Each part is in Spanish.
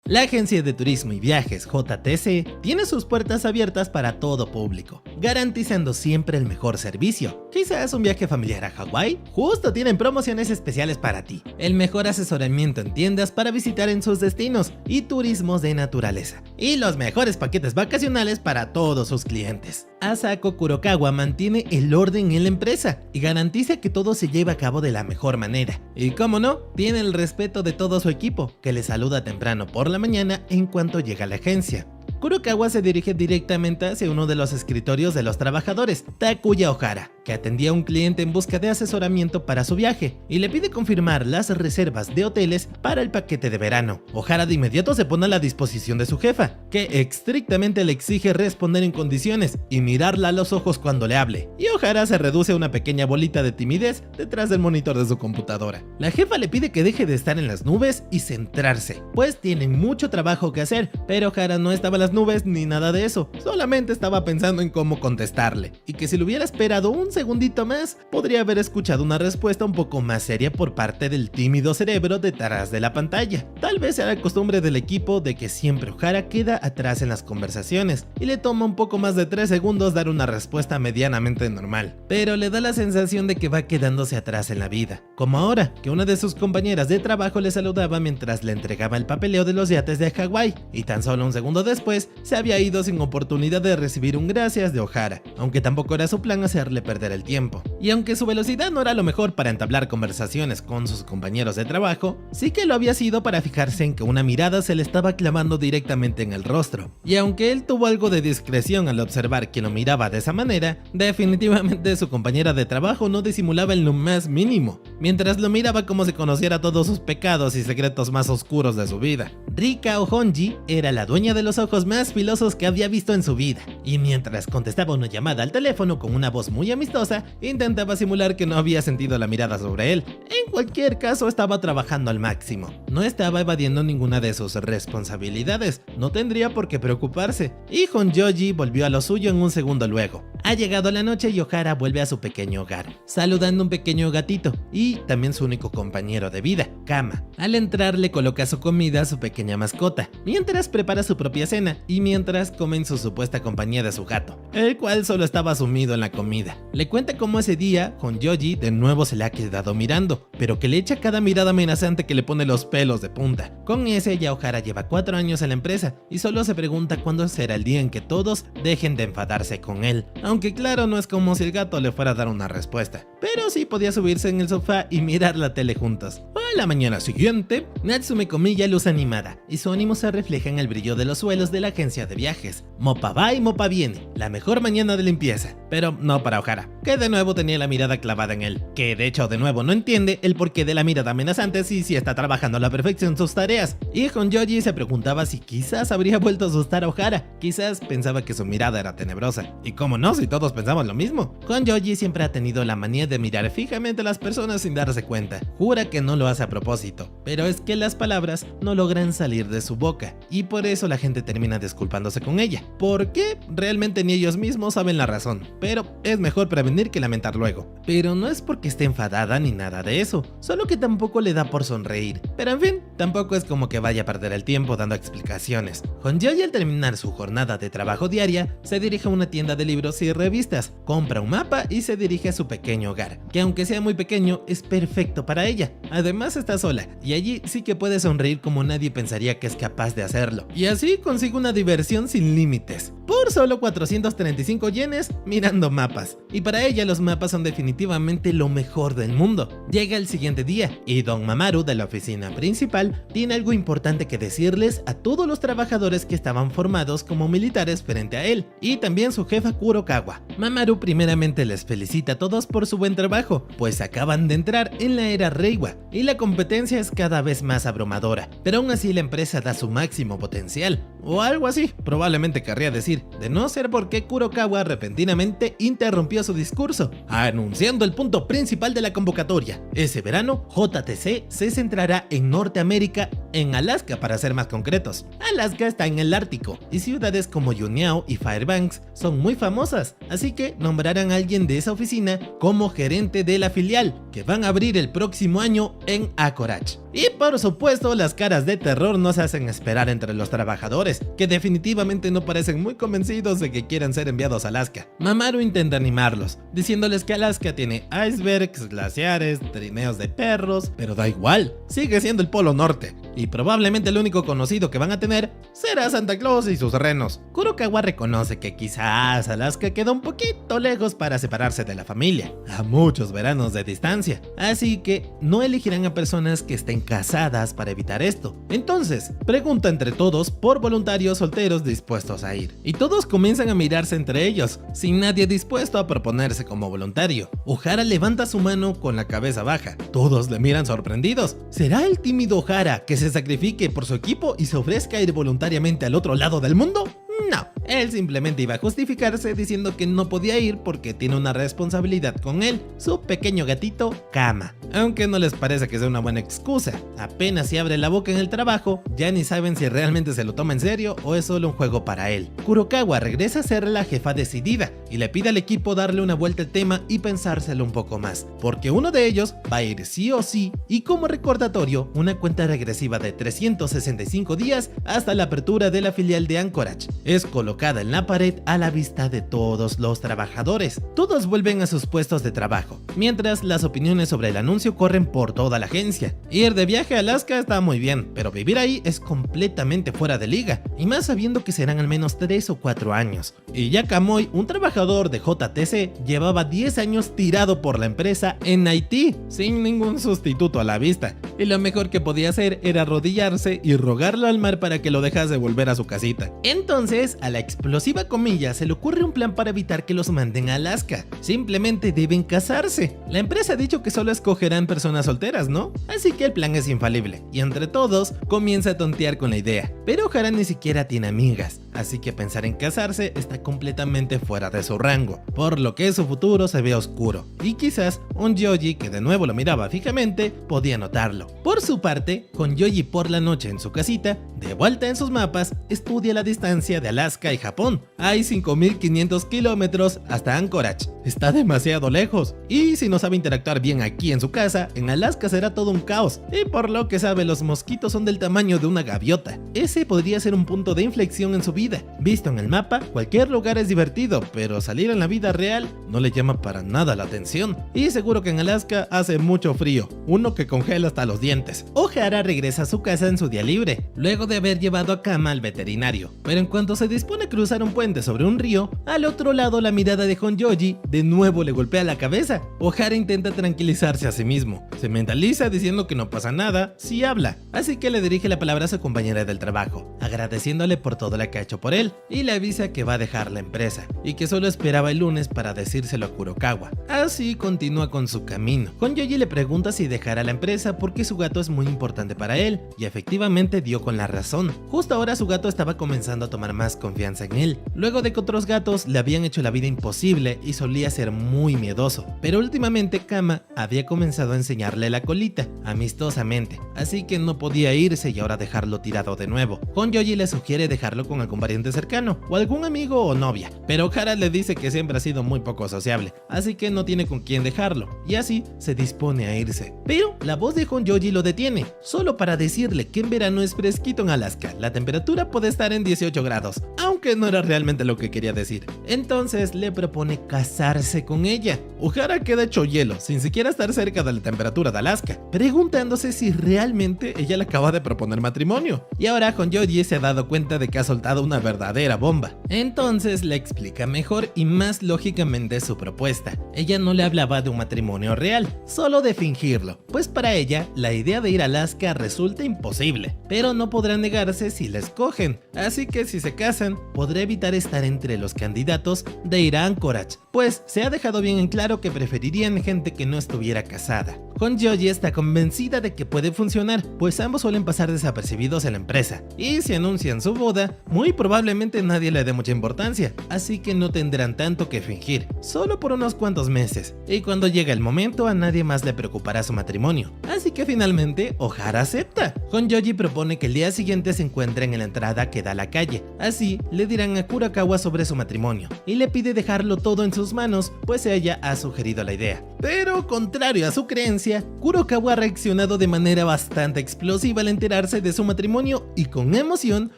La agencia de turismo y viajes JTC tiene sus puertas abiertas para todo público, garantizando siempre el mejor servicio. Quizás un viaje familiar a Hawái, justo tienen promociones especiales para ti, el mejor asesoramiento en tiendas para visitar en sus destinos y turismos de naturaleza, y los mejores paquetes vacacionales para todos sus clientes. Asako Kurokawa mantiene el orden en la empresa y garantiza que todo se lleve a cabo de la mejor manera. Y como no, tiene el respeto de todo su equipo, que le saluda temprano por la mañana en cuanto llega a la agencia. Kurokawa se dirige directamente hacia uno de los escritorios de los trabajadores, Takuya Ohara, que atendía a un cliente en busca de asesoramiento para su viaje y le pide confirmar las reservas de hoteles para el paquete de verano. Ohara de inmediato se pone a la disposición de su jefa, que estrictamente le exige responder en condiciones y mirarla a los ojos cuando le hable, y Ohara se reduce a una pequeña bolita de timidez detrás del monitor de su computadora. La jefa le pide que deje de estar en las nubes y centrarse, pues tienen mucho trabajo que hacer, pero Ohara no estaba en las nubes ni nada de eso, solamente estaba pensando en cómo contestarle, y que si lo hubiera esperado un segundito más, podría haber escuchado una respuesta un poco más seria por parte del tímido cerebro detrás de la pantalla. Tal vez sea la costumbre del equipo de que siempre Ohara queda atrás en las conversaciones, y le toma un poco más de 3 segundos dar una respuesta medianamente normal, pero le da la sensación de que va quedándose atrás en la vida, como ahora, que una de sus compañeras de trabajo le saludaba mientras le entregaba el papeleo de los yates de Hawái, y tan solo un segundo después, se había ido sin oportunidad de recibir un gracias de Ohara, aunque tampoco era su plan hacerle perder el tiempo. Y aunque su velocidad no era lo mejor para entablar conversaciones con sus compañeros de trabajo, sí que lo había sido para fijarse en que una mirada se le estaba clavando directamente en el rostro. Y aunque él tuvo algo de discreción al observar que lo miraba de esa manera, definitivamente su compañera de trabajo no disimulaba en lo más mínimo, mientras lo miraba como si conociera todos sus pecados y secretos más oscuros de su vida. Rika Ohonji era la dueña de los ojos más filosos que había visto en su vida, y mientras contestaba una llamada al teléfono con una voz muy amistosa, intentaba simular que no había sentido la mirada sobre él. En cualquier caso, estaba trabajando al máximo, no estaba evadiendo ninguna de sus responsabilidades, no tendría por qué preocuparse, y Honjoji volvió a lo suyo en un segundo luego. Ha llegado la noche y Ohara vuelve a su pequeño hogar, saludando a un pequeño gatito, y también su único compañero de vida, Kama. Al entrar le coloca su comida a su pequeña mascota, mientras prepara su propia cena, y mientras come en su supuesta compañía de su gato, el cual solo estaba sumido en la comida. Le cuenta cómo ese día, Honjoji de nuevo se le ha quedado mirando, pero que le echa cada mirada amenazante que le pone los pelos de punta. Con ese ya Ohara lleva 4 años en la empresa, y solo se pregunta cuándo será el día en que todos dejen de enfadarse con él, aunque claro, no es como si el gato le fuera a dar una respuesta, pero sí podía subirse en el sofá y mirar la tele juntos. A la mañana siguiente, Natsume comilla luz animada, y su ánimo se refleja en el brillo de los suelos de la agencia de viajes. Mopa va y Mopa viene, la mejor mañana de limpieza, pero no para Ohara, que de nuevo tenía la mirada clavada en él, que de hecho de nuevo no entiende el porqué de la mirada amenazante si está trabajando a la perfección sus tareas. Y Honjoji se preguntaba si quizás habría vuelto a asustar a Ohara, quizás pensaba que su mirada era tenebrosa, y cómo no si todos pensamos lo mismo. Honjoji siempre ha tenido la manía de mirar fijamente a las personas sin darse cuenta, jura que no lo hace a propósito, pero es que las palabras no logran salir de su boca, y por eso la gente termina disculpándose con ella. ¿Por qué? Realmente ni ellos mismos saben la razón, pero es mejor prevenir que lamentar luego. Pero no es porque esté enfadada ni nada de eso, solo que tampoco le da por sonreír, pero en fin, tampoco es como que vaya a perder el tiempo dando explicaciones. Honjoji al terminar su jornada de trabajo diaria, se dirige a una tienda de libros y revistas, compra un mapa y se dirige a su pequeño hogar, que aunque sea muy pequeño, es perfecto para ella. Además está sola, y allí sí que puede sonreír como nadie pensaría que es capaz de hacerlo, y así consigue una diversión sin límites, por solo 435 yenes mirando mapas, y para ella los mapas son definitivamente lo mejor del mundo. Llega el siguiente día, y Don Mamaru de la oficina principal tiene algo importante que decirles a todos los trabajadores que estaban formados como militares frente a él, y también su jefa Kurokawa. Mamaru primeramente les felicita a todos por su buen trabajo, pues acaban de entrar en la era Reiwa, y la competencia es cada vez más abrumadora, pero aún así la empresa da su máximo potencial, o algo así, probablemente querría decir decir, de no ser porque Kurokawa repentinamente interrumpió su discurso, anunciando el punto principal de la convocatoria. Ese verano, JTC se centrará en Norteamérica, en Alaska para ser más concretos. Alaska está en el Ártico, y ciudades como Juneau y Fairbanks son muy famosas, así que nombrarán a alguien de esa oficina como gerente de la filial, que van a abrir el próximo año en Anchorage. Y por supuesto, las caras de terror no se hacen esperar entre los trabajadores, que definitivamente no parecen muy convencidos de que quieran ser enviados a Alaska. Mamoru intenta animarlos, diciéndoles que Alaska tiene icebergs, glaciares, trineos de perros, pero da igual, sigue siendo el Polo Norte, y probablemente el único conocido que van a tener será Santa Claus y sus renos. Kurokawa reconoce que quizás Alaska queda un poquito lejos para separarse de la familia, a muchos veranos de distancia, así que no elegirán a personas que estén casadas para evitar esto. Entonces, pregunta entre todos por voluntarios solteros dispuestos a ir, y todos comienzan a mirarse entre ellos, sin nadie dispuesto a proponerse como voluntario. Ohara levanta su mano con la cabeza baja, todos le miran sorprendidos. ¿Será el tímido Ohara que se sacrifique por su equipo y se ofrezca a ir voluntariamente al otro lado del mundo? No, él simplemente iba a justificarse diciendo que no podía ir porque tiene una responsabilidad con él, su pequeño gatito Kama. Aunque no les parece que sea una buena excusa, apenas se abre la boca en el trabajo, ya ni saben si realmente se lo toma en serio o es solo un juego para él. Kurokawa regresa a ser la jefa decidida y le pide al equipo darle una vuelta al tema y pensárselo un poco más, porque uno de ellos va a ir sí o sí, y como recordatorio, una cuenta regresiva de 365 días hasta la apertura de la filial de Anchorage es colocada en la pared a la vista de todos los trabajadores. Todos vuelven a sus puestos de trabajo, mientras las opiniones sobre el anuncio corren por toda la agencia. Ir de viaje a Alaska está muy bien, pero vivir ahí es completamente fuera de liga, y más sabiendo que serán al menos 3 o 4 años. Y Yakamoy, un trabajador de JTC, llevaba 10 años tirado por la empresa en Haití, sin ningún sustituto a la vista, y lo mejor que podía hacer era arrodillarse y rogarle al mar para que lo dejase volver a su casita. Entonces, a la explosiva comilla se le ocurre un plan para evitar que los manden a Alaska. Simplemente deben casarse. La empresa ha dicho que solo escogerán personas solteras, ¿no? Así que el plan es infalible, y entre todos comienza a tontear con la idea. Pero Ohara ni siquiera tiene amigas, así que pensar en casarse está completamente fuera de su rango, por lo que su futuro se ve oscuro, y quizás un Yoji, que de nuevo lo miraba fijamente, podía notarlo. Por su parte, con Yoji por la noche en su casita, de vuelta en sus mapas, estudia la distancia de Alaska y Japón. Hay 5.500 kilómetros hasta Anchorage. Está demasiado lejos. Y si no sabe interactuar bien aquí en su casa, en Alaska será todo un caos. Y por lo que sabe, los mosquitos son del tamaño de una gaviota. Ese podría ser un punto de inflexión en su vida. Visto en el mapa, cualquier lugar es divertido, pero salir en la vida real no le llama para nada la atención. Y seguro que en Alaska hace mucho frío, uno que congela hasta los dientes. Ohara regresa a su casa en su día libre, luego de haber llevado a Kama al veterinario. Pero en cuanto se dispone a cruzar un puente sobre un río, al otro lado la mirada de Honjoji de nuevo le golpea la cabeza. Ohara intenta tranquilizarse a sí mismo, se mentaliza diciendo que no pasa nada si habla, así que le dirige la palabra a su compañera del trabajo, agradeciéndole por todo lo que ha hecho por él, y le avisa que va a dejar la empresa, y que solo esperaba el lunes para decírselo a Kurokawa. Así continúa con su camino. Honjoji le pregunta si dejará la empresa porque su gato es muy importante para él, y efectivamente dio con la razón. Justo ahora su gato estaba comenzando a tomar más confianza en él, luego de que otros gatos le habían hecho la vida imposible y solía ser muy miedoso, pero últimamente Kama había comenzado a enseñarle la colita, amistosamente, así que no podía irse y ahora dejarlo tirado de nuevo. Honjoji le sugiere dejarlo con algún pariente cercano, o algún amigo o novia, pero Ohara le dice que siempre ha sido muy poco sociable, así que no tiene con quién dejarlo, y así se dispone a irse. Pero la voz de Honjoji lo detiene, solo para decirle que en verano es fresquito en Alaska, la temperatura puede estar en 18 grados, aunque no era realmente lo que quería decir. Entonces le propone casarse con ella. Ohara queda hecho hielo, sin siquiera estar cerca de la temperatura de Alaska, preguntándose si realmente ella le acaba de proponer matrimonio. Y ahora Honjoji se ha dado cuenta de que ha soltado una verdadera bomba. Entonces le explica mejor y más lógicamente su propuesta. Ella no le hablaba de un matrimonio real, solo de fingirlo, pues para ella la idea de ir a Alaska resulta imposible, pero no podrá negarse si la escogen, así que si se casan, podrá evitar estar entre los candidatos de ir a Anchorage, pues se ha dejado bien en claro que preferirían gente que no estuviera casada. Honjoji está convencida de que puede funcionar, pues ambos suelen pasar desapercibidos en la empresa, y si anuncian su boda, muy probablemente nadie le dé mucha importancia, así que no tendrán tanto que fingir, solo por unos cuantos meses, y cuando llega el momento a nadie más le preocupará su matrimonio, así que finalmente Ohara acepta. Honjoji propone que el día siguiente se encuentren en la entrada que da a la calle, así le dirán a Kurokawa sobre su matrimonio, y le pide dejarlo todo en sus manos, pues ella ha sugerido la idea. Pero contrario a su creencia, Kurokawa ha reaccionado de manera bastante explosiva al enterarse de su matrimonio y con emoción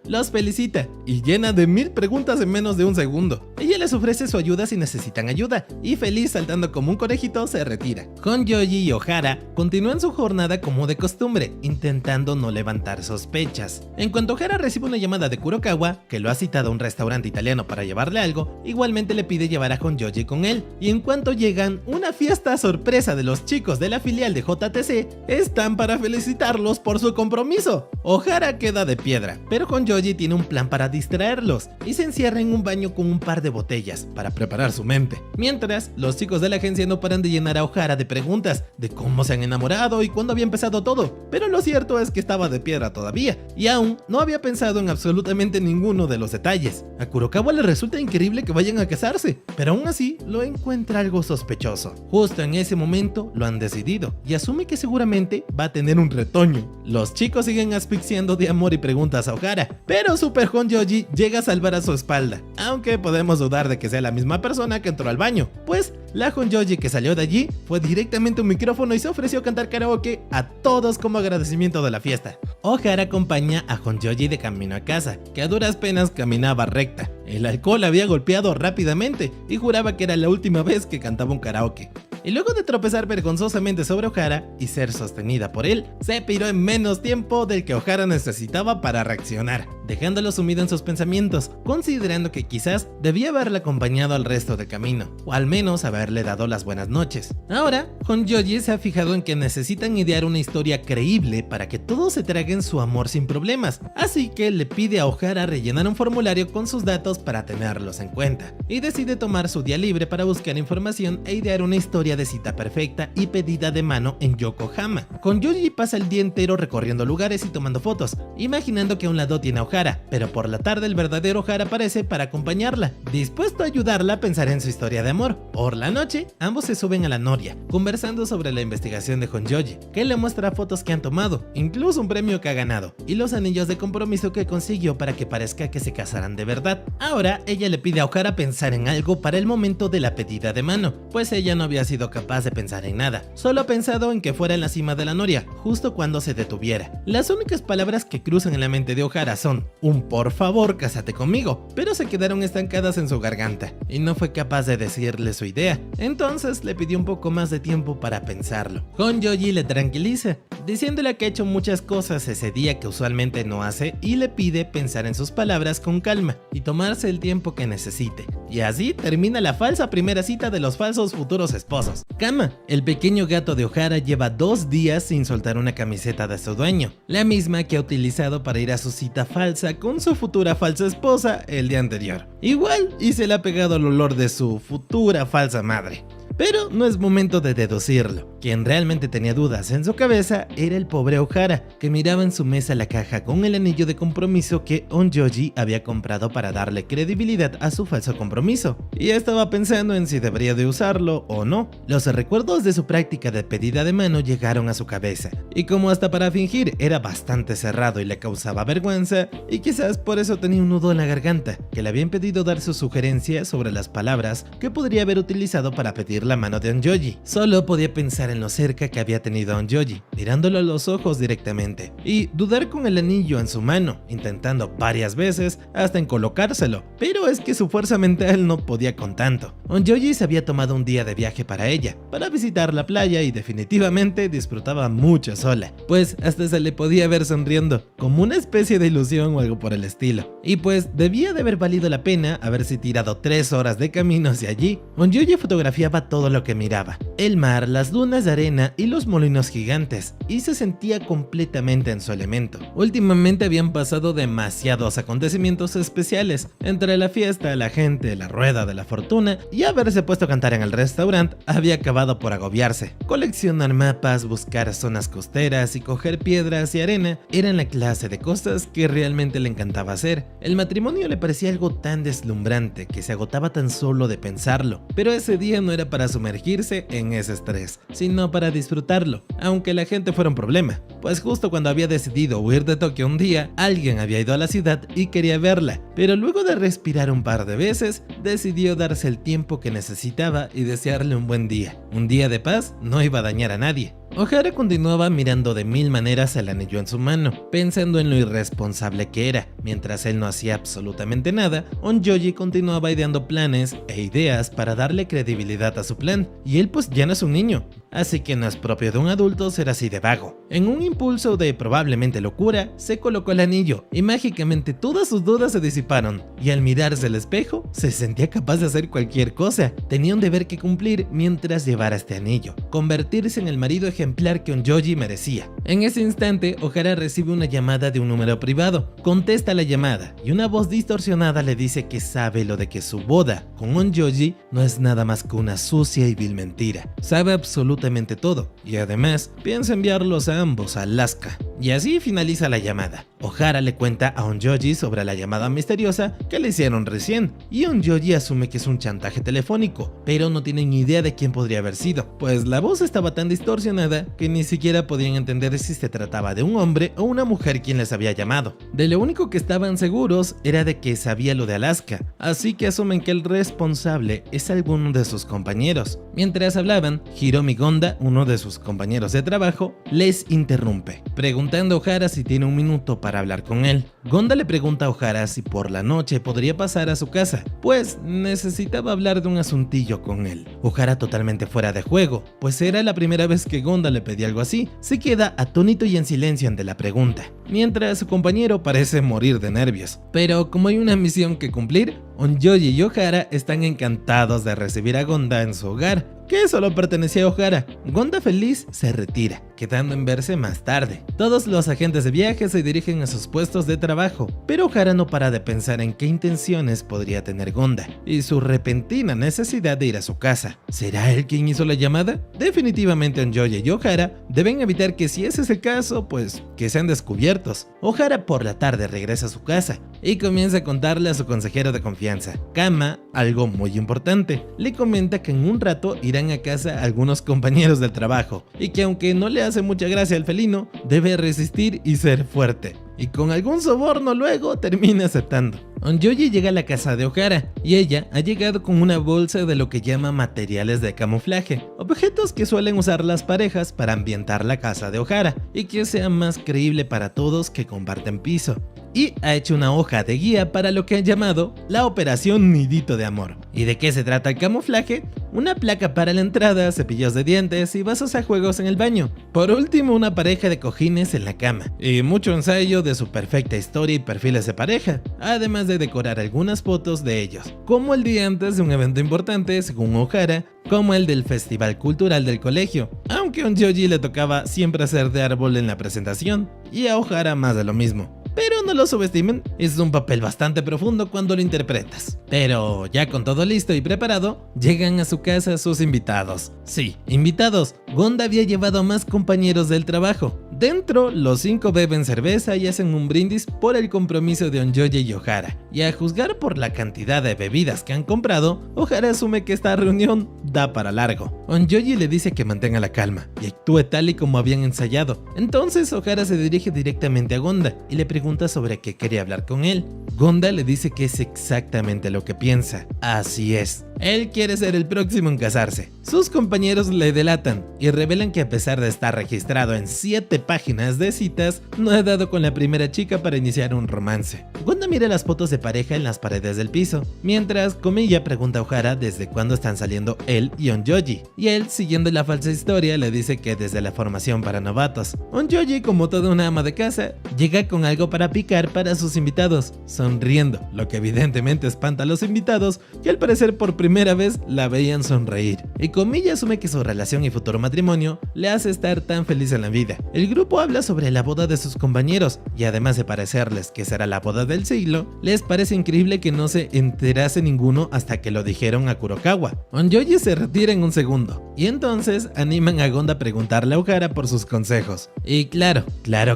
los felicita y llena de 1000 preguntas en menos de un segundo. Ella les ofrece su ayuda si necesitan ayuda y feliz saltando como un conejito se retira. Honjoji y Ohara continúan su jornada como de costumbre, intentando no levantar sospechas. En cuanto Ohara recibe una llamada de Kurokawa, que lo ha citado a un restaurante italiano para llevarle algo, igualmente le pide llevar a Honjoji con él, y en cuanto llegan, una fiesta sorpresa de los chicos de la filial de JTC están para felicitarlos por su compromiso. Ohara queda de piedra, pero Honjoji tiene un plan para distraerlos y se encierra en un baño con un par de botellas para preparar su mente. Mientras, los chicos de la agencia no paran de llenar a Ohara de preguntas de cómo se han enamorado y cuándo había empezado todo, pero lo cierto es que estaba de piedra todavía y aún no había pensado en absolutamente ninguno de los detalles. A Kurokawa le resulta increíble que vayan a casarse, pero aún así lo encuentra algo sospechoso. Justo en ese momento lo han decidido y asume que seguramente va a tener un retoño. Los chicos siguen asfixiando de amor y preguntas a Ohara, pero Super Honjoji llega a salvar a su espalda, aunque podemos dudar de que sea la misma persona que entró al baño, pues la Honjoji que salió de allí fue directamente a un micrófono y se ofreció a cantar karaoke a todos como agradecimiento de la fiesta. Ohara acompaña a Honjoji de camino a casa, que a duras penas caminaba recta. El alcohol la había golpeado rápidamente y juraba que era la última vez que cantaba un karaoke. Y luego de tropezar vergonzosamente sobre Ohara y ser sostenida por él, se piró en menos tiempo del que Ohara necesitaba para reaccionar, dejándolo sumido en sus pensamientos, considerando que quizás debía haberle acompañado al resto del camino, o al menos haberle dado las buenas noches. Ahora, Honjoji se ha fijado en que necesitan idear una historia creíble para que todos se traguen su amor sin problemas, así que le pide a Ohara rellenar un formulario con sus datos para tenerlos en cuenta, y decide tomar su día libre para buscar información e idear una historia de cita perfecta y pedida de mano en Yokohama. Honjoji pasa el día entero recorriendo lugares y tomando fotos, imaginando que a un lado tiene a Ohara, pero por la tarde el verdadero Ohara aparece para acompañarla, dispuesto a ayudarla a pensar en su historia de amor. Por la noche, ambos se suben a la noria, conversando sobre la investigación de Honjoji, que le muestra fotos que han tomado, incluso un premio que ha ganado, y los anillos de compromiso que consiguió para que parezca que se casaran de verdad. Ahora, ella le pide a Ohara pensar en algo para el momento de la pedida de mano, pues ella no había sido capaz de pensar en nada, solo ha pensado en que fuera en la cima de la noria, justo cuando se detuviera. Las únicas palabras que cruzan en la mente de Ohara son un por favor, cásate conmigo, pero se quedaron estancadas en su garganta, y no fue capaz de decirle su idea, entonces le pidió un poco más de tiempo para pensarlo. Honjoji le tranquiliza, diciéndole que ha hecho muchas cosas ese día que usualmente no hace y le pide pensar en sus palabras con calma y tomarse el tiempo que necesite. Y así termina la falsa primera cita de los falsos futuros esposos. Kama, el pequeño gato de Ohara, lleva 2 días sin soltar una camiseta de su dueño, la misma que ha utilizado para ir a su cita falsa con su futura falsa esposa el día anterior. Igual, y se le ha pegado el olor de su futura falsa madre. Pero no es momento de deducirlo. Quien realmente tenía dudas en su cabeza era el pobre Ohara, que miraba en su mesa la caja con el anillo de compromiso que Honjoji había comprado para darle credibilidad a su falso compromiso, y estaba pensando en si debería de usarlo o no. Los recuerdos de su práctica de pedida de mano llegaron a su cabeza, y como hasta para fingir era bastante cerrado y le causaba vergüenza, y quizás por eso tenía un nudo en la garganta, que le había impedido dar su sugerencia sobre las palabras que podría haber utilizado para pedir la mano de Honjoji. Solo podía pensar en lo cerca que había tenido a Honjoji, mirándolo a los ojos directamente, y dudar con el anillo en su mano, intentando varias veces hasta en colocárselo, pero es que su fuerza mental no podía con tanto. Honjoji se había tomado un día de viaje para ella, para visitar la playa, y definitivamente disfrutaba mucho sola, pues hasta se le podía ver sonriendo, como una especie de ilusión o algo por el estilo. Y pues debía de haber valido la pena haberse tirado 3 horas de camino hacia allí. Honjoji fotografiaba todo lo que miraba: el mar, las dunas de arena y los molinos gigantes, y se sentía completamente en su elemento. Últimamente habían pasado demasiados acontecimientos especiales, entre la fiesta, la gente, la rueda de la fortuna, y haberse puesto a cantar en el restaurante había acabado por agobiarse. Coleccionar mapas, buscar zonas costeras y coger piedras y arena eran la clase de cosas que realmente le encantaba hacer. El matrimonio le parecía algo tan deslumbrante que se agotaba tan solo de pensarlo, pero ese día no era para sumergirse en ese estrés, sino para disfrutarlo, aunque la gente fuera un problema, pues justo cuando había decidido huir de Tokio un día, alguien había ido a la ciudad y quería verla, pero luego de respirar un par de veces, decidió darse el tiempo que necesitaba y desearle un buen día. Un día de paz no iba a dañar a nadie. Ohara continuaba mirando de mil maneras el anillo en su mano, pensando en lo irresponsable que era. Mientras él no hacía absolutamente nada, Onjoji continuaba ideando planes e ideas para darle credibilidad a su plan, y él pues ya no es un niño, así que no es propio de un adulto ser así de vago. En un impulso de probablemente locura, se colocó el anillo y mágicamente todas sus dudas se disiparon, y al mirarse al espejo, se sentía capaz de hacer cualquier cosa. Tenía un deber que cumplir mientras llevara este anillo: convertirse en el marido ejemplar que Onjoji merecía. En ese instante, Ohara recibe una llamada de un número privado. Contesta la llamada y una voz distorsionada le dice que sabe lo de que su boda con Onjoji no es nada más que una sucia y vil mentira. Sabe absolutamente todo y además piensa enviarlos a ambos a Alaska. Y así finaliza la llamada. Ohara le cuenta a Onjoji sobre la llamada misteriosa que le hicieron recién, y Onjoji asume que es un chantaje telefónico, pero no tienen idea de quién podría haber sido, pues la voz estaba tan distorsionada que ni siquiera podían entender si se trataba de un hombre o una mujer quien les había llamado. De lo único que estaban seguros era de que sabía lo de Alaska, así que asumen que el responsable es alguno de sus compañeros. Mientras hablaban, Hiromi Gonda, uno de sus compañeros de trabajo, les interrumpe, preguntando a Ohara si tiene un minuto para hablar con él. Gonda le pregunta a Ohara si por la noche podría pasar a su casa, pues necesitaba hablar de un asuntillo con él. Ohara, totalmente fuera de juego, pues era la primera vez que Gonda le pedía algo así, se queda atónito y en silencio ante la pregunta, mientras su compañero parece morir de nervios. Pero como hay una misión que cumplir, Onjoji y Ohara están encantados de recibir a Gonda en su hogar, que solo pertenecía a Ohara. Gonda, feliz, se retira, quedando en verse más tarde. Todos los agentes de viaje se dirigen a sus puestos de trabajo, pero Ohara no para de pensar en qué intenciones podría tener Gonda y su repentina necesidad de ir a su casa. ¿Será él quien hizo la llamada? Definitivamente Onjoji y Ohara deben evitar que, si ese es el caso, pues que sean descubiertos. Ohara por la tarde regresa a su casa y comienza a contarle a su consejero de confianza, Kama, algo muy importante. Le comenta que en un rato irán a casa algunos compañeros del trabajo y que aunque no le hace mucha gracia al felino, debe resistir y ser fuerte, y con algún soborno luego termina aceptando. Onjoji llega a la casa de Ohara y ella ha llegado con una bolsa de lo que llama materiales de camuflaje, objetos que suelen usar las parejas para ambientar la casa de Ohara y que sea más creíble para todos que comparten piso. Y ha hecho una hoja de guía para lo que han llamado la Operación Nidito de Amor. ¿Y de qué se trata el camuflaje? Una placa para la entrada, cepillos de dientes y vasos a juegos en el baño. Por último, una pareja de cojines en la cama. Y mucho ensayo de su perfecta historia y perfiles de pareja, además de decorar algunas fotos de ellos, como el día antes de un evento importante según Ohara, como el del Festival Cultural del colegio, aunque a Onjoji le tocaba siempre hacer de árbol en la presentación, y a Ohara más de lo mismo. Pero no lo subestimen, es un papel bastante profundo cuando lo interpretas. Pero ya con todo listo y preparado, llegan a su casa sus invitados. Sí, invitados. Gonda había llevado a más compañeros del trabajo. Dentro, los 5 beben cerveza y hacen un brindis por el compromiso de Onjoji y Ohara. Y a juzgar por la cantidad de bebidas que han comprado, Ohara asume que esta reunión da para largo. Onjoji le dice que mantenga la calma y actúe tal y como habían ensayado. Entonces Ohara se dirige directamente a Gonda y le pregunta sobre qué quería hablar con él. Gonda le dice que es exactamente lo que piensa. Así es, él quiere ser el próximo en casarse. Sus compañeros le delatan y revelan que, a pesar de estar registrado en 7 páginas de citas, no ha dado con la primera chica para iniciar un romance. Gonda mira las fotos de pareja en las paredes del piso, mientras Komiya pregunta a Ohara desde cuándo están saliendo él y Onjoji, y él, siguiendo la falsa historia, le dice que desde la formación para novatos. Onjoji, como toda una ama de casa, llega con algo para picar para sus invitados, sonriendo, lo que evidentemente espanta a los invitados, que al parecer por primera vez la veían sonreír, y Komiya asume que su relación y futuro matrimonio le hace estar tan feliz en la vida. El grupo habla sobre la boda de sus compañeros, y además de parecerles que será la boda del siglo, les parece increíble que no se enterase ninguno hasta que lo dijeron a Kurokawa. Onyoji se retira en un segundo, y entonces animan a Gonda a preguntarle a Ohara por sus consejos. Y claro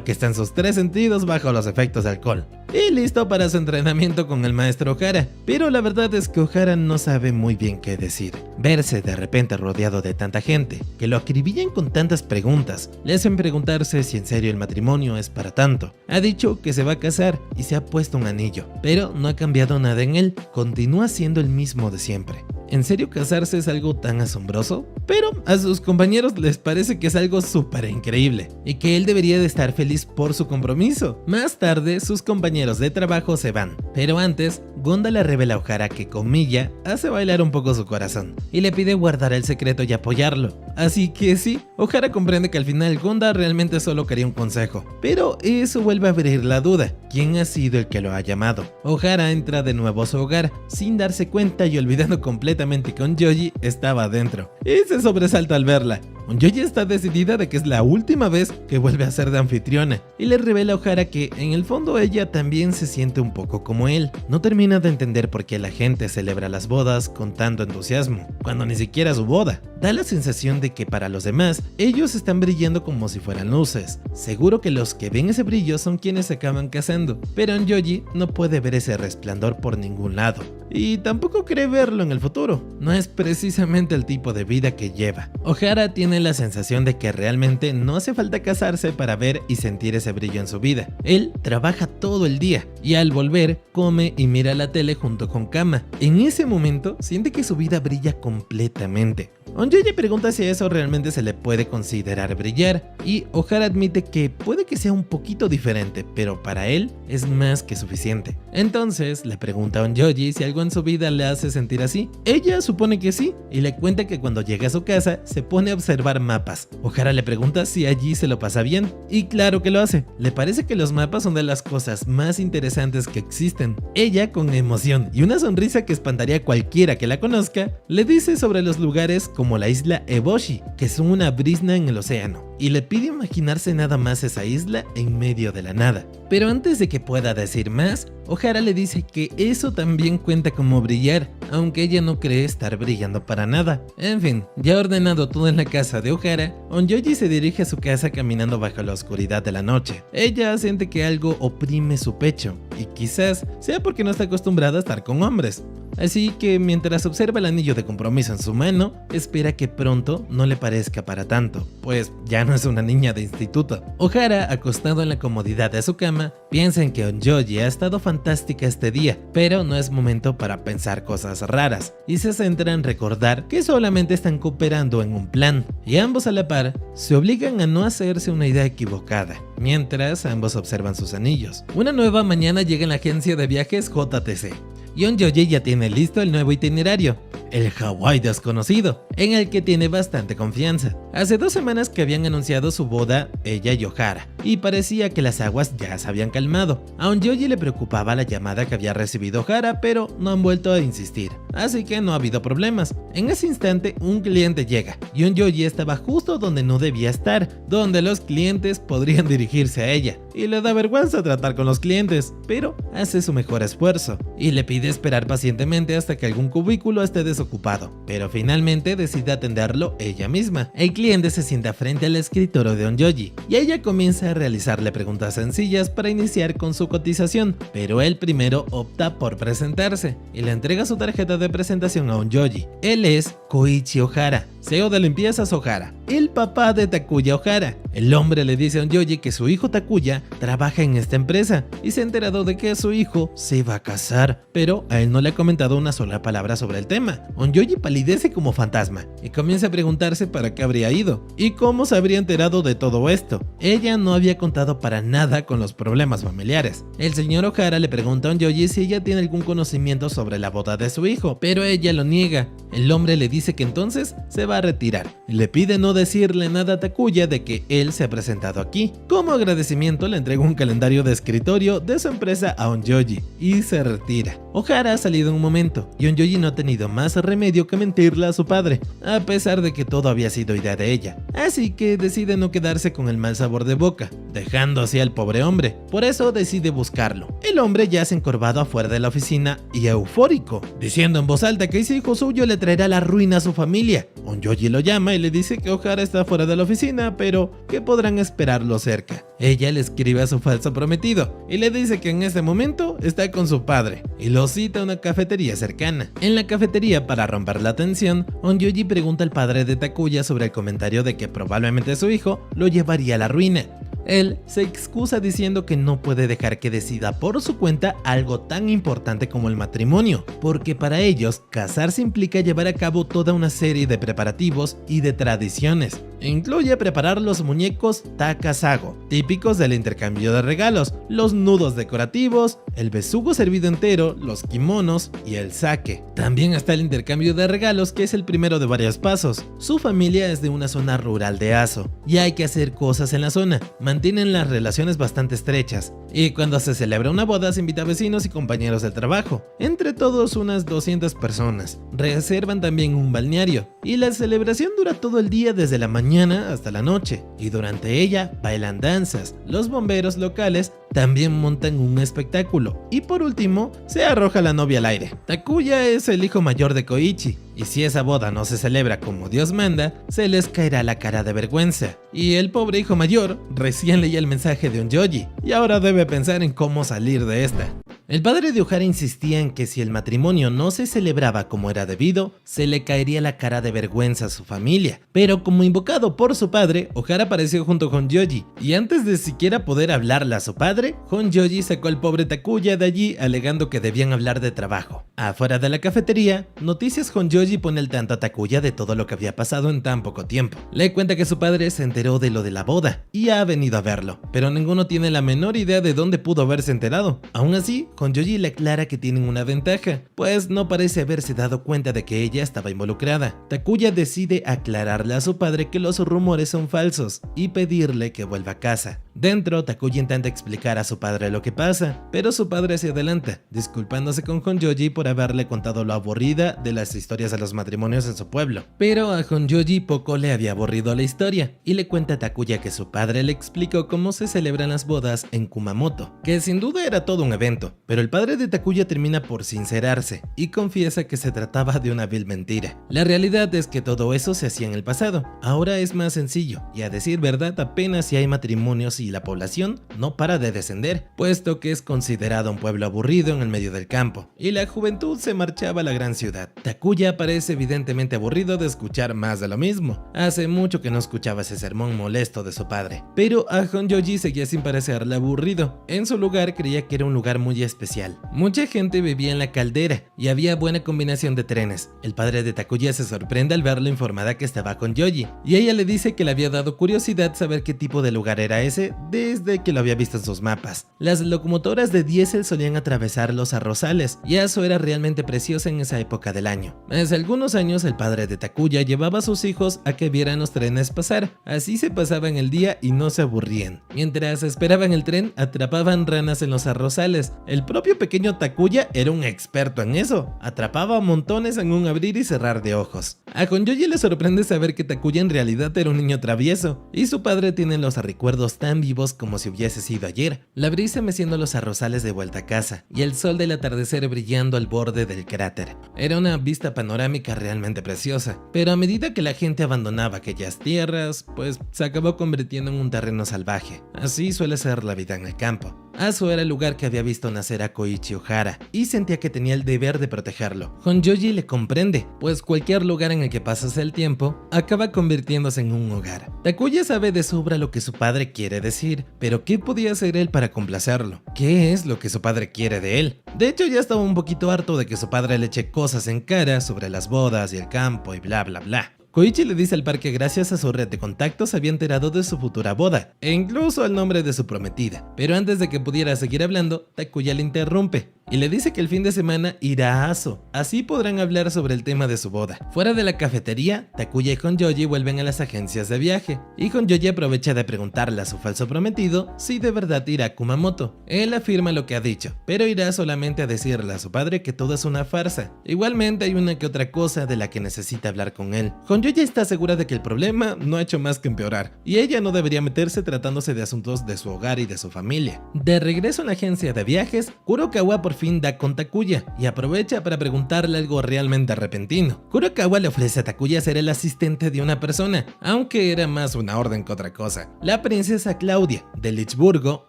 que están sus 3 sentidos bajo los efectos de alcohol, y listo para su entrenamiento con el maestro Ohara. Pero la verdad es que Ohara no sabe muy bien qué decir. Verse de repente rodeado de tanta gente, que lo acribillan con tantas preguntas, le hacen preguntarse si en serio el matrimonio es para tanto. Ha dicho que se va a casar y se ha puesto un anillo, pero no ha cambiado nada en él, continúa siendo el mismo de siempre. ¿En serio casarse es algo tan asombroso? Pero a sus compañeros les parece que es algo súper increíble y que él debería de estar feliz por su compromiso. Más tarde sus compañeros de trabajo se van, pero antes Gonda le revela a Ohara que Komiya hace bailar un poco su corazón y le pide guardar el secreto y apoyarlo. Así que sí, Ohara comprende que al final Gonda realmente solo quería un consejo, pero eso vuelve a abrir la duda: ¿quién ha sido el que lo ha llamado? Ohara entra de nuevo a su hogar sin darse cuenta y olvidando completamente que Onyoji estaba adentro, y se sobresalta al verla. Onyoji está decidida de que es la última vez que vuelve a ser de anfitriona, y le revela a Ohara que en el fondo ella también se siente un poco como él. No termina de entender por qué la gente celebra las bodas con tanto entusiasmo, cuando ni siquiera es su boda. Da la sensación de que para los demás, ellos están brillando como si fueran luces. Seguro que los que ven ese brillo son quienes se acaban casando, pero Onyoji no puede ver ese resplandor por ningún lado, y tampoco cree verlo en el futuro. No es precisamente el tipo de vida que lleva. Ohara tiene la sensación de que realmente no hace falta casarse para ver y sentir ese brillo en su vida. Él trabaja todo el día y al volver come y mira la tele junto con Kama. En ese momento siente que su vida brilla completamente. Onyoji pregunta si a eso realmente se le puede considerar brillar, y Ohara admite que puede que sea un poquito diferente, pero para él es más que suficiente. Entonces le pregunta a Onyoji si algo en su vida le hace sentir así. Ella supone que sí, y le cuenta que cuando llega a su casa se pone a observar mapas. Ohara le pregunta si allí se lo pasa bien, y claro que lo hace. Le parece que los mapas son de las cosas más interesantes que existen. Ella, con emoción y una sonrisa que espantaría a cualquiera que la conozca, le dice sobre los lugares como la isla Eboshi, que son una brisna en el océano, y le pide imaginarse nada más esa isla en medio de la nada. Pero antes de que pueda decir más, Ohara le dice que eso también cuenta como brillar, aunque ella no cree estar brillando para nada. En fin, ya ordenado todo en la casa de Ohara, Onyoji se dirige a su casa caminando bajo la oscuridad de la noche. Ella siente que algo oprime su pecho, y quizás sea porque no está acostumbrada a estar con hombres. Así que mientras observa el anillo de compromiso en su mano, espera que pronto no le parezca para tanto, pues ya no es una niña de instituto. Ohara, acostado en la comodidad de su cama, piensa en que Onyoji ha estado fantástica este día, pero no es momento para pensar cosas raras, y se centra en recordar que solamente están cooperando en un plan, y ambos a la par se obligan a no hacerse una idea equivocada, mientras ambos observan sus anillos. Una nueva mañana llega en la agencia de viajes JTC, y Onyoji ya tiene listo el nuevo itinerario, el Hawái desconocido, en el que tiene bastante confianza. Hace 2 semanas que habían anunciado su boda ella y Ohara, y parecía que las aguas ya se habían calmado. A Onyoji le preocupaba la llamada que había recibido Ohara, pero no han vuelto a insistir, así que no ha habido problemas. En ese instante un cliente llega, y Onyoji estaba justo donde no debía estar, donde los clientes podrían dirigirse a ella, y le da vergüenza tratar con los clientes, pero hace su mejor esfuerzo, y le pide esperar pacientemente hasta que algún cubículo esté desocupado, pero finalmente decide atenderlo ella misma. El cliente se sienta frente al escritorio de Onyoji, y ella comienza a realizarle preguntas sencillas para iniciar con su cotización, pero él primero opta por presentarse, y le entrega su tarjeta de presentación a Onyoji. Él es Koichi Ohara, CEO de Limpiezas Ohara, el papá de Takuya Ohara. El hombre le dice a Onyoji que su hijo Takuya trabaja en esta empresa, y se ha enterado de que su hijo se va a casar, pero a él no le ha comentado una sola palabra sobre el tema. Onyoji palidece como fantasma y comienza a preguntarse para qué habría ido y cómo se habría enterado de todo esto. Ella no había contado para nada con los problemas familiares. El señor Ohara le pregunta a Onyoji si ella tiene algún conocimiento sobre la boda de su hijo, pero ella lo niega. El hombre le dice que entonces se va a retirar y le pide no decirle nada a Takuya de que él se ha presentado aquí. Como agradecimiento le entrega un calendario de escritorio de su empresa a Onyoji y se retira. Ohara ha salido en un momento y Onyoji no ha tenido más remedio que mentirle a su padre, a pesar de que todo había sido idea de ella, así que decide no quedarse con el mal sabor de boca, dejando así al pobre hombre. Por eso decide buscarlo. El hombre yace encorvado afuera de la oficina y eufórico, diciendo en voz alta que ese hijo suyo le traerá la ruina a su familia. Onyoji lo llama y le dice que Ohara está fuera de la oficina, pero que podrán esperarlo cerca. Ella le escribe a su falso prometido y le dice que en ese momento está con su padre y lo cita a una cafetería cercana. En la cafetería, para romper la tensión, Onyoji pregunta al padre de Takuya sobre el comentario de que probablemente su hijo lo llevaría a la ruina. Él se excusa diciendo que no puede dejar que decida por su cuenta algo tan importante como el matrimonio, porque para ellos casarse implica llevar a cabo toda una serie de preparativos y de tradiciones. Incluye preparar los muñecos takasago, típicos del intercambio de regalos, los nudos decorativos, el besugo servido entero, los kimonos y el sake. También está el intercambio de regalos, que es el primero de varios pasos. Su familia es de una zona rural de Aso y hay que hacer cosas en la zona. Mantienen las relaciones bastante estrechas y cuando se celebra una boda se invita a vecinos y compañeros del trabajo, entre todos unas 200 personas. Reservan también un balneario y la celebración dura todo el día desde la mañana hasta la noche, y durante ella bailan danzas. Los bomberos locales también montan un espectáculo y por último se arroja la novia al aire. Takuya es el hijo mayor de Koichi y si esa boda no se celebra como Dios manda, se les caerá la cara de vergüenza. Y el pobre hijo mayor recién leía el mensaje de Onyoji y ahora debe pensar en cómo salir de esta. El padre de Ohara insistía en que si el matrimonio no se celebraba como era debido, se le caería la cara de vergüenza a su familia. Pero como invocado por su padre, Ohara apareció junto con Honjoji, y antes de siquiera poder hablarle a su padre, Honjoji sacó al pobre Takuya de allí alegando que debían hablar de trabajo. Afuera de la cafetería, Noticias Honjoji pone al tanto a Takuya de todo lo que había pasado en tan poco tiempo. Le cuenta que su padre se enteró de lo de la boda y ha venido a verlo, pero ninguno tiene la menor idea de dónde pudo haberse enterado. Aún así, Honjoji le aclara que tienen una ventaja, pues no parece haberse dado cuenta de que ella estaba involucrada. Takuya decide aclararle a su padre que los rumores son falsos y pedirle que vuelva a casa. Dentro, Takuya intenta explicar a su padre lo que pasa, pero su padre se adelanta, disculpándose con Honjoji por haberle contado lo aburrida de las historias de los matrimonios en su pueblo. Pero a Honjoji poco le había aburrido la historia, y le cuenta a Takuya que su padre le explicó cómo se celebran las bodas en Kumamoto, que sin duda era todo un evento, pero el padre de Takuya termina por sincerarse y confiesa que se trataba de una vil mentira. La realidad es que todo eso se hacía en el pasado, ahora es más sencillo, y a decir verdad apenas si hay matrimonios y la población no para de descender, puesto que es considerado un pueblo aburrido en el medio del campo, y la juventud se marchaba a la gran ciudad. Takuya parece evidentemente aburrido de escuchar más de lo mismo. Hace mucho que no escuchaba ese sermón molesto de su padre, pero a Honjoji seguía sin parecerle aburrido. En su lugar creía que era un lugar muy especial. Mucha gente vivía en la caldera y había buena combinación de trenes. El padre de Takuya se sorprende al verlo informada que estaba con Honjoji, y ella le dice que le había dado curiosidad saber qué tipo de lugar era ese desde que lo había visto en sus mapas. Las locomotoras de diésel solían atravesar los arrozales y eso era realmente precioso en esa época del año. Hace algunos años el padre de Takuya llevaba a sus hijos a que vieran los trenes pasar, así se pasaban el día y no se aburrían. Mientras esperaban el tren, atrapaban ranas en los arrozales. El propio pequeño Takuya era un experto en eso, atrapaba montones en un abrir y cerrar de ojos. A Honjoji le sorprende saber que Takuya en realidad era un niño travieso, y su padre tiene los recuerdos tan vivos como si hubiese sido ayer. La brisa meciendo los arrozales de vuelta a casa, y el sol del atardecer brillando al borde del cráter. Era una vista panorámica realmente preciosa, pero a medida que la gente abandonaba aquellas tierras, pues se acabó convirtiendo en un terreno salvaje. Así suele ser la vida en el campo. Aso era el lugar que había visto nacer a Koichi Ohara, y sentía que tenía el deber de protegerlo. Honjoji le comprende, pues cualquier lugar en el que pasas el tiempo acaba convirtiéndose en un hogar. Takuya sabe de sobra lo que su padre quiere decir, pero ¿qué podía hacer él para complacerlo? ¿Qué es lo que su padre quiere de él? De hecho, ya estaba un poquito harto de que su padre le eche cosas en cara sobre las bodas y el campo y bla bla bla. Koichi le dice al par que gracias a su red de contactos había enterado de su futura boda, e incluso el nombre de su prometida. Pero antes de que pudiera seguir hablando, Takuya le interrumpe y le dice que el fin de semana irá a Aso, así podrán hablar sobre el tema de su boda. Fuera de la cafetería, Takuya y Honjoji vuelven a las agencias de viaje, y Honjoji aprovecha de preguntarle a su falso prometido si de verdad irá a Kumamoto. Él afirma lo que ha dicho, pero irá solamente a decirle a su padre que todo es una farsa. Igualmente hay una que otra cosa de la que necesita hablar con él. Honjoji está segura de que el problema no ha hecho más que empeorar, y ella no debería meterse tratándose de asuntos de su hogar y de su familia. De regreso en la agencia de viajes, Kurokawa por fin da con Takuya y aprovecha para preguntarle algo realmente repentino. Kurokawa le ofrece a Takuya ser el asistente de una persona, aunque era más una orden que otra cosa. La princesa Claudia, de Lichburgo,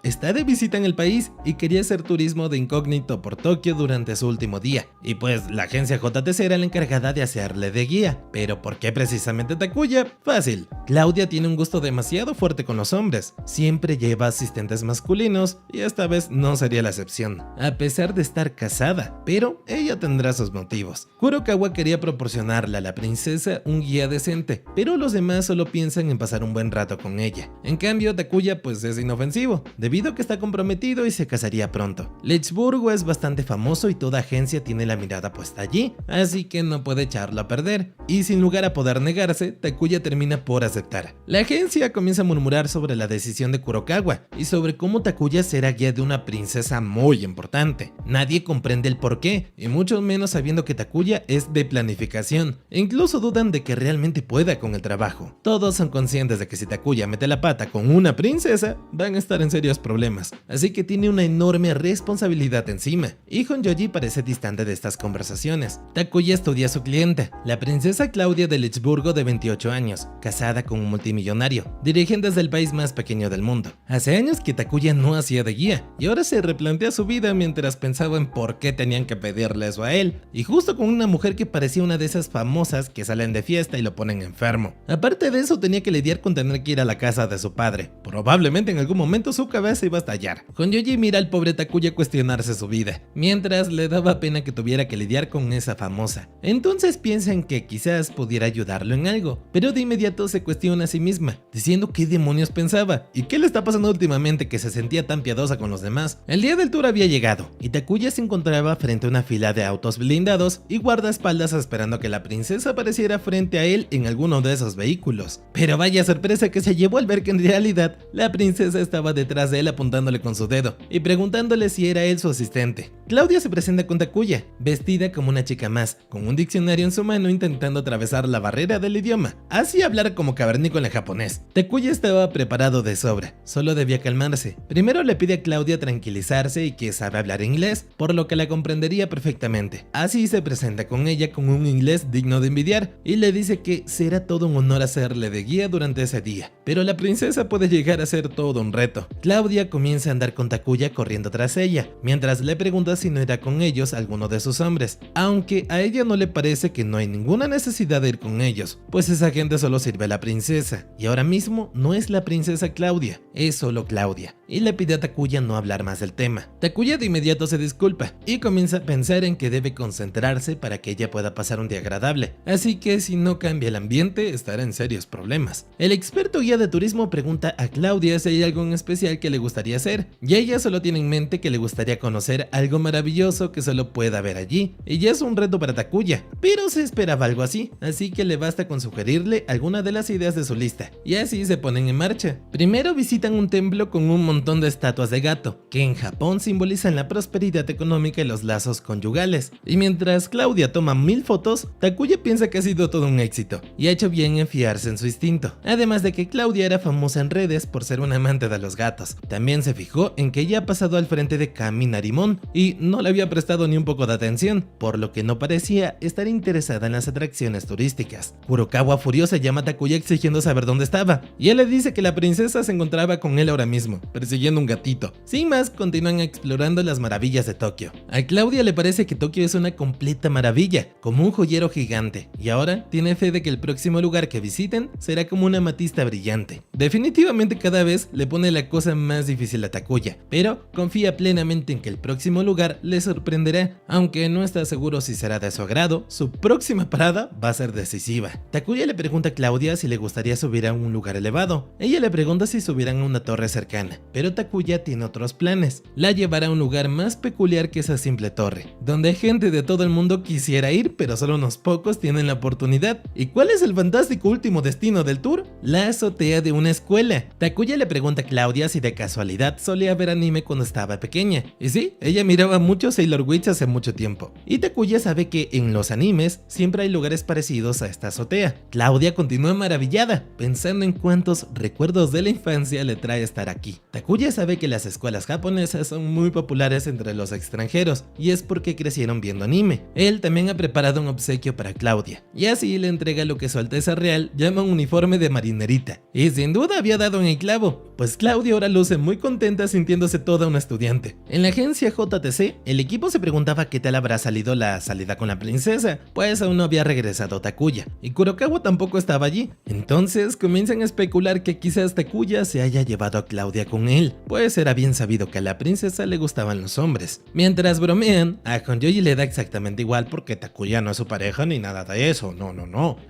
está de visita en el país y quería hacer turismo de incógnito por Tokio durante su último día, y pues la agencia JTC era la encargada de hacerle de guía. ¿Pero por qué precisamente Takuya? Fácil. Claudia tiene un gusto demasiado fuerte con los hombres, siempre lleva asistentes masculinos y esta vez no sería la excepción, a pesar de estar casada, pero ella tendrá sus motivos. Kurokawa quería proporcionarle a la princesa un guía decente, pero los demás solo piensan en pasar un buen rato con ella. En cambio, Takuya pues es inofensivo, debido a que está comprometido y se casaría pronto. Lichburgo es bastante famoso y toda agencia tiene la mirada puesta allí, así que no puede echarlo a perder, y sin lugar a poder negarse, Takuya termina por aceptar. La agencia comienza a murmurar sobre la decisión de Kurokawa y sobre cómo Takuya será guía de una princesa muy importante. Nadie comprende el porqué, y mucho menos sabiendo que Takuya es de planificación. Incluso dudan de que realmente pueda con el trabajo. Todos son conscientes de que si Takuya mete la pata con una princesa, van a estar en serios problemas, así que tiene una enorme responsabilidad encima, y Honjoji parece distante de estas conversaciones. Takuya estudia a su clienta, la princesa Claudia de Lichburgo de 28 años, casada con un multimillonario, dirigentes del país más pequeño del mundo. Hace años que Takuya no hacía de guía, y ahora se replantea su vida mientras pensaba en por qué tenían que pedirle eso a él, y justo con una mujer que parecía una de esas famosas que salen de fiesta y lo ponen enfermo. Aparte de eso, tenía que lidiar con tener que ir a la casa de su padre. Probablemente en algún momento su cabeza iba a estallar. Honjoji mira al pobre Takuya cuestionarse su vida, mientras le daba pena que tuviera que lidiar con esa famosa. Entonces piensa en que quizás pudiera ayudarlo en algo, pero de inmediato se cuestiona a sí misma, diciendo qué demonios pensaba y qué le está pasando últimamente que se sentía tan piadosa con los demás. El día del tour había llegado y Takuya se encontraba frente a una fila de autos blindados y guardaespaldas esperando a que la princesa apareciera frente a él en alguno de esos vehículos. Pero vaya sorpresa que se llevó al ver que en realidad la princesa estaba detrás de él apuntándole con su dedo y preguntándole si era él su asistente. Claudia se presenta con Takuya, vestida como una chica más, con un diccionario en su mano intentando atravesar la barrera del idioma, así hablar como cavernícola japonés. Takuya estaba preparado de sobra, solo debía calmarse. Primero le pide a Claudia tranquilizarse y que sabe hablar inglés, por lo que la comprendería perfectamente. Así se presenta con ella con un inglés digno de envidiar y le dice que será todo un honor hacerle de guía durante ese día, pero la princesa puede llegar a ser todo un reto. Claudia comienza a andar con Takuya corriendo tras ella, mientras le pregunta si no irá con ellos alguno de sus hombres, aunque a ella no le parece que no hay ninguna necesidad de ir con ellos, pues esa gente solo sirve a la princesa, y ahora mismo no es la princesa Claudia, es solo Claudia, y le pide a Takuya no hablar más del tema. Takuya de inmediato se disculpa y comienza a pensar en que debe concentrarse para que ella pueda pasar un día agradable, así que si no cambia el ambiente estará en serios problemas. El experto guía de turismo pregunta a Claudia si hay algo en especial que le gustaría hacer, y ella solo tiene en mente que le gustaría conocer algo maravilloso que solo pueda haber allí, y ya es un reto para Takuya, pero se esperaba algo así que le basta con sugerirle alguna de las ideas de su lista, y así se ponen en marcha. Primero visitan un templo con un montón de estatuas de gato, que en Japón simbolizan la prosperidad económica y los lazos conyugales, y mientras Claudia toma 1000 fotos, Takuya piensa que ha sido todo un éxito, y ha hecho bien en fiarse en su instinto, además de que Claudia era famosa en redes por ser una amante de los gatos. También se fijó en que ella ha pasado al frente de Kami Narimon y no le había prestado ni un poco de atención, por lo que no parecía estar interesada en las atracciones turísticas. Kurokawa furiosa llama a Takuya exigiendo saber dónde estaba, y él le dice que la princesa se encontraba con él ahora mismo, persiguiendo un gatito. Sin más, continúan explorando las maravillas de Tokio. A Claudia le parece que Tokio es una completa maravilla, como un joyero gigante, y ahora tiene fe de que el próximo lugar que visiten será como una amatista brillante. Definitivamente cada vez le pone la cosa más difícil a Takuya, pero confía plenamente en que el próximo lugar lugar le sorprenderá, aunque no está seguro si será de su agrado. Su próxima parada va a ser decisiva. Takuya le pregunta a Claudia si le gustaría subir a un lugar elevado. Ella le pregunta si subirán a una torre cercana, pero Takuya tiene otros planes. La llevará a un lugar más peculiar que esa simple torre, donde gente de todo el mundo quisiera ir, pero solo unos pocos tienen la oportunidad. ¿Y cuál es el fantástico último destino del tour? La azotea de una escuela. Takuya le pregunta a Claudia si de casualidad solía ver anime cuando estaba pequeña. Y sí, ella miraba mucho Sailor Witch hace mucho tiempo. Y Takuya sabe que en los animes siempre hay lugares parecidos a esta azotea. Claudia continúa maravillada, pensando en cuántos recuerdos de la infancia le trae estar aquí. Takuya sabe que las escuelas japonesas son muy populares entre los extranjeros, y es porque crecieron viendo anime. Él también ha preparado un obsequio para Claudia, y así le entrega lo que su Alteza Real llama un uniforme de marinerita. Y sin duda había dado en el clavo, pues Claudia ahora luce muy contenta sintiéndose toda una estudiante. En la agencia JTC, el equipo se preguntaba qué tal habrá salido la salida con la princesa, pues aún no había regresado Takuya, y Kurokawa tampoco estaba allí. Entonces comienzan a especular que quizás Takuya se haya llevado a Claudia con él, pues era bien sabido que a la princesa le gustaban los hombres. Mientras bromean, a Honjoji le da exactamente igual porque Takuya no es su pareja ni nada de eso, no.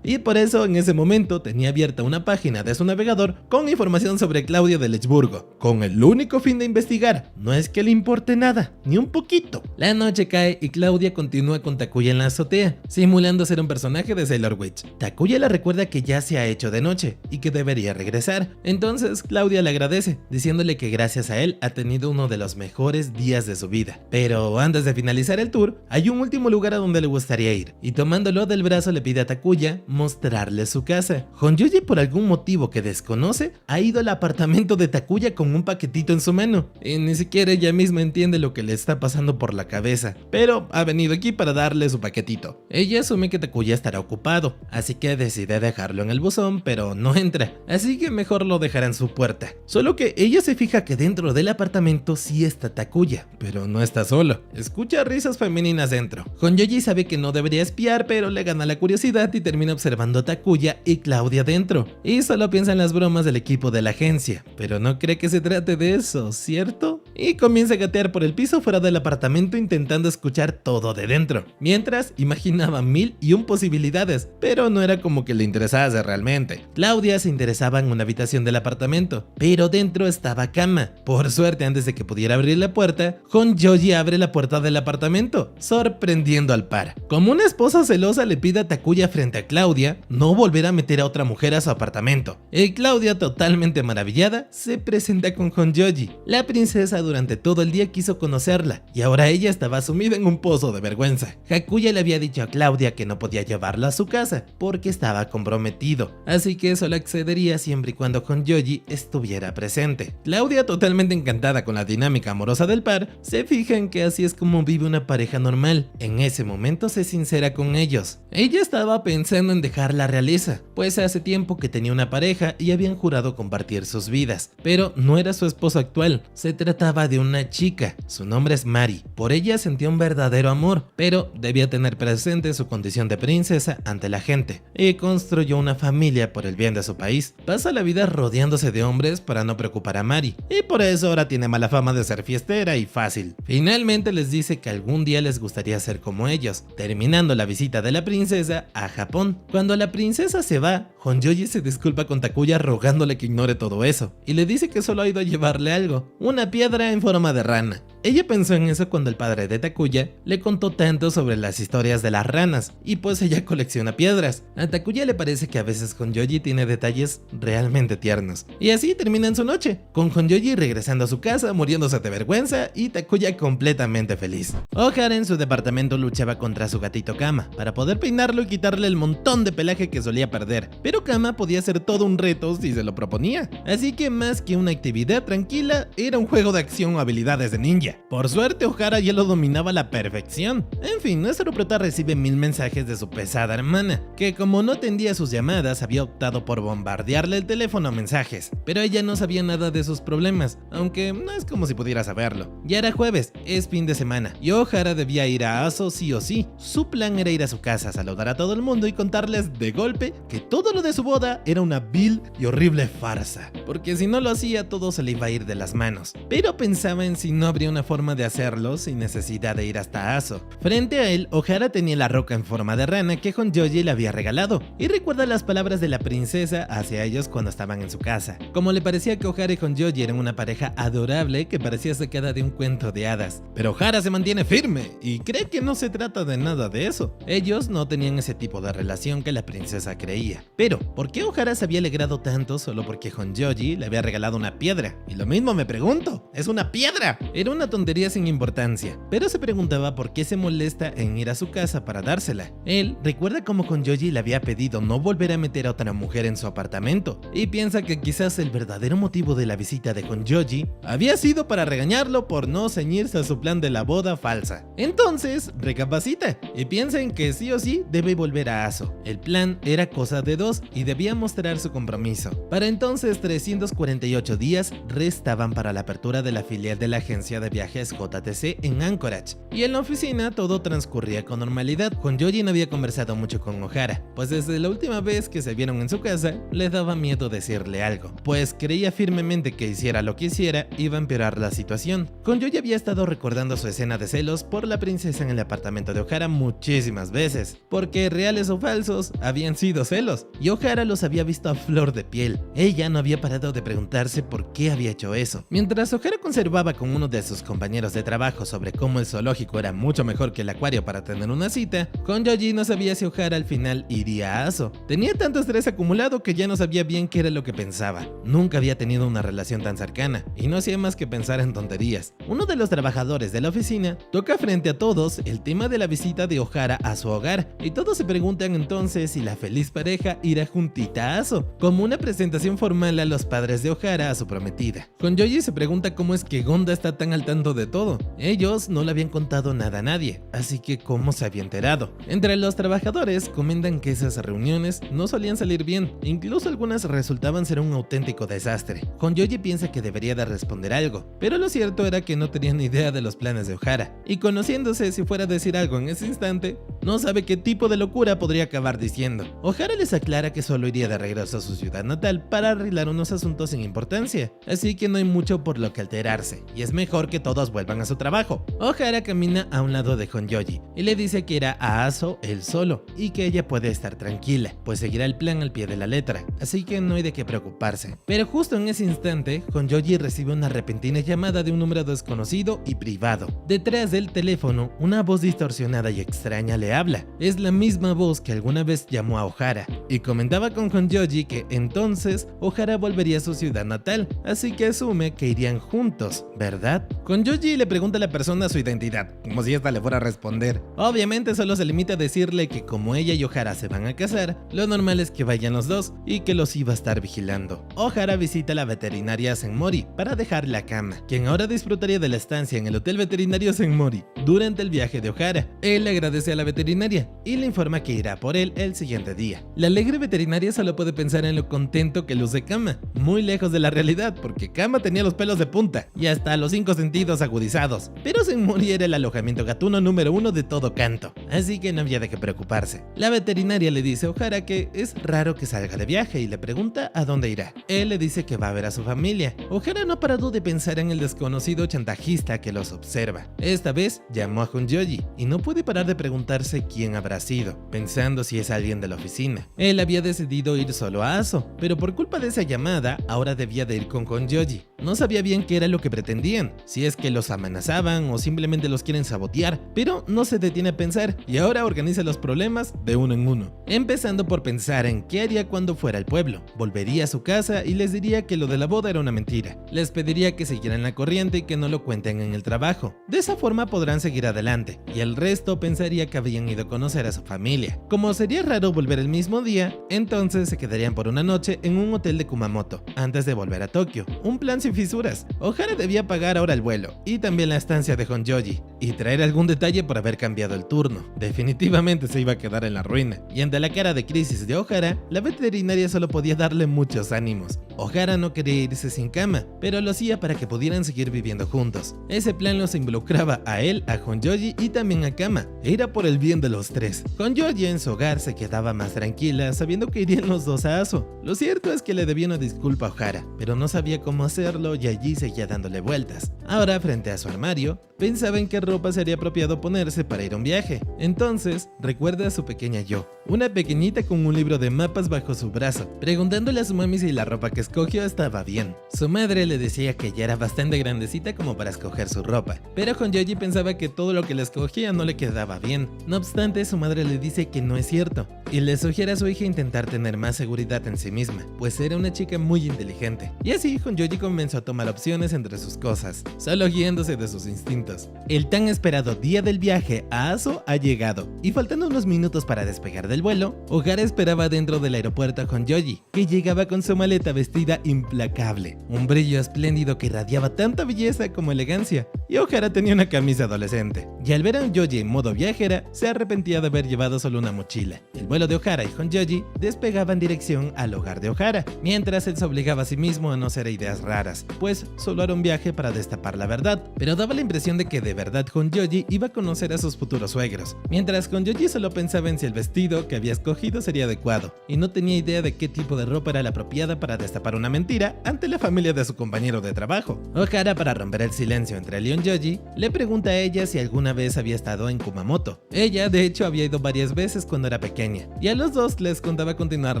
Y por eso en ese momento tenía abierta una página de su navegador con información sobre Claudia de Lechburgo, con el único fin de investigar. No es que le importe nada, ni un poquito. La noche cae y Claudia continúa con Takuya en la azotea, simulando ser un personaje de Sailor Witch. Takuya le recuerda que ya se ha hecho de noche y que debería regresar. Entonces Claudia le agradece, diciéndole que gracias a él ha tenido uno de los mejores días de su vida. Pero antes de finalizar el tour, hay un último lugar a donde le gustaría ir, y tomándolo del brazo le pide a Takuya mostrarle su casa. Honjoji, por algún motivo que desconoce, ha ido al apartamento de Takuya con un paquetito en su mano, y ni siquiera ella misma entiende lo que le está pasando por la cabeza, pero ha venido aquí para darle su paquetito. Ella asume que Takuya estará ocupado, así que decide dejarlo en el buzón, pero no entra, así que mejor lo dejará en su puerta. Solo que ella se fija que dentro del apartamento sí está Takuya, pero no está solo. Escucha risas femeninas dentro. Honjoji sabe que no debería espiar, pero le gana la curiosidad y termina observando a Takuya y Claudia dentro. Y solo piensa en las bromas del equipo de la agencia, pero no cree que se trate de eso, ¿cierto? Y comienza a gatear por el piso fuera del apartamento intentando escuchar todo de dentro. Mientras, imaginaba 1001 posibilidades, pero no era como que le interesase realmente. Claudia se interesaba en una habitación del apartamento, pero dentro estaba cama. Por suerte, antes de que pudiera abrir la puerta, Honjoji abre la puerta del apartamento, sorprendiendo al par. Como una esposa celosa le pide a Takuya frente a Claudia no volver a meter a otra mujer a su apartamento. Y Claudia, totalmente maravillada, se presenta con Honjoji. La princesa durante todo el día quiso conocerla, y ahora ella estaba sumida en un pozo de vergüenza. Hakuya le había dicho a Claudia que no podía llevarla a su casa, porque estaba comprometido, así que solo accedería siempre y cuando Honjoji estuviera presente. Claudia, totalmente encantada con la dinámica amorosa del par, se fija en que así es como vive una pareja normal. En ese momento se sincera con ellos. Ella estaba pensando en dejar la realeza, pues hace tiempo que tenía una pareja y habían jurado compartir sus vidas, pero no era su esposo actual, se trataba de una chica, su nombre es Mari. Por ella sentía un verdadero amor, pero debía tener presente su condición de princesa ante la gente, y construyó una familia por el bien de su país. Pasa la vida rodeándose de hombres para no preocupar a Mari, y por eso ahora tiene mala fama de ser fiestera y fácil. Finalmente les dice que algún día les gustaría ser como ellos, terminando la visita de la princesa a Japón. Cuando la princesa se va, Honjoji se disculpa con Takuya rogándole que ignore todo eso, y le dice que solo ha ido a llevarle algo, una piedra en forma de rana. Ella pensó en eso cuando el padre de Takuya le contó tanto sobre las historias de las ranas, y pues ella colecciona piedras. A Takuya le parece que a veces Honjoji tiene detalles realmente tiernos, y así terminan su noche, con Honjoji regresando a su casa muriéndose de vergüenza y Takuya completamente feliz. Ohara en su departamento luchaba contra su gatito Kama para poder peinarlo y quitarle el montón de pelaje que solía perder, pero Kama podía ser todo un reto si se lo proponía, así que más que una actividad tranquila, era un juego de acción o habilidades de ninja. Por suerte, Ohara ya lo dominaba a la perfección. En fin, nuestro prota recibe 1000 mensajes de su pesada hermana, que como no atendía sus llamadas, había optado por bombardearle el teléfono a mensajes, pero ella no sabía nada de sus problemas, aunque no es como si pudiera saberlo. Ya era jueves, es fin de semana, y Ohara debía ir a Aso sí o sí. Su plan era ir a su casa, saludar a todo el mundo y contarles de golpe que todo lo de su boda era una vil y horrible farsa, porque si no lo hacía todo se le iba a ir de las manos. Pero pensaba en si no habría una una forma de hacerlo sin necesidad de ir hasta Aso. Frente a él, Ohara tenía la roca en forma de rana que Honjoji le había regalado, y recuerda las palabras de la princesa hacia ellos cuando estaban en su casa. Como le parecía que Ohara y Honjoji eran una pareja adorable que parecía sacada de un cuento de hadas. Pero Ohara se mantiene firme y cree que no se trata de nada de eso. Ellos no tenían ese tipo de relación que la princesa creía. Pero, ¿por qué Ohara se había alegrado tanto solo porque Honjoji le había regalado una piedra? Y lo mismo me pregunto, ¿es una piedra? Era una tontería sin importancia, pero se preguntaba por qué se molesta en ir a su casa para dársela. Él recuerda cómo Honjoji le había pedido no volver a meter a otra mujer en su apartamento, y piensa que quizás el verdadero motivo de la visita de Honjoji había sido para regañarlo por no ceñirse a su plan de la boda falsa. Entonces, recapacita y piensa en que sí o sí debe volver a Aso. El plan era cosa de dos y debía mostrar su compromiso. Para entonces, 348 días restaban para la apertura de la filial de la agencia de viajes JTC en Anchorage, y en la oficina todo transcurría con normalidad. Honjoji no había conversado mucho con Ohara, pues desde la última vez que se vieron en su casa, le daba miedo decirle algo, pues creía firmemente que hiciera lo que hiciera iba a empeorar la situación. Honjoji había estado recordando su escena de celos por la princesa en el apartamento de Ohara muchísimas veces, porque reales o falsos habían sido celos, y Ohara los había visto a flor de piel. Ella no había parado de preguntarse por qué había hecho eso. Mientras Ohara conservaba con uno de sus compañeros de trabajo sobre cómo el zoológico era mucho mejor que el acuario para tener una cita, Honjoji no sabía si Ohara al final iría a Aso. Tenía tanto estrés acumulado que ya no sabía bien qué era lo que pensaba. Nunca había tenido una relación tan cercana, y no hacía más que pensar en tonterías. Uno de los trabajadores de la oficina toca frente a todos el tema de la visita de Ohara a su hogar, y todos se preguntan entonces si la feliz pareja irá juntita a Aso, como una presentación formal a los padres de Ohara a su prometida. Honjoji se pregunta cómo es que Gonda está tan al tanto de todo. Ellos no le habían contado nada a nadie, así que ¿cómo se había enterado? Entre los trabajadores comentan que esas reuniones no solían salir bien, incluso algunas resultaban ser un auténtico desastre. Honjoji piensa que debería de responder algo, pero lo cierto era que no tenía ni idea de los planes de Ohara, y conociéndose, si fuera a decir algo en ese instante, no sabe qué tipo de locura podría acabar diciendo. Ohara les aclara que solo iría de regreso a su ciudad natal para arreglar unos asuntos sin importancia, así que no hay mucho por lo que alterarse, y es mejor que todos vuelvan a su trabajo. Ohara camina a un lado de Honjoji y le dice que irá a Aso él solo, y que ella puede estar tranquila, pues seguirá el plan al pie de la letra, así que no hay de qué preocuparse. Pero justo en ese instante, Honjoji recibe una repentina llamada de un número desconocido y privado. Detrás del teléfono, una voz distorsionada y extraña le habla. Es la misma voz que alguna vez llamó a Ohara, y comentaba con Honjoji que entonces Ohara volvería a su ciudad natal, así que asume que irían juntos, ¿verdad? Honjoji le pregunta a la persona su identidad, como si esta le fuera a responder. Obviamente solo se limita a decirle que como ella y Ohara se van a casar, lo normal es que vayan los dos y que los iba a estar vigilando. Ohara visita a la veterinaria Senmori para dejar la cama, quien ahora disfrutaría de la estancia en el hotel veterinario Senmori durante el viaje de Ohara. Él le agradece a la veterinaria y le informa que irá por él el siguiente día. La alegre veterinaria solo puede pensar en lo contento que luce Kama, muy lejos de la realidad porque Kama tenía los pelos de punta y hasta los 5 sentidos agudizados, pero Senmori era el alojamiento gatuno número 1 de todo Kanto, así que no había de qué preocuparse. La veterinaria le dice a Ohara que es raro que salga de viaje y le pregunta a dónde irá. Él le dice que va a ver a su familia. Ohara no ha parado de pensar en el desconocido chantajista que los observa. Esta vez llamó a Honjoji y no puede parar de preguntarse quién habrá sido, pensando si es alguien de la oficina. Él había decidido ir solo a Aso, pero por culpa de esa llamada ahora debía de ir con Honjoji. No sabía bien qué era lo que pretendían, si es que los amenazaban o simplemente los quieren sabotear, pero no se detiene a pensar y ahora organiza los problemas de uno en uno, empezando por pensar en qué haría cuando fuera al pueblo. Volvería a su casa y les diría que lo de la boda era una mentira. Les pediría que siguieran la corriente y que no lo cuenten en el trabajo. De esa forma podrán seguir adelante, y el resto pensaría que habían ido a conocer a su familia. Como sería raro volver el mismo día, entonces se quedarían por una noche en un hotel de Kumamoto, antes de volver a Tokio. Un plan sin fisuras. Ohara debía pagar ahora el vuelo, y también la estancia de Honjoji. y traer algún detalle por haber cambiado el turno. Definitivamente se iba a quedar en la ruina. Y ante la cara de crisis de Ohara, la veterinaria solo podía darle muchos ánimos. Ohara no quería irse sin cama, pero lo hacía para que pudieran seguir viviendo juntos. Ese plan los involucraba a él, a Honjoji y también a Kama. Era por el bien de los tres. Honjoji en su hogar se quedaba más tranquila sabiendo que irían los dos a Aso. Lo cierto es que le debía una disculpa a Ohara, pero no sabía cómo hacerlo y allí seguía dándole vueltas. Ahora, frente a su armario, pensaba en qué ropa sería apropiado ponerse para ir a un viaje. Entonces, recuerda a su pequeña yo, una pequeñita con un libro de mapas bajo su brazo, preguntándole a su mami si la ropa que escogió estaba bien. Su madre le decía que ya era bastante grandecita como para escoger su ropa, pero Honjoji pensaba que todo lo que le escogía no le quedaba bien. No obstante, su madre le dice que no es cierto, y le sugiere a su hija intentar tener más seguridad en sí misma, pues era una chica muy inteligente. Y así Honjoji comenzó a tomar opciones entre sus cosas, solo guiándose de sus instintos. El tan esperado día del viaje a Aso ha llegado, y faltando unos minutos para despegar del vuelo, Ohara esperaba dentro del aeropuerto a Honjoji, que llegaba con su maleta vestida implacable, un brillo espléndido que irradiaba tanta belleza como elegancia, y Ohara tenía una camisa adolescente. Y al ver a Honjoji en modo viajera, se arrepentía de haber llevado solo una mochila. El vuelo de Ohara y Honjoji despegaba en dirección al hogar de Ohara, mientras él se obligaba a sí mismo a no hacer ideas raras, pues solo era un viaje para destapar la verdad, pero daba la impresión de que de verdad Honjoji iba a conocer a sus futuros suegros, mientras Honjoji solo pensaba en si el vestido que había escogido sería adecuado, y no tenía idea de qué tipo de ropa era la apropiada para destapar una mentira ante la familia de su compañero de trabajo. Ohara, para romper el silencio entre él y Honjoji, le pregunta a ella si alguna vez había estado en Kumamoto. Ella, de hecho, había ido varias veces cuando era pequeña, y a los dos les contaba continuar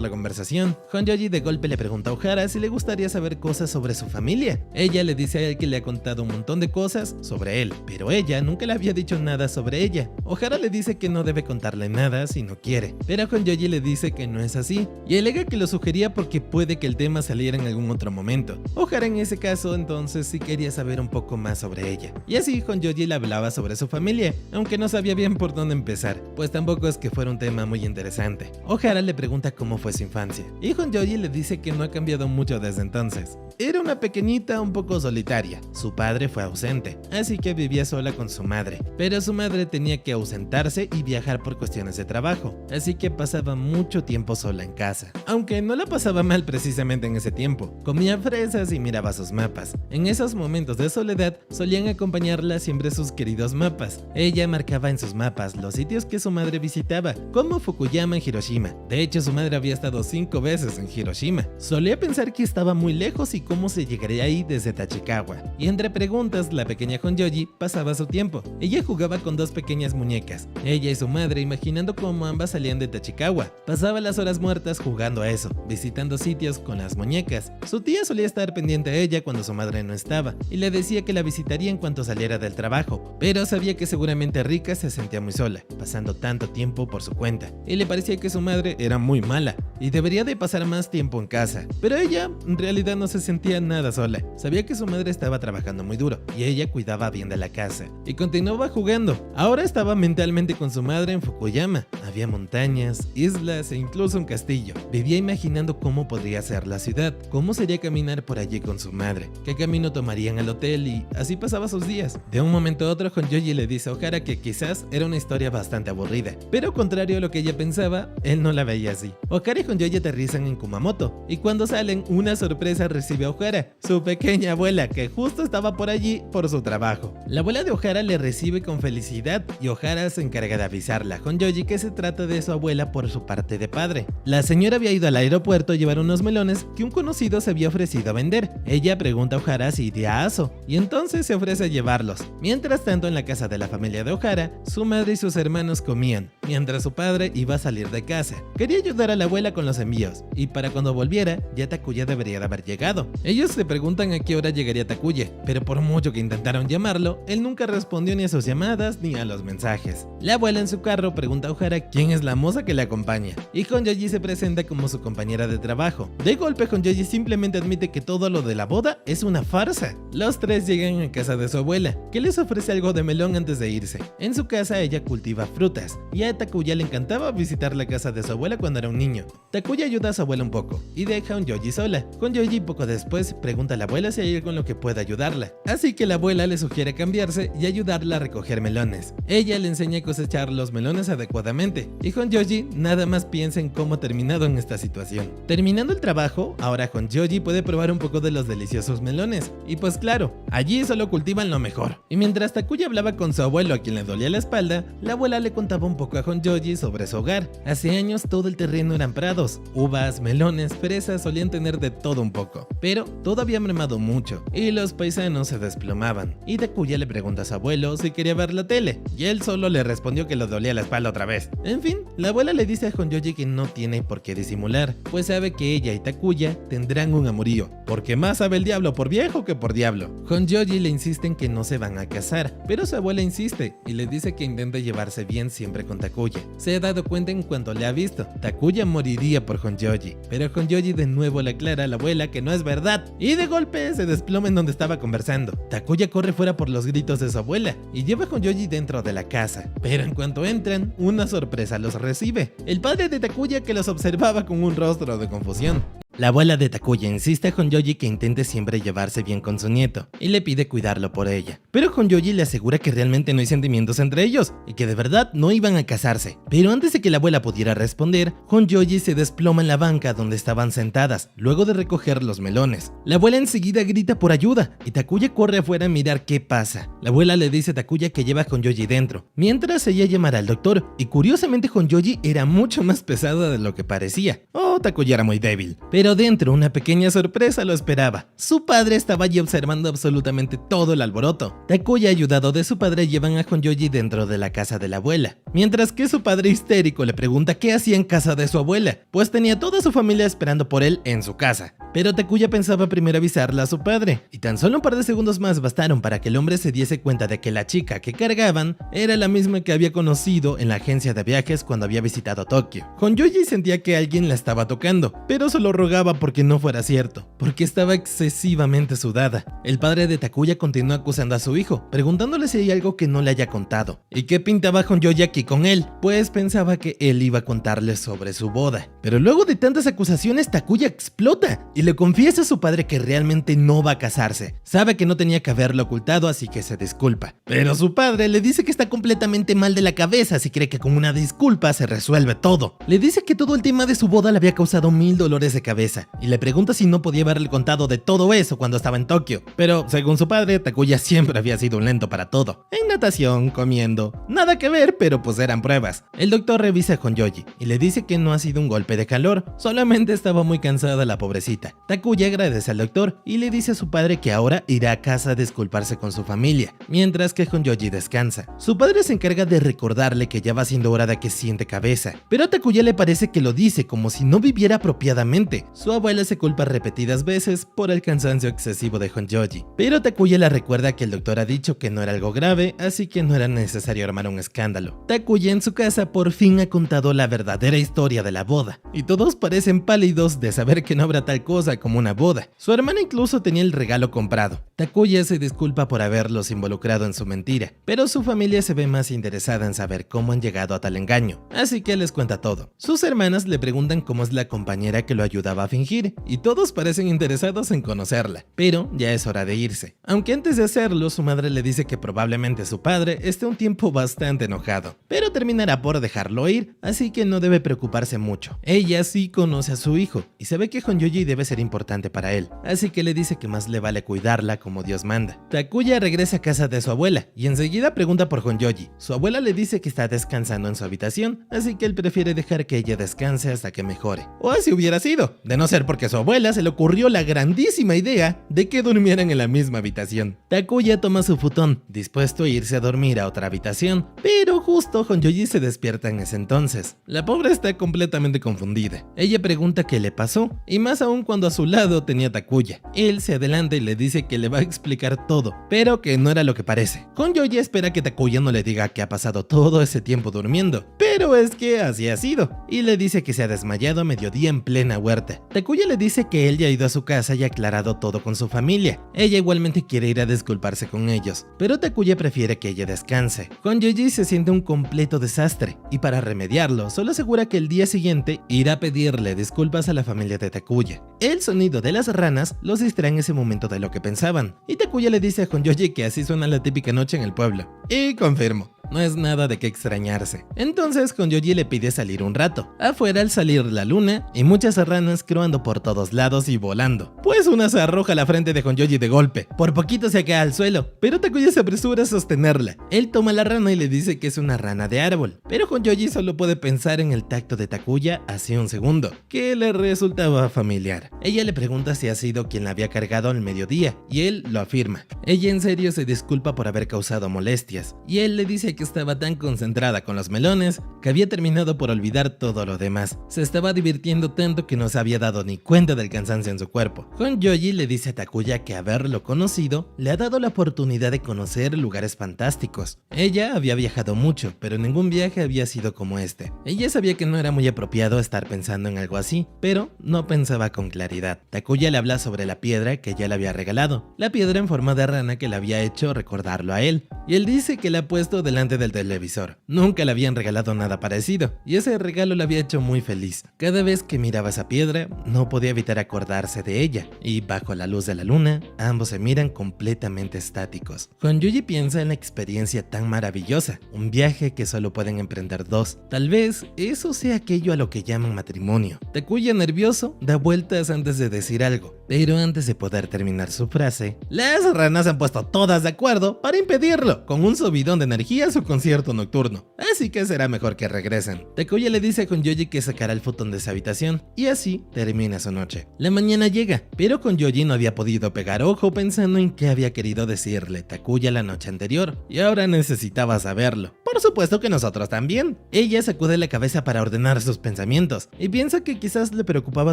la conversación. Honjoji de golpe le pregunta a Ohara si le gustaría saber cosas sobre su familia. Ella le dice a él que le ha contado un montón de cosas sobre él, pero ella nunca le había dicho nada sobre ella. Ohara le dice que no debe contarle nada si no quiere, pero Honjoji le dice que no es así, y alega que lo sugería porque puede que el tema saliera en algún otro momento. Ohara en ese caso entonces sí quería saber un poco más sobre ella, y así Honjoji le hablaba sobre su familia, aunque no sabía bien por dónde empezar, pues tampoco es que fuera un tema muy interesante. Ohara le pregunta cómo fue su infancia, y Honjoji le dice que no ha cambiado mucho desde entonces. Era una pequeñita un poco solitaria, su padre fue ausente, así que vivía sola con su madre, pero su madre tenía que ausentarse y viajar por cuestiones de trabajo, así que pasaba mucho tiempo sola en casa. Aunque no la pasaba mal precisamente en ese tiempo, comía fresas y miraba sus mapas. En esos momentos de soledad solían acompañarla siempre sus queridos mapas. Ella marcaba en sus mapas los sitios que su madre visitaba, como Fukuyama en Hiroshima. De hecho, su madre había estado 5 veces en Hiroshima. Solía pensar que estaba muy lejos y cómo se llegaría ahí desde Tachikawa. Y entre preguntas, la pequeña Honjoji pasaba su tiempo. Ella jugaba con 2 pequeñas muñecas, ella y su madre, imaginando cómo ambas salían de Tachikawa. Pasaba las horas muertas jugando a eso, visitando sitios con las muñecas. Su tía solía estar pendiente a ella cuando su madre no estaba, y le decía que la visitaría en cuanto saliera del trabajo, pero sabía que seguramente Rika se sentía muy sola, pasando tanto tiempo por su cuenta, y le parecía que su madre era muy mala, y debería de pasar más tiempo en casa. Pero ella, en realidad, no se sentía nada sola. Sabía que su madre estaba trabajando muy duro, y ella cuidaba bien de la casa, y continuaba jugando. Ahora estaba mentalmente con su madre en Fukuyama. Había montañas, islas e incluso un castillo. Vivía imaginando cómo podría ser la ciudad, cómo sería caminar por allí con su madre, qué camino tomarían al hotel, y así pasaba sus días. De un momento a otro, Honjoji le dice a Ohara que quizás era una historia bastante aburrida, pero contrario a lo que ella pensaba, él no la veía así. Ohara y Honjoji aterrizan en Kumamoto, y cuando salen, una sorpresa recibe a Ohara, su pequeña abuela, que justo estaba por allí por su trabajo. La abuela de Ohara le recibe con felicidad, y Ohara se encarga de avisarle a Honjoji que se trata de su abuela por su parte de padre. La señora había ido al aeropuerto a llevar unos melones que un conocido se había ofrecido a vender. Ella pregunta a Ohara si iría a Aso, y entonces se ofrece a llevarlos. Mientras tanto, en la casa de la familia de Ohara, su madre y sus hermanos comían, mientras su padre iba a salir de casa. Quería ayudar a la abuela con los envíos, y para cuando volviera, ya Takuya debería de haber llegado. Ellos se preguntan a qué hora llegaría Takuya, pero por mucho que intentaron llamarlo, él nunca respondió ni a sus llamadas ni a los mensajes. La abuela en su carro pregunta a Ohara quién es la moza que le acompaña, y Honjoji se presenta como su compañera de trabajo. De golpe, Honjoji simplemente admite que todo lo de la boda es una farsa. Los tres llegan a casa de su abuela, que les ofrece algo de melón antes de irse. En su casa ella cultiva frutas, y a a Takuya le encantaba visitar la casa de su abuela cuando era un niño. Takuya ayuda a su abuela un poco y deja a Honjoji sola. Honjoji poco después pregunta a la abuela si hay algo en lo que pueda ayudarla, así que la abuela le sugiere cambiarse y ayudarla a recoger melones. Ella le enseña a cosechar los melones adecuadamente y Honjoji nada más piensa en cómo ha terminado en esta situación. Terminando el trabajo, ahora Honjoji puede probar un poco de los deliciosos melones y pues claro, allí solo cultivan lo mejor. Y mientras Takuya hablaba con su abuelo a quien le dolía la espalda, la abuela le contaba un poco a Honjoji sobre su hogar. Hace años todo el terreno eran prados, uvas, melones, fresas, solían tener de todo un poco, pero todo había mermado mucho y los paisanos se desplomaban. Y Takuya le pregunta a su abuelo si quería ver la tele y él solo le respondió que le dolía la espalda otra vez. En fin, la abuela le dice a Honjoji que no tiene por qué disimular, pues sabe que ella y Takuya tendrán un amorío, porque más sabe el diablo por viejo que por diablo. Honjoji le insiste en que no se van a casar, pero su abuela insiste y le dice que intenta llevarse bien siempre con Takuya. Se ha dado cuenta en cuanto le ha visto, Takuya moriría por Honjoji, pero Honjoji de nuevo le aclara a la abuela que no es verdad y de golpe se desploma en donde estaba conversando. Takuya corre fuera por los gritos de su abuela y lleva a Honjoji dentro de la casa, pero en cuanto entran, una sorpresa los recibe: el padre de Takuya, que los observaba con un rostro de confusión. La abuela de Takuya insiste a Honjoji que intente siempre llevarse bien con su nieto y le pide cuidarlo por ella, pero Honjoji le asegura que realmente no hay sentimientos entre ellos y que de verdad no iban a casarse. Pero antes de que la abuela pudiera responder, Honjoji se desploma en la banca donde estaban sentadas luego de recoger los melones. La abuela enseguida grita por ayuda y Takuya corre afuera a mirar qué pasa. La abuela le dice a Takuya que lleva a Honjoji dentro, mientras ella llamará al doctor, y curiosamente Honjoji era mucho más pesada de lo que parecía. Takuya era muy débil. Pero dentro una pequeña sorpresa lo esperaba. Su padre estaba allí observando absolutamente todo el alboroto. Takuya, ayudado de su padre, llevan a Honjoji dentro de la casa de la abuela, mientras que su padre histérico le pregunta qué hacía en casa de su abuela, pues tenía toda su familia esperando por él en su casa. Pero Takuya pensaba primero avisarle a su padre, y tan solo un par de segundos más bastaron para que el hombre se diese cuenta de que la chica que cargaban era la misma que había conocido en la agencia de viajes cuando había visitado Tokio. Honjoji sentía que alguien la estaba tocando, pero solo rogaba porque no fuera cierto, porque estaba excesivamente sudada. El padre de Takuya continuó acusando a su hijo, preguntándole si hay algo que no le haya contado. ¿Y qué pintaba Honjoji aquí con él? Pues pensaba que él iba a contarle sobre su boda. Pero luego de tantas acusaciones, Takuya explota y le confiesa a su padre que realmente no va a casarse. Sabe que no tenía que haberlo ocultado, así que se disculpa. Pero su padre le dice que está completamente mal de la cabeza si cree que con una disculpa se resuelve todo. Le dice que todo el tema de su boda le había causado 1000 dolores de cabeza y le pregunta si no podía haberle contado de todo eso cuando estaba en Tokio. Pero según su padre, Takuya siempre había sido un lento para todo. En natación, comiendo, nada que ver, pero pues eran pruebas. El doctor revisa a Honjoji y le dice que no ha sido un golpe de calor, solamente estaba muy cansada la pobrecita. Takuya agradece al doctor y le dice a su padre que ahora irá a casa a disculparse con su familia, mientras que Honjoji descansa. Su padre se encarga de recordarle que ya va siendo hora de que siente cabeza, pero a Takuya le parece que lo dice como si no viviera apropiadamente. Su abuela se culpa repetidas veces por el cansancio excesivo de Honjoji, pero Takuya le recuerda que el doctor ha dicho que no era algo grave, así que no era necesario armar un escándalo. Takuya en su casa por fin ha contado la verdadera historia de la boda, y todos parecen pálidos de saber que no habrá tal cosa como una boda. Su hermana incluso tenía el regalo comprado. Takuya se disculpa por haberlos involucrado en su mentira, pero su familia se ve más interesada en saber cómo han llegado a tal engaño, así que les cuenta todo. Sus hermanas le preguntan cómo es la compañera que lo ayudaba a fingir, y todos parecen interesados en conocerla, pero ya es hora de irse. Aunque antes de hacerlo, su madre le dice que probablemente su padre esté un tiempo bastante enojado, pero terminará por dejarlo ir, así que no debe preocuparse mucho. Ella sí conoce a su hijo, y sabe que Honjoji debe ser importante para él, así que le dice que más le vale cuidarla como Dios manda. Takuya regresa a casa de su abuela, y enseguida pregunta por Honjoji. Su abuela le dice que está descansando en su habitación, así que él prefiere dejar que ella descanse hasta que mejore. O así hubiera sido, de no ser porque a su abuela se le ocurrió la grandísima idea de que durmieran en la misma habitación. Takuya toma su futón, dispuesto a irse a dormir a otra habitación, pero justo Honjoji se despierta en ese entonces. La pobre está completamente confundida. Ella pregunta qué le pasó, y más aún cuando a su lado tenía Takuya. Él se adelanta y le dice que le va a explicar todo, pero que no era lo que parece. Honjoji espera que Takuya no le diga que ha pasado todo ese tiempo durmiendo, pero pero es que así ha sido, y le dice que se ha desmayado a mediodía en plena huerta. Takuya le dice que él ya ha ido a su casa y ha aclarado todo con su familia. Ella igualmente quiere ir a disculparse con ellos, pero Takuya prefiere que ella descanse. Honjoji se siente un completo desastre, y para remediarlo, solo asegura que el día siguiente irá a pedirle disculpas a la familia de Takuya. El sonido de las ranas los distrae en ese momento de lo que pensaban, y Takuya le dice a Honjoji que así suena la típica noche en el pueblo. Y confirmo. No es nada de qué extrañarse. Entonces Honjoji le pide salir un rato. Afuera al salir la luna y muchas ranas croando por todos lados y volando. Pues una se arroja a la frente de Honjoji de golpe. Por poquito se cae al suelo, pero Takuya se apresura a sostenerla. Él toma la rana y le dice que es una rana de árbol. Pero Honjoji solo puede pensar en el tacto de Takuya hace un segundo, que le resultaba familiar. Ella le pregunta si ha sido quien la había cargado al mediodía, y él lo afirma. Ella en serio se disculpa por haber causado molestias, y él le dice que estaba tan concentrada con los melones que había terminado por olvidar todo lo demás. Se estaba divirtiendo tanto que no se había dado ni cuenta del cansancio en su cuerpo. Honjoji le dice a Takuya que haberlo conocido le ha dado la oportunidad de conocer lugares fantásticos. Ella había viajado mucho, pero ningún viaje había sido como este. Ella sabía que no era muy apropiado estar pensando en algo así, pero no pensaba con claridad. Takuya le habla sobre la piedra que ella le había regalado, la piedra en forma de rana que le había hecho recordarlo a él, y él dice que la ha puesto delante del televisor. Nunca le habían regalado nada parecido, y ese regalo le había hecho muy feliz. Cada vez que miraba esa piedra, no podía evitar acordarse de ella, y bajo la luz de la luna, ambos se miran completamente estáticos. Honjoji piensa en la experiencia tan maravillosa, un viaje que solo pueden emprender dos. Tal vez eso sea aquello a lo que llaman matrimonio. Takuya, nervioso, da vueltas antes de decir algo, pero antes de poder terminar su frase, las ranas se han puesto todas de acuerdo para impedirlo, con un subidón de energía a su concierto nocturno, así que será mejor que regresen. Takuya le dice a Honjoji que sacará el futón de esa habitación, y así termina su noche. La mañana llega, pero Honjoji no había podido pegar ojo pensando en qué había querido decirle Takuya la noche anterior, y ahora necesitaba saberlo. Por supuesto que nosotros también. Ella sacude la cabeza para ordenar sus pensamientos, y piensa que quizás le preocupaba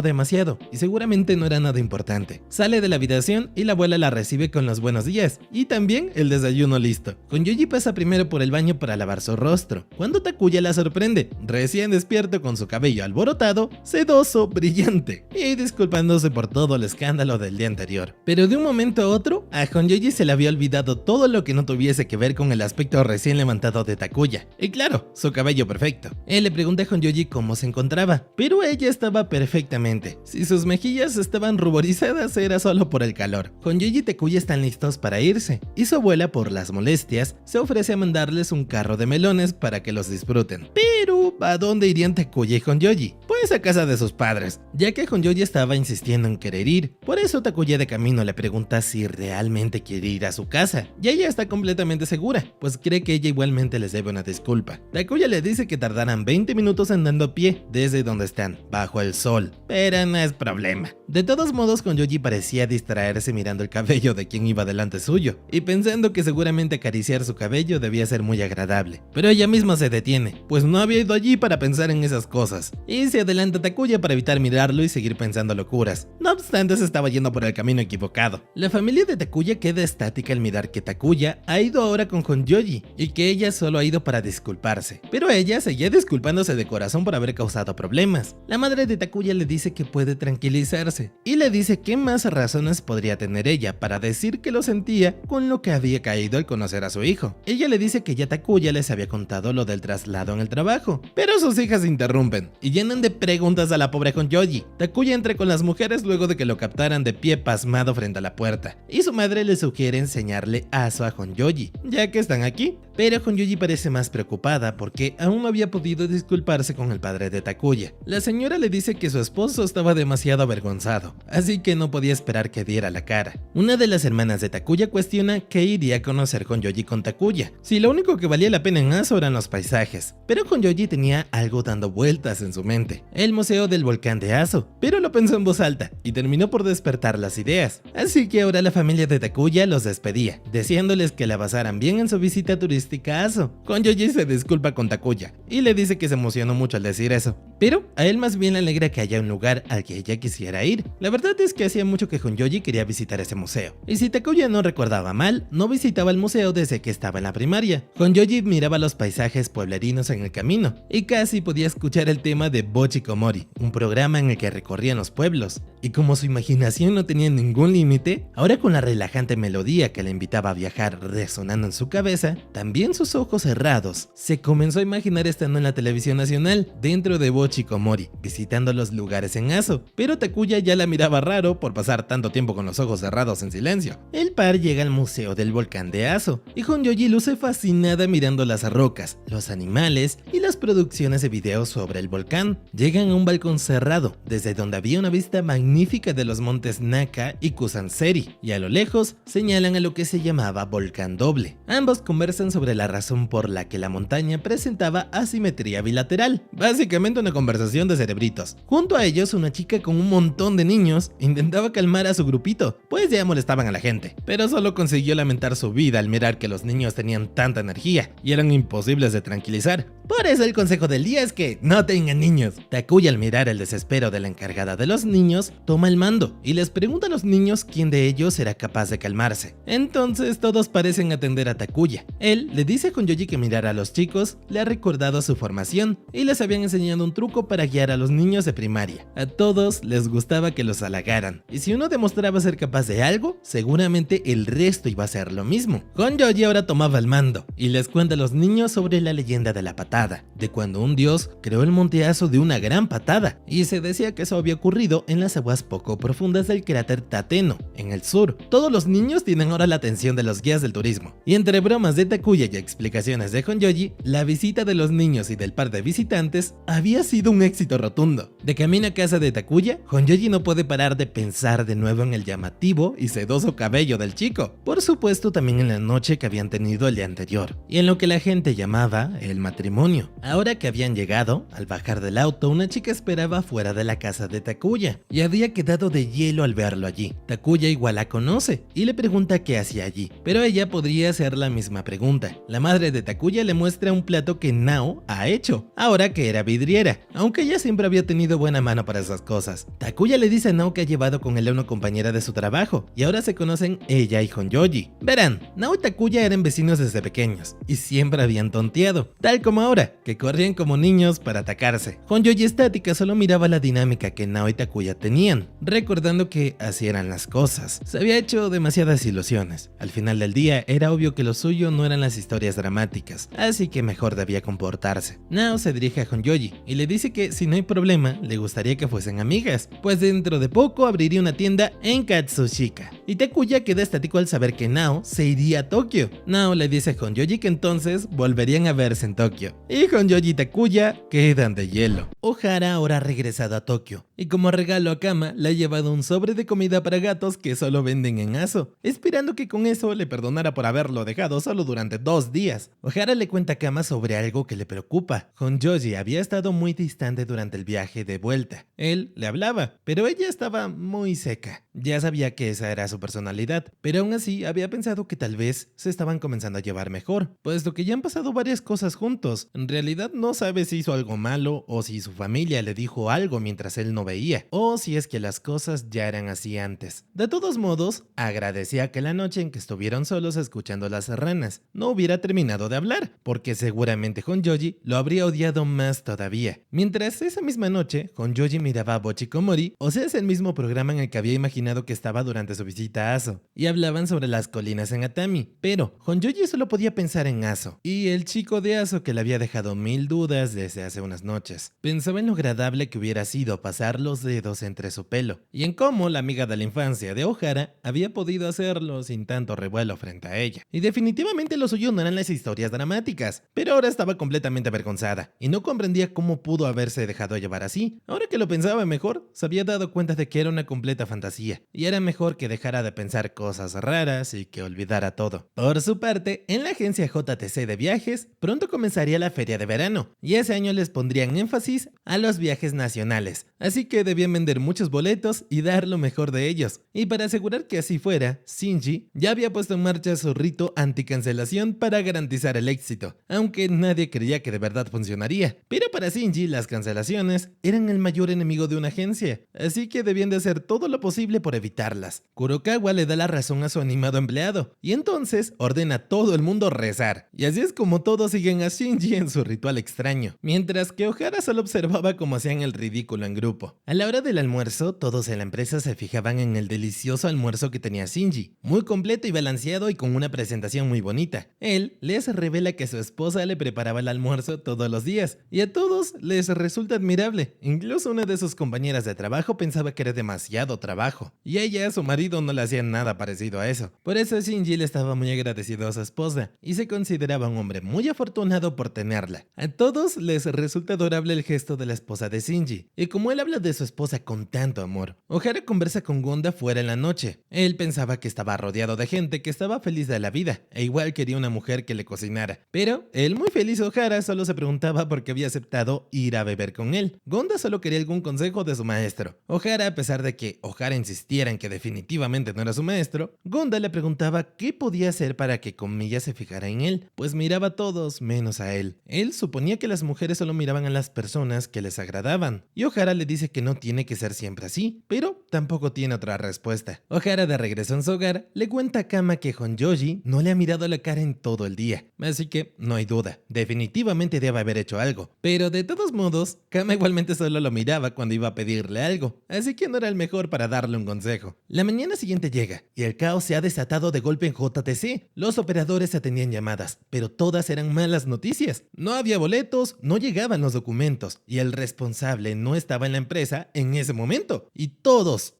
demasiado, y seguramente no era nada importante. Sale de la habitación y la abuela la recibe con los buenos días, y también el desayuno listo. Honjoji pasa primero por el baño para lavar su rostro, cuando Takuya la sorprende, recién despierto con su cabello alborotado, sedoso, brillante, y disculpándose por todo el escándalo del día anterior. Pero de un momento a otro, a Honjoji se le había olvidado todo lo que no tuviese que ver con el aspecto recién levantado de Takuya, y claro, su cabello perfecto. Él le pregunta a Honjoji cómo se encontraba, pero ella estaba perfectamente. Si sus mejillas estaban ruborizadas era solo por el calor. Honjoji y Takuya están listos para irse, y su abuela, por las molestias, se ofrece a mandarles un carro de melones para que los disfruten. Pero, ¿a dónde irían Takuya y Honjoji? Pues a casa de sus padres, ya que Honjoji estaba insistiendo en querer ir. Por eso Takuya de camino le pregunta si realmente quiere ir a su casa, y ella está completamente segura, pues cree que ella igualmente les debe una disculpa. Takuya le dice que tardarán 20 minutos andando a pie desde donde están, bajo el sol, pero no es problema. De todos modos, Honjoji parecía distraerse mirando el cabello de quien iba delante suyo, y pensando que seguramente acariciar su cabello debía ser muy agradable. Pero ella misma se detiene, pues no había ido allí para pensar en esas cosas, y se adelanta Takuya para evitar mirarlo y seguir pensando locuras. No obstante, se estaba yendo por el camino equivocado. La familia de Takuya queda estática al mirar que Takuya ha ido ahora con Honjoji, y que ella solo ha ido para disculparse, pero ella seguía disculpándose de corazón por haber causado problemas. La madre de Takuya le dice que puede tranquilizarse, y le dice qué más razones podría tener ella para decir que lo sentía con lo que había caído al conocer a su hijo. Ella le dice que ya Takuya les había contado lo del traslado en el trabajo, pero sus hijas se interrumpen y llenan de preguntas a la pobre Honjoji. Takuya entra con las mujeres luego de que lo captaran de pie pasmado frente a la puerta, y su madre le sugiere enseñarle aso a Honjoji, ya que están aquí. Pero Honjoji parece más preocupada porque aún no había podido disculparse con el padre de Takuya. La señora le dice que su esposo estaba demasiado avergonzado, así que no podía esperar que diera la cara. Una de las hermanas de Takuya cuestiona que iría a conocer Honjoji con Takuya, si lo único que valía la pena en Aso eran los paisajes. Pero Honjoji tenía algo dando vueltas en su mente, el museo del volcán de Aso, pero lo pensó en voz alta y terminó por despertar las ideas. Así que ahora la familia de Takuya los despedía, deseándoles que la pasaran bien en su visita turística a Aso. Honjoji se disculpa con Takuya y le dice que se emocionó mucho al decir eso, pero a él más bien le alegra que haya un lugar al que ella quisiera ir. La verdad es que hacía mucho que Honjoji quería visitar ese museo, y si Takuya no recordaba mal, no visitaba el museo desde que estaba en la primaria. Honjoji miraba los paisajes pueblerinos en el camino, y casi podía escuchar el tema de Bochikomori, un programa en el que recorrían los pueblos, y como su imaginación no tenía ningún límite, ahora con la relajante melodía que le invitaba a viajar resonando en su cabeza, también sus ojos cerrados, se comenzó a imaginar estando en la televisión nacional, dentro de Bochikomori, visitando los lugares en Aso, pero Takuya ya la miraba raro por pasar tanto tiempo con los ojos cerrados en silencio. El par llega al museo del volcán de Aso, y Honjoji luce fascinada mirando las rocas, los animales y las producciones de videos sobre el volcán. Llegan a un balcón cerrado, desde donde había una vista magnífica de los montes Naka y Kusanseri, y a lo lejos señalan a lo que se llamaba Volcán Doble. Ambos conversan sobre la razón por la que la montaña presentaba asimetría bilateral, básicamente una conversación de cerebritos. Junto a ellos, una chica con un montón de niños intentaba calmar a su grupito, pues ya molestaban a la gente, pero solo consiguió lamentar su vida al mirar que los niños tenían tanta energía y eran imposibles de tranquilizar. Por eso el consejo del día es que no tengan niños. Takuya, al mirar el desespero de la encargada de los niños, toma el mando y les pregunta a los niños quién de ellos será capaz de calmarse. Entonces todos parecen atender a Takuya. Él le dice a Honjoji que mirar a los chicos le ha recordado su formación y les habían enseñado un truco para guiar a los niños de primaria. A todos les gustaba que los halagaran, y si uno demostraba ser capaz de algo, seguramente el resto iba a hacer lo mismo. Honjoji ahora tomaba el mando y les cuenta a los niños sobre la leyenda de la patada, de cuando un dios creó el monte Aso de una gran patada, y se decía que eso había ocurrido en las aguas poco profundas del cráter Tateno, en el sur. Todos los niños tienen ahora la atención de los guías del turismo, y entre bromas de Takuya y explicaciones de Honjoji, la visita de los niños y del par de visitantes había sido un éxito rotundo. De camino a casa de Takuya, Honjoji no puede parar de pensar de nuevo en el llamativo y sedoso cabello del chico, por supuesto también en la noche que habían tenido el día anterior, y en lo que la gente llamaba el matrimonio. Ahora que habían llegado, al bajar del auto, una chica esperaba fuera de la casa de Takuya, y había quedado de hielo al verlo allí. Takuya igual la conoce, y le pregunta qué hacía allí, pero ella podría hacer la misma pregunta. La madre de Takuya le muestra un plato que Nao ha hecho, ahora que era vidriera, aunque ella siempre había tenido buena mano para esas cosas. Takuya le dice a Nao que ha llevado con él a una compañera de su trabajo, y ahora se conocen ella y Honjoji. Verán, Nao y Takuya eran vecinos desde pequeños, y siempre habían tonteado, tal como ahora, que corrían como niños para atacarse. Honjoji estática solo miraba la dinámica que Nao y Takuya tenían, recordando que así eran las cosas. Se había hecho demasiadas ilusiones. Al final del día era obvio que lo suyo no eran las historias dramáticas, así que mejor debía comportarse. Nao se dirige a Honjoji y le dice que si no hay problema, le gustaría que fuesen amigas, pues dentro de poco abriría una tienda en Katsushika. Y Takuya queda estático al saber que Nao se iría a Tokio. Nao le dice a Honjoji que entonces volverían a verse en Tokio, y Honjoji y Takuya quedan de hielo. Ohara ahora ha regresado a Tokio, y como regalo a Kama le ha llevado un sobre de comida para gatos que solo venden en Aso, esperando que con eso le perdonara por haberlo dejado solo durante 2 días. Ohara le cuenta a Kama sobre algo que le preocupa. Honjoji había estado muy distante durante el viaje de vuelta. Él le hablaba, pero ella estaba muy seca. Ya sabía que esa era su personalidad, pero aún así había pensado que tal vez se estaban comenzando a llevar mejor, puesto que ya han pasado varias cosas juntos. En realidad no sabe si hizo algo malo, o si su familia le dijo algo mientras él no veía, o si es que las cosas ya eran así antes. De todos modos, agradecía que la noche en que estuvieron solos escuchando las ranas no hubiera terminado de hablar, porque seguramente Honjoji lo habría odiado más todavía. Mientras esa misma noche, Honjoji miraba a Bochikomori, o sea, es el mismo programa en el que había imaginado que estaba durante su visita a Aso, y hablaban sobre las colinas en Atami, pero Honjoji solo podía pensar en Aso, y el chico de Aso que le había dejado 1000 dudas desde hace unas noches. Pensaba en lo agradable que hubiera sido pasar los dedos entre su pelo, y en cómo la amiga de la infancia de Ohara había podido hacerlo sin tanto revuelo frente a ella. Y definitivamente lo suyo no eran las historias dramáticas, pero ahora estaba completamente avergonzada, y no comprendía cómo pudo haberse dejado llevar así. Ahora que lo pensaba mejor, se había dado cuenta de que era una completa fantasía, y era mejor que dejara de pensar cosas raras y que olvidara todo. Por su parte, en la agencia JTC de viajes, pronto comenzaría la feria de verano, y ese año les pondrían énfasis a los viajes nacionales, así así que debían vender muchos boletos y dar lo mejor de ellos. Y para asegurar que así fuera, Shinji ya había puesto en marcha su rito anticancelación para garantizar el éxito, aunque nadie creía que de verdad funcionaría. Pero para Shinji las cancelaciones eran el mayor enemigo de una agencia, así que debían de hacer todo lo posible por evitarlas. Kurokawa le da la razón a su animado empleado, y entonces ordena a todo el mundo rezar. Y así es como todos siguen a Shinji en su ritual extraño, mientras que Ohara solo observaba cómo hacían el ridículo en grupo. A la hora del almuerzo, todos en la empresa se fijaban en el delicioso almuerzo que tenía Shinji, muy completo y balanceado y con una presentación muy bonita. Él les revela que su esposa le preparaba el almuerzo todos los días, y a todos les resulta admirable. Incluso una de sus compañeras de trabajo pensaba que era demasiado trabajo, y ella, su marido, no le hacía nada parecido a eso. Por eso Shinji le estaba muy agradecido a su esposa, y se consideraba un hombre muy afortunado por tenerla. A todos les resulta adorable el gesto de la esposa de Shinji, y como él habla de su esposa con tanto amor, Ohara conversa con Gonda fuera en la noche. Él pensaba que estaba rodeado de gente que estaba feliz de la vida, e igual quería una mujer que le cocinara. Pero el muy feliz Ohara solo se preguntaba por qué había aceptado ir a beber con él. Gonda solo quería algún consejo de su maestro. Ohara, a pesar de que Ohara insistiera en que definitivamente no era su maestro, Gonda le preguntaba qué podía hacer para que Komiya se fijara en él, pues miraba a todos menos a él. Él suponía que las mujeres solo miraban a las personas que les agradaban, y Ohara le dice que no tiene que ser siempre así, pero tampoco tiene otra respuesta. Ohara, de regreso en su hogar, le cuenta a Kama que Honjoji no le ha mirado la cara en todo el día, así que no hay duda, definitivamente debe haber hecho algo. Pero de todos modos, Kama igualmente solo lo miraba cuando iba a pedirle algo, así que no era el mejor para darle un consejo. La mañana siguiente llega, y el caos se ha desatado de golpe en JTC. Los operadores atendían llamadas, pero todas eran malas noticias. No había boletos, no llegaban los documentos, y el responsable no estaba en la empresa en ese momento. Y todos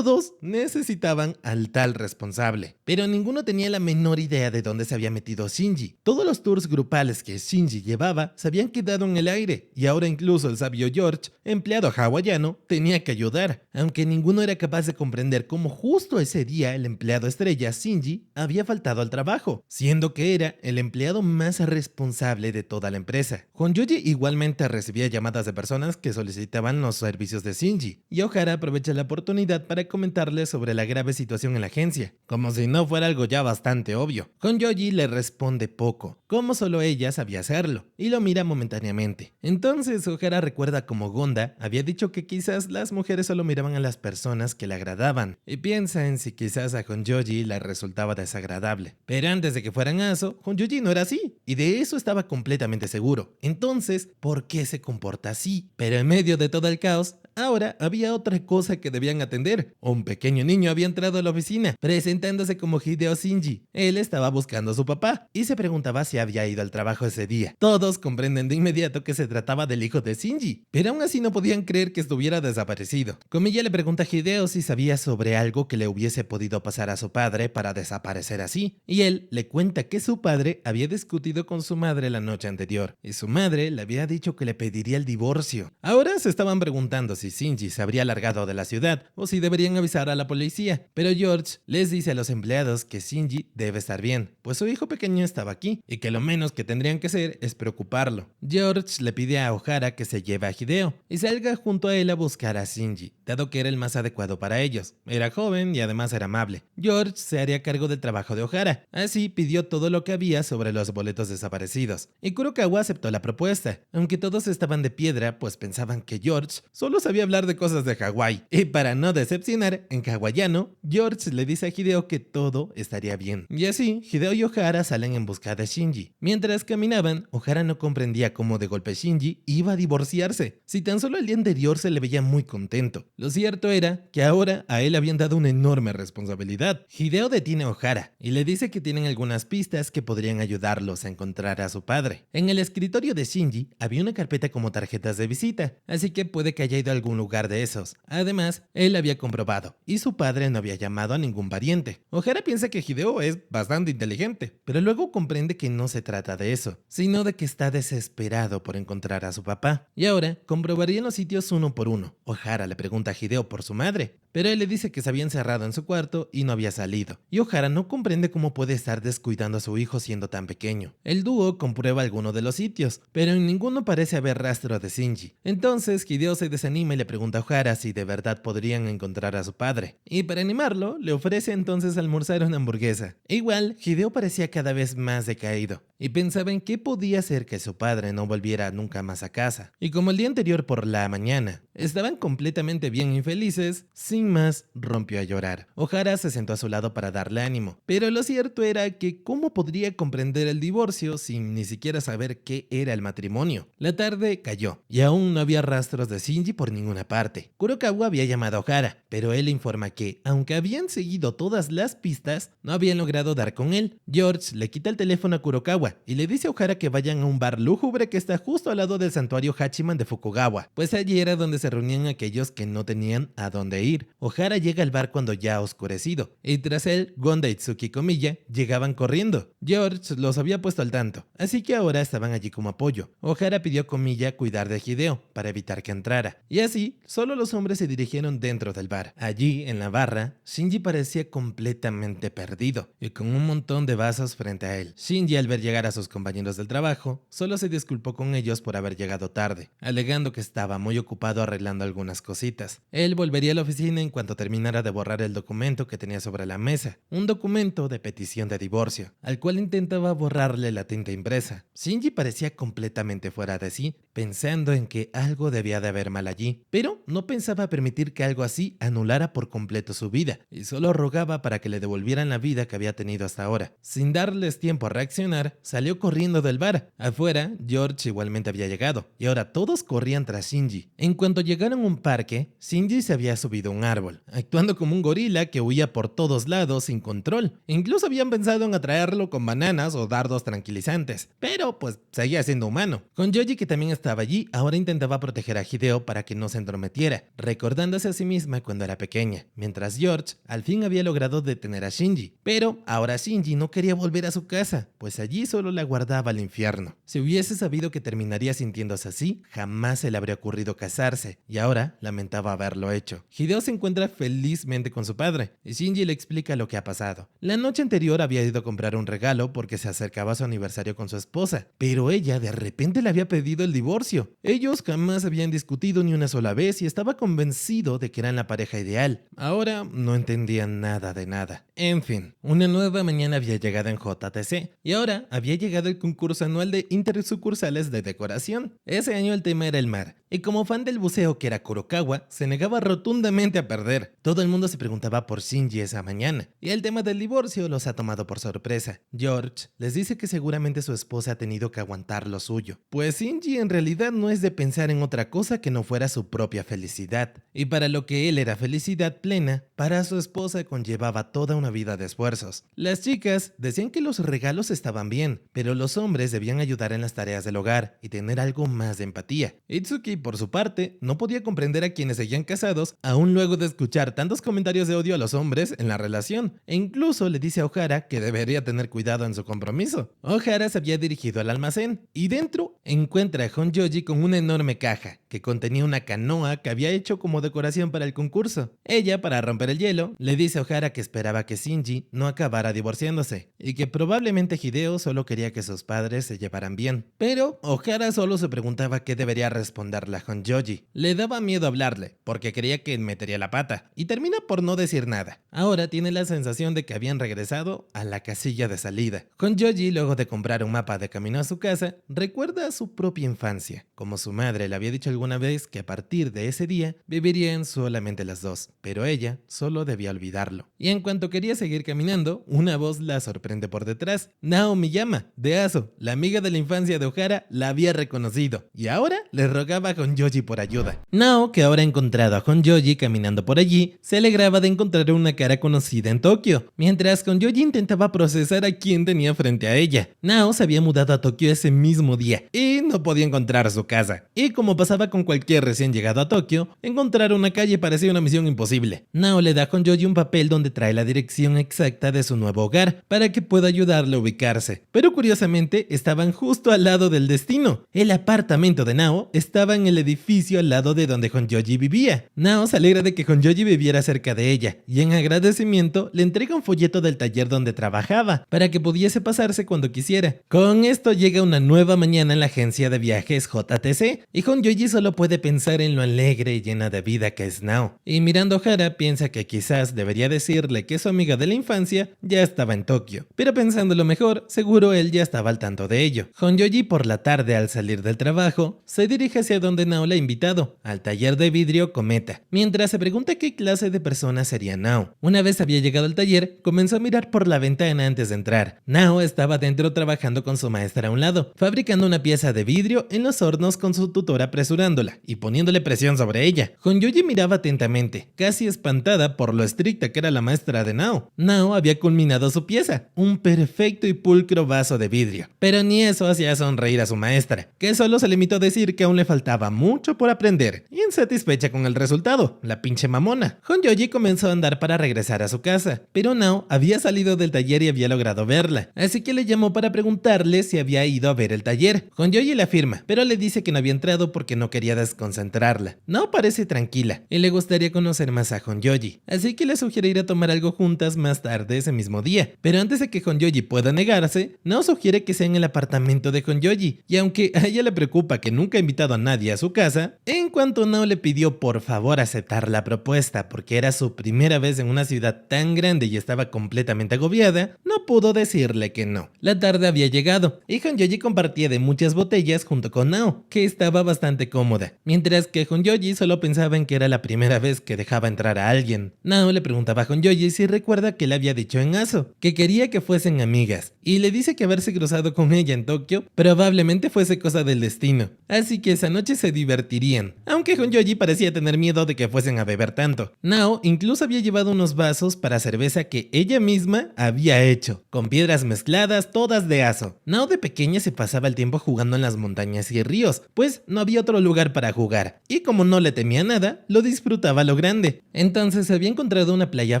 necesitaban al tal responsable. Pero ninguno tenía la menor idea de dónde se había metido Shinji. Todos los tours grupales que Shinji llevaba se habían quedado en el aire, y ahora incluso el sabio George, empleado hawaiano, tenía que ayudar, aunque ninguno era capaz de comprender cómo justo ese día el empleado estrella Shinji había faltado al trabajo, siendo que era el empleado más responsable de toda la empresa. Honjoji igualmente recibía llamadas de personas que solicitaban los servicios de Shinji, y Ohara aprovecha la oportunidad para comentarle sobre la grave situación en la agencia, como si no fuera algo ya bastante obvio. Honjoji le responde poco, como solo ella sabía hacerlo, y lo mira momentáneamente. Entonces Ohara recuerda cómo Gonda había dicho que quizás las mujeres solo miraban a las personas que le agradaban, y piensa en si quizás a Honjoji le resultaba desagradable. Pero antes de que fueran a eso, Honjoji no era así, y de eso estaba completamente seguro. Entonces, ¿por qué se comporta así? Pero en medio de todo el caos, ahora había otra cosa que debían atender. Un pequeño niño había entrado a la oficina, presentándose como Hideo Shinji. Él estaba buscando a su papá, y se preguntaba si había ido al trabajo ese día. Todos comprenden de inmediato que se trataba del hijo de Shinji, pero aún así no podían creer que estuviera desaparecido. Komiya le pregunta a Hideo si sabía sobre algo que le hubiese podido pasar a su padre para desaparecer así, y él le cuenta que su padre había discutido con su madre la noche anterior, y su madre le había dicho que le pediría el divorcio. Ahora se estaban preguntando si Shinji se habría largado de la ciudad o si deberían avisar a la policía, pero George les dice a los empleados que Shinji debe estar bien, pues su hijo pequeño estaba aquí, y que lo menos que tendrían que hacer es preocuparlo. George le pide a Ohara que se lleve a Hideo y salga junto a él a buscar a Shinji, dado que era el más adecuado para ellos. Era joven y además era amable. George se haría cargo del trabajo de Ohara, así pidió todo lo que había sobre los boletos desaparecidos, y Kurokawa aceptó la propuesta, aunque todos estaban de piedra pues pensaban que George solo sabía hablar de cosas de Hawái. Y para no decepcionar, en hawaiano, George le dice a Hideo que todo estaría bien. Y así, Hideo y Ohara salen en busca de Shinji. Mientras caminaban, Ohara no comprendía cómo de golpe Shinji iba a divorciarse, si tan solo el día anterior se le veía muy contento. Lo cierto era que ahora a él habían dado una enorme responsabilidad. Hideo detiene a Ohara y le dice que tienen algunas pistas que podrían ayudarlos a encontrar a su padre. En el escritorio de Shinji había una carpeta como tarjetas de visita, así que puede que haya ido a algún lugar de esos. Además, él había comprobado, y su padre no había llamado a ningún pariente. Ohara piensa que Hideo es bastante inteligente, pero luego comprende que no se trata de eso, sino de que está desesperado por encontrar a su papá. Y ahora comprobarían los sitios uno por uno. Ohara le pregunta a Hideo por su madre, pero él le dice que se había encerrado en su cuarto y no había salido. Y Ohara no comprende cómo puede estar descuidando a su hijo siendo tan pequeño. El dúo comprueba alguno de los sitios, pero en ninguno parece haber rastro de Shinji. Entonces Hideo se desanima y le pregunta a Ohara si de verdad podrían encontrar a su padre. Y para animarlo, le ofrece entonces almorzar una hamburguesa. Igual, Hideo parecía cada vez más decaído y pensaba en qué podía hacer que su padre no volviera nunca más a casa. Y como el día anterior por la mañana estaban completamente bien y felices, sin más rompió a llorar. Ohara se sentó a su lado para darle ánimo, pero lo cierto era que cómo podría comprender el divorcio sin ni siquiera saber qué era el matrimonio. La tarde cayó y aún no había rastros de Shinji por ninguna parte. Kurokawa había llamado a Ohara, pero él informa que, aunque habían seguido todas las pistas, no habían logrado dar con él. George le quita el teléfono a Kurokawa y le dice a Ohara que vayan a un bar lúgubre que está justo al lado del santuario Hachiman de Fukugawa, pues allí era donde se reunían aquellos que no tenían a dónde ir. Ohara llega al bar cuando ya ha oscurecido, y tras él, Gonda, Itsuki y Komiya llegaban corriendo. George los había puesto al tanto, así que ahora estaban allí como apoyo. Ohara pidió a Komiya cuidar de Hideo para evitar que entrara, y así, solo los hombres se dirigieron dentro del bar. Allí, en la barra, Shinji parecía completamente perdido, y con un montón de vasos frente a él. Shinji, al ver llegar a sus compañeros del trabajo, solo se disculpó con ellos por haber llegado tarde, alegando que estaba muy ocupado arreglando algunas cositas. Él volvería a la oficina en cuanto terminara de borrar el documento que tenía sobre la mesa, un documento de petición de divorcio, al cual intentaba borrarle la tinta impresa. Shinji parecía completamente fuera de sí, pensando en que algo debía de haber mal allí, pero no pensaba permitir que algo así anulara por completo su vida, y solo rogaba para que le devolvieran la vida que había tenido hasta ahora. Sin darles tiempo a reaccionar, salió corriendo del bar. Afuera, George igualmente había llegado, y ahora todos corrían tras Shinji. En cuanto llegaron a un parque, Shinji se había subido a un árbol, actuando como un gorila que huía por todos lados sin control. Incluso habían pensado en atraerlo con bananas o dardos tranquilizantes, pero pues seguía siendo humano. Con Yoji, que también estaba allí, ahora intentaba proteger a Hideo para que no se entrometiera, recordándose a sí misma cuando era pequeña, mientras George al fin había logrado detener a Shinji. Pero ahora Shinji no quería volver a su casa, pues allí solo le aguardaba el infierno. Si hubiese sabido que terminaría sintiéndose así, jamás se le habría ocurrido casarse, y ahora lamentaba haberlo hecho. Hideo se encuentra felizmente con su padre, y Shinji le explica lo que ha pasado. La noche anterior había ido a comprar un regalo porque se acercaba a su aniversario con su esposa, pero ella de repente le había pedido el divorcio. Ellos jamás habían discutido ni una sola vez y estaba convencido de que eran la pareja ideal. Ahora no entendían nada de nada. En fin, una nueva mañana había llegado en JTC, y ahora había llegado el concurso anual de intersucursales de decoración. Ese año el tema era el mar, y como fan del buceo que era Kurokawa, se negaba rotundamente a perder. Todo el mundo se preguntaba por Shinji esa mañana, y el tema del divorcio los ha tomado por sorpresa. George les dice que seguramente su esposa ha tenido que aguantar lo suyo, pues Shinji en realidad no es de pensar en otra cosa que no fuera su propia felicidad, y para lo que él era felicidad plena, para su esposa conllevaba toda una vida de esfuerzos. Las chicas decían que los regalos estaban bien, pero los hombres debían ayudar en las tareas del hogar y tener algo más de empatía. Itsuki, por su parte, no podía comprender a quienes seguían casados, aún luego de escuchar tantos comentarios de odio a los hombres en la relación, e incluso le dice a Ohara que debería tener cuidado en su compromiso. Ohara se había dirigido al almacén, y dentro encuentra a Honjoji con una enorme caja, que contenía una canoa que había hecho como decoración para el concurso. Ella, para romper el hielo, le dice a Ohara que esperaba que Shinji no acabara divorciándose, y que probablemente Hideo solo quería que sus padres se llevaran bien. Pero Ohara solo se preguntaba qué debería responderle a Honjoji. Le daba miedo hablarle, porque creía que metería la pata, y termina por no decir nada. Ahora tiene la sensación de que habían regresado a la casilla de salida. Honjoji, luego de comprar un mapa de camino a su casa, recuerda a su propia infancia, como su madre le había dicho alguna vez que a partir de ese día vivirían solamente las dos, pero ella solo debía olvidarlo. Y en cuanto quería seguir caminando, una voz la sorprende por detrás. Nao Miyama, de Aso, la amiga de la infancia de Ohara, la había reconocido, y ahora le rogaba a Honjoji por ayuda. Nao, que ahora ha encontrado a Honjoji caminando por allí, se alegraba de encontrar una cara conocida en Tokio, mientras Honjoji intentaba procesar a quién tenía frente a ella. Nao se había mudado a Tokio ese mismo día, y no podía encontrar su casa. Y como pasaba con cualquier recién llegado a Tokio, encontrar una calle parecía una misión imposible. Nao le da a Honjoji un papel donde trae la dirección exacta de su nuevo hogar, para que pueda ayudarle a ubicarse. Pero curiosamente, estaban justo al lado del destino. El apartamento de Nao estaba en el edificio al lado de donde Honjoji vivía. Nao se alegra de que Honjoji viviera cerca de ella, y en agradecimiento le entrega un folleto del taller donde trabajaba, para que pudiese pasarse cuando quisiera. Con esto llega una nueva mañana en la agencia de viajes JTC, y Honjoji solo puede pensar en lo alegre y llena de vida que es Nao, y mirando a Ohara piensa que quizás debería decirle que su amiga de la infancia ya estaba en Tokio, pero pensándolo mejor, seguro él ya estaba al tanto de ello. Honyoji por la tarde al salir del trabajo, se dirige hacia donde Nao le ha invitado, al taller de vidrio Cometa, mientras se pregunta qué clase de persona sería Nao. Una vez había llegado al taller, comenzó a mirar por la ventana antes de entrar. Nao estaba dentro trabajando con su maestra a un lado, fabricando una pieza de vidrio en los hornos con su tutora apresurándola y poniéndole presión sobre ella. Honyoji miraba atentamente, casi espantada por lo estricta que era la maestra de Nao. Nao había culminado su pieza, un perfecto y pulcro vaso de vidrio, pero ni eso hacía sonreír a su maestra, que solo se limitó a decir que aún le faltaba mucho por aprender, y insatisfecha con el resultado, la pinche mamona. Honyoji comenzó a andar para regresar a su casa, pero Nao había salido del taller y había logrado verla, así que le llamó para preguntarle si había ido a ver el taller. Honyoji le afirma, pero le dice que no había entrado porque no quería desconcentrarla. Nao parece tranquila y le gustaría conocer más a Honyoji, así que le sugiere ir a tomar algo juntas más tarde ese mismo día. Pero antes de que Honyoji pueda negarse, Nao sugiere que sea en el apartamento de Honyoji, y aunque a ella le preocupa que nunca ha invitado a nadie a su casa, en cuanto Nao le pidió por favor aceptar la propuesta porque era su primera vez en una ciudad tan grande y estaba completamente agobiada, no pudo decirle que no. La tarde había llegado y Honyoji compartía de muchas botellas junto con Nao, que estaba bastante cómoda, mientras que Honyoji solo pensaba en que era la primera vez que dejaba entrar a alguien. Nao le preguntaba a Honyoji si recuerda que le había dicho en Aso, que quería que fuesen amigas, y le dice que haberse cruzado con ella en Tokio probablemente fuese cosa del destino, así que esa noche se divertirían, aunque Honyoji parecía tener miedo de que fuesen a beber tanto. Nao incluso había llevado unos vasos para cerveza que ella misma había hecho, con piedras mezcladas todas de Aso. Nao de pequeña se pasaba el tiempo jugando en las montañas y ríos, pues no había otro lugar para jugar, y como no le temía nada, lo disfrutaba a lo grande. Entonces había encontrado una playa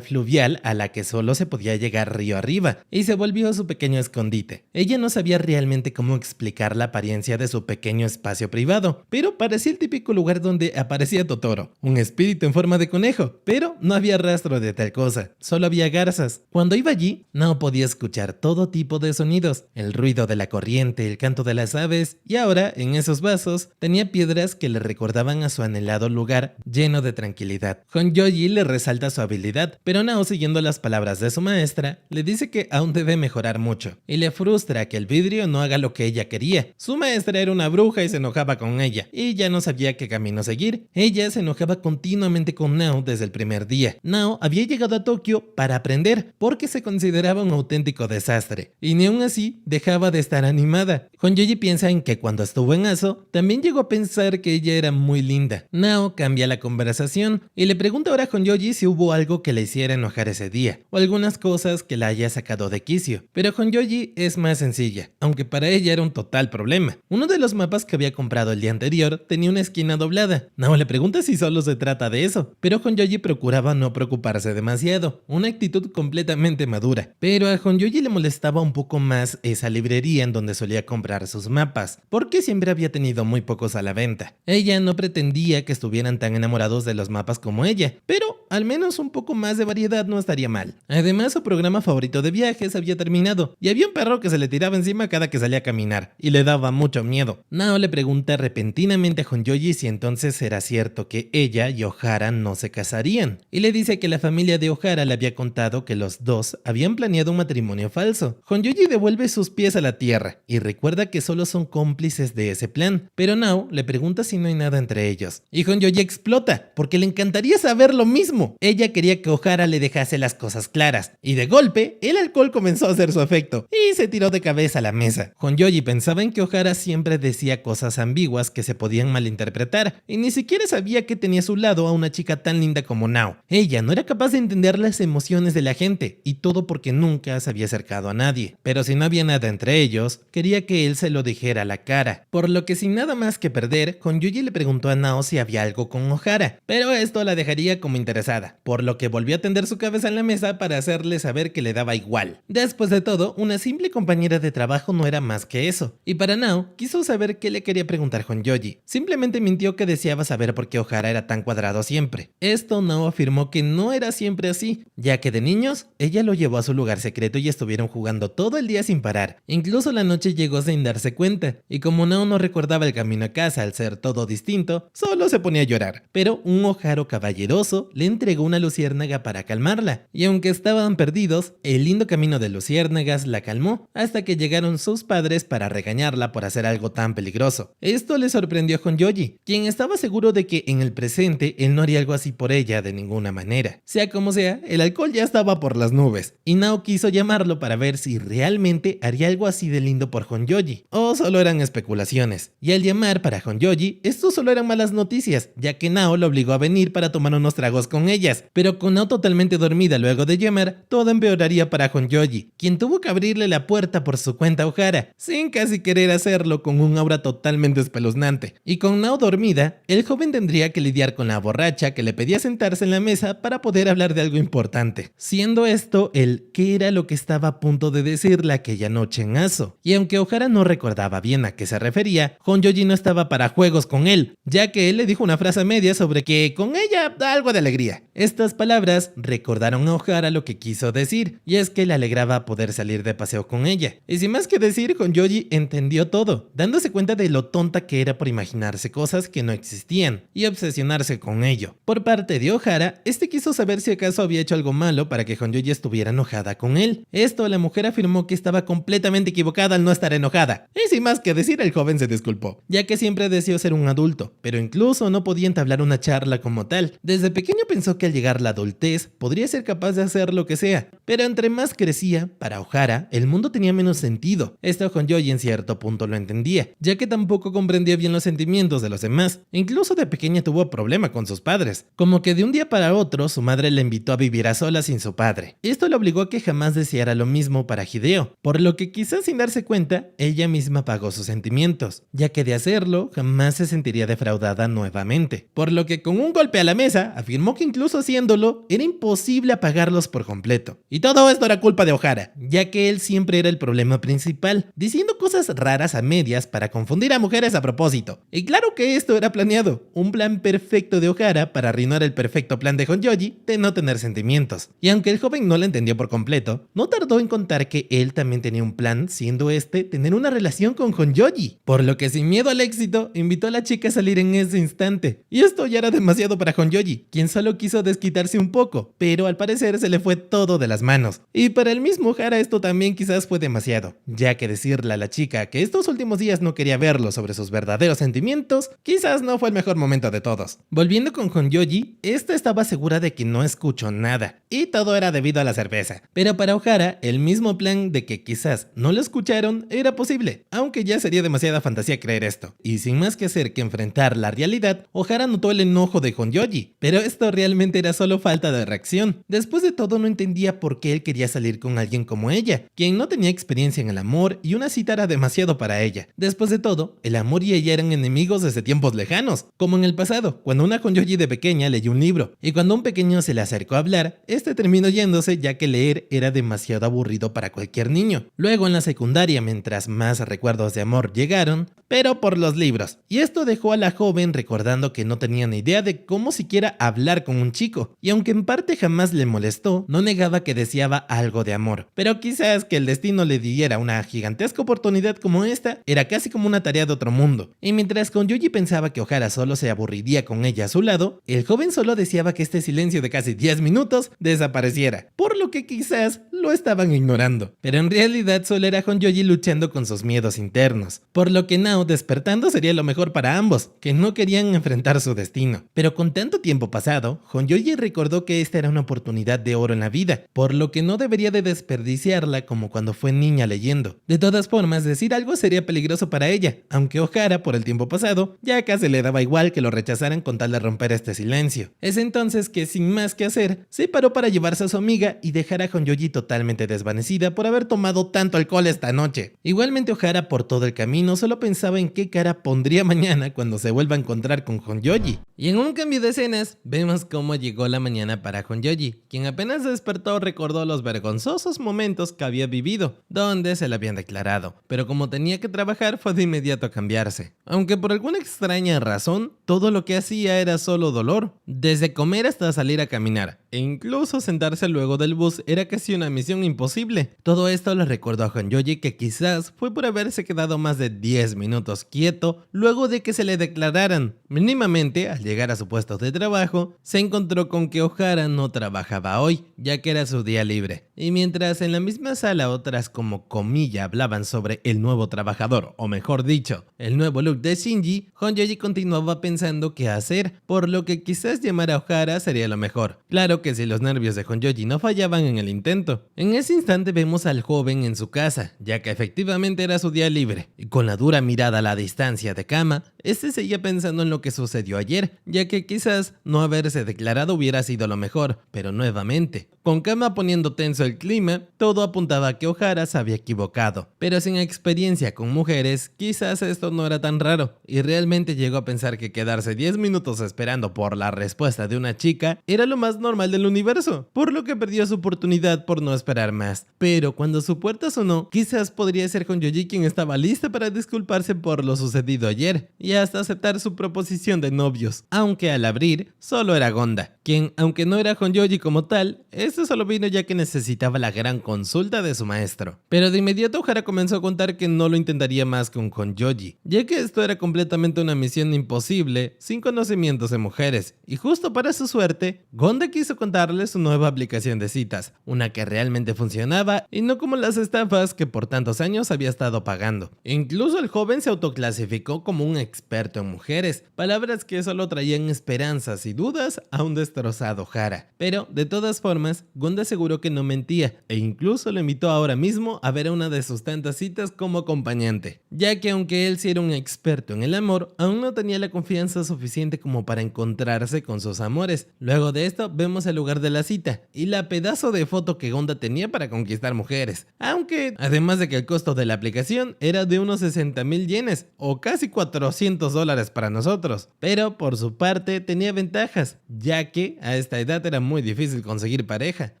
fluvial a la que solo se podía llegar río arriba, y se volvió su pequeño escondite. Ella no sabía realmente cómo explicar la apariencia de su pequeño espacio privado, pero parecía el típico lugar donde aparecía Totoro, un espíritu en forma de conejo, pero no había rastro de tal cosa, solo había garzas. Cuando iba allí, no podía escuchar todo tipo de sonidos, el ruido de la corriente, el canto de las aves, y ahora, en esos vasos, tenía piedras que le recordaban a su anhelado lugar lleno de tranquilidad. Honyoji le resalta su habilidad, pero Nao, siguiendo las palabras de su maestra, le dice que aún debe mejorar mucho, y le frustra que el vidrio no haga lo que ella quería. Su maestra era una bruja y se enojaba con ella, y ya no sabía qué camino seguir. Ella se enojaba continuamente con Nao desde el primer día. Nao había llegado a Tokio para aprender, porque se consideraba un auténtico desastre, y ni aún así dejaba de estar animada. Honyoji piensa en que cuando estuvo en Aso, también llegó a pensar que ella era muy linda. Nao cambia la conversación y le pregunta ahora a Honyoji si hubo algo que le hiciera enojar ese día, o algunas cosas que la haya sacado de quicio. Pero Honyoji es más sencilla, aunque para ella era un total problema. Uno de los mapas que había comprado el día anterior tenía una esquina doblada. Nao le pregunta si solo se trata de eso, pero Honyoji procuraba no preocuparse demasiado, una actitud completamente madura. Pero a Honyoji le molestaba un poco más esa librería en donde solía comprar sus mapas, porque siempre había tenido muy pocos a la venta. Ella no pretendía que estuvieran tan enamorados de los mapas como ella, pero al menos un poco más de variedad no estaría mal. Además, su programa favorito de viajes había terminado, y había un perro que se le tiraba encima cada que salía a caminar, y le daba mucho miedo. Nao le pregunta repentinamente a Honyoji si entonces era cierto que ella y Ohara no se casarían, y le dice que la familia de Ohara le había contado que los dos habían planeado un matrimonio falso. Honyoji devuelve sus pies a la tierra, y recuerda que solo son cómplices de ese plan, pero Nao le pregunta si no hay nada entre ellos, y Honyoji explota, porque le encantaría saber lo mismo. Ella quería que Ohara le dejase las cosas claras, y de golpe, el alcohol comenzó a hacer su efecto, y se tiró de cabeza a la mesa. Honyoji pensaba en que Ohara siempre decía cosas ambiguas que se podían malinterpretar, y ni siquiera sabía que tenía a su lado a una chica tan linda como Nao. Ella no era capaz de entender las emociones de la gente, y todo porque nunca se había acercado a nadie. Pero si no había nada entre ellos, quería que él se lo dijera a la cara, por lo que sin nada más que perder, Honyoji le preguntó a Nao si había algo con Ohara, pero esto la dejaría como interesada, por lo que volvió a tender su cabeza en la mesa para hacerle saber que le daba igual. Después de todo, una simple compañera de trabajo no era más que eso, y para Nao quiso saber qué le quería preguntar Honyoji. Simplemente mintió que deseaba saber por qué Ohara era tan cuadrado siempre. Esto Nao afirmó que no era siempre así, ya que de niños, ella lo llevó a su lugar secreto y estuvieron jugando todo el día sin parar. Incluso la noche llegó sin darse cuenta, y como Nao no recordaba el camino a casa al ser todo distinto, solo se ponía a llorar. Pero un Oharo caballeroso le entregó una luciérnaga para calmarla, y aunque estaban perdidos, el lindo camino de luciérnagas la calmó, hasta que llegaron sus padres para regañarla por hacer algo tan peligroso. Esto le sorprendió a Honjoji, quien estaba seguro de que en el presente él no haría algo así por ella de ninguna manera. Sea como sea, el alcohol ya estaba por las nubes, y Nao quiso llamarlo para ver si realmente haría algo así de lindo por Honjoji, o solo eran especulaciones. Y al llamar para Honjoji, esto solo eran malas noticias, ya que Nao lo obligó a venir para tomar unos tragos con ellas, pero con Nao totalmente dormida luego de llamar, todo empeoraría para Honjoji, quien tuvo que abrirle la puerta por su cuenta a Ohara, sin casi querer hacerlo, con un aura totalmente espeluznante. Y con Nao dormida, el joven tendría que lidiar con la borracha que le pedía sentarse en la mesa para poder hablar de algo importante, siendo esto el qué era lo que estaba a punto de decirle aquella noche en Aso. Y aunque Ohara no recordaba bien a qué se refería, Honjoji no estaba para juegos con él, ya que él le dijo una frase media sobre que con ella da algo de alegría. Estas palabras recordaron a Ohara lo que quiso decir, y es que le alegraba poder salir de paseo con ella. Y sin más que decir, Honjoji entendió todo, dándose cuenta de lo tonta que era por imaginarse cosas que no existían y obsesionarse con ello. Por parte de Ohara, este quiso saber si acaso había hecho algo malo para que Honjoji estuviera enojada con él. Esto la mujer afirmó que estaba completamente equivocada al no estar enojada. Y sin más que decir, el joven se disculpó, ya que siempre deseó ser un adulto, pero incluso no podía entablar una charla como tal. Desde pequeño pensó que al llegar la adultez podría ser capaz de hacer lo que sea, pero entre más crecía, para Ohara, el mundo tenía menos sentido. Esto Honjoji en cierto punto lo entendía, ya que tampoco comprendía bien los sentimientos de los demás. Incluso de pequeña tuvo problema con sus padres, como que de un día para otro su madre la invitó a vivir a solas sin su padre. Esto le obligó a que jamás deseara lo mismo para Hideo, por lo que quizás sin darse cuenta, ella misma pagó sus sentimientos, ya que de hacerlo jamás se sentiría defraudada nuevamente. Por lo que con un golpe a la mesa, afirmó que incluso haciéndolo, era imposible apagarlos por completo. Y todo esto era culpa de Ohara, ya que él siempre era el problema principal, diciendo cosas raras a medias para confundir a mujeres a propósito. Y claro que esto era planeado, un plan perfecto de Ohara para arruinar el perfecto plan de Honjoji de no tener sentimientos. Y aunque el joven no lo entendió por completo, no tardó en contar que él también tenía un plan, siendo este tener una relación con Honjoji. Por lo que sin miedo al éxito, invitó a la chica a salir en ese instante. Y esto ya era demasiado para Honjoji, quien solo quiso desquitarse un poco, pero al parecer se le fue todo de las manos. Y para el mismo Ohara esto también quizás fue demasiado, ya que decirle a la chica que estos últimos días no quería verlo sobre sus verdaderos sentimientos, quizás no fue el mejor momento de todos. Volviendo con Honjoji, esta estaba segura de que no escuchó nada, y todo era debido a la cerveza. Pero para Ohara, el mismo plan de que quizás no lo escucharon era posible, aunque ya sería demasiada fantasía creer esto. Y sin más que hacer que enfrentar la realidad, Ohara notó el enojo de Honjoji, pero esto realmente era solo falta de reacción. Después de todo no entendía por qué él quería salir con alguien como ella, quien no tenía experiencia en el amor y una cita era demasiado para ella. Después de todo, el amor y ella eran enemigos desde tiempos lejanos, como en el pasado, cuando una Honjoji de pequeña leyó un libro, y cuando un pequeño se le acercó a hablar, este terminó yéndose ya que leer era demasiado aburrido para cualquier niño. Luego en la secundaria, mientras más recuerdos de amor llegaron, pero por los libros. Y esto dejó a la joven recordando que no tenía ni idea de cómo siquiera hablar con un chico, y aunque en parte jamás le molestó, no negaba que deseaba algo de amor. Pero quizás que el destino le diera una gigantesca oportunidad como esta, era casi como una tarea de otro mundo. Y mientras Honjoji pensaba que Ohara solo se aburriría con ella a su lado, el joven solo deseaba que este silencio de casi 10 minutos desapareciera, por lo que quizás lo estaban ignorando. Pero en realidad solo era Honjoji luchando con sus miedos internos, por lo que Nao despertando sería lo mejor para ambos, que no querían enfrentar su destino. Pero con tanto tiempo pasado, Honjoji recordó que esta era una oportunidad de oro en la vida, por lo que no debería de desperdiciarla como cuando fue niña leyendo. De todas formas, decir algo sería peligroso para ella, aunque Ohara por el tiempo pasado ya casi le daba igual que lo rechazaran con tal de romper este silencio. Es entonces que sin más que hacer, se paró para llevarse a su amiga y dejar a Honjoji totalmente desvanecida por haber tomado tanto alcohol esta noche. Igualmente Ohara por todo el camino solo pensaba en qué cara pondría mañana cuando se vuelva a encontrar con Honjoji. Y en un cambio de escenas, vemos cómo llegó la mañana para Honjoji, quien apenas despertó recordó los vergonzosos momentos que había vivido, donde se le habían declarado, pero como tenía que trabajar fue de inmediato a cambiarse. Aunque por alguna extraña extraña razón, todo lo que hacía era solo dolor, desde comer hasta salir a caminar, e incluso sentarse luego del bus era casi una misión imposible. Todo esto le recordó a Honjoji que quizás fue por haberse quedado más de 10 minutos quieto luego de que se le declararan. Mínimamente, al llegar a su puesto de trabajo, se encontró con que Ohara no trabajaba hoy, ya que era su día libre. Y mientras en la misma sala otras como comilla hablaban sobre el nuevo trabajador, o mejor dicho, el nuevo look de Shinji, Honjoji continuaba pensando qué hacer, por lo que quizás llamar a Ohara sería lo mejor. Claro que si los nervios de Honjoji no fallaban en el intento. En ese instante vemos al joven en su casa, ya que efectivamente era su día libre, y con la dura mirada a la distancia de cama, este seguía pensando en lo que sucedió ayer, ya que quizás no haberse declarado hubiera sido lo mejor, pero nuevamente, con Kama poniendo tenso el clima, todo apuntaba a que Ohara se había equivocado, pero sin experiencia con mujeres, quizás esto no era tan raro, y realmente llegó a pensar que quedarse 10 minutos esperando por la respuesta de una chica era lo más normal del universo, por lo que perdió su oportunidad por no esperar más. Pero cuando su puerta sonó, quizás podría ser Honjoji quien estaba lista para disculparse por lo sucedido ayer, y hasta aceptar su proposición de novios, aunque al abrir, solo era Gonda, quien, aunque no era Honjoji como tal, este solo vino ya que necesitaba la gran consulta de su maestro. Pero de inmediato Ohara comenzó a contar que no lo intentaría más con Honjoji, ya que esto era completamente una misión imposible, sin conocimientos de mujeres, y justo para su suerte, Gonda quiso contarle su nueva aplicación de citas, una que realmente funcionaba y no como las estafas que por tantos años había estado pagando. Incluso el joven se autoclasificó como un experto en mujeres, palabras que solo traían esperanzas y dudas a un destrozado Ohara. Pero, de todas formas, Gonda aseguró que no mentía, e incluso lo invitó ahora mismo a ver a una de sus tantas citas como acompañante, ya que aunque él sí era un experto en el amor, aún no tenía la confianza suficiente como para encontrarse con sus amores. Luego de esto, vemos el lugar de la cita, y la pedazo de foto que Gonda tenía para conquistar mujeres, aunque, además de que el costo de la aplicación era de unos 60,000 yenes, o casi $400 para nosotros, pero por su parte tenía ventajas, ya que a esta edad era muy difícil conseguir pareja,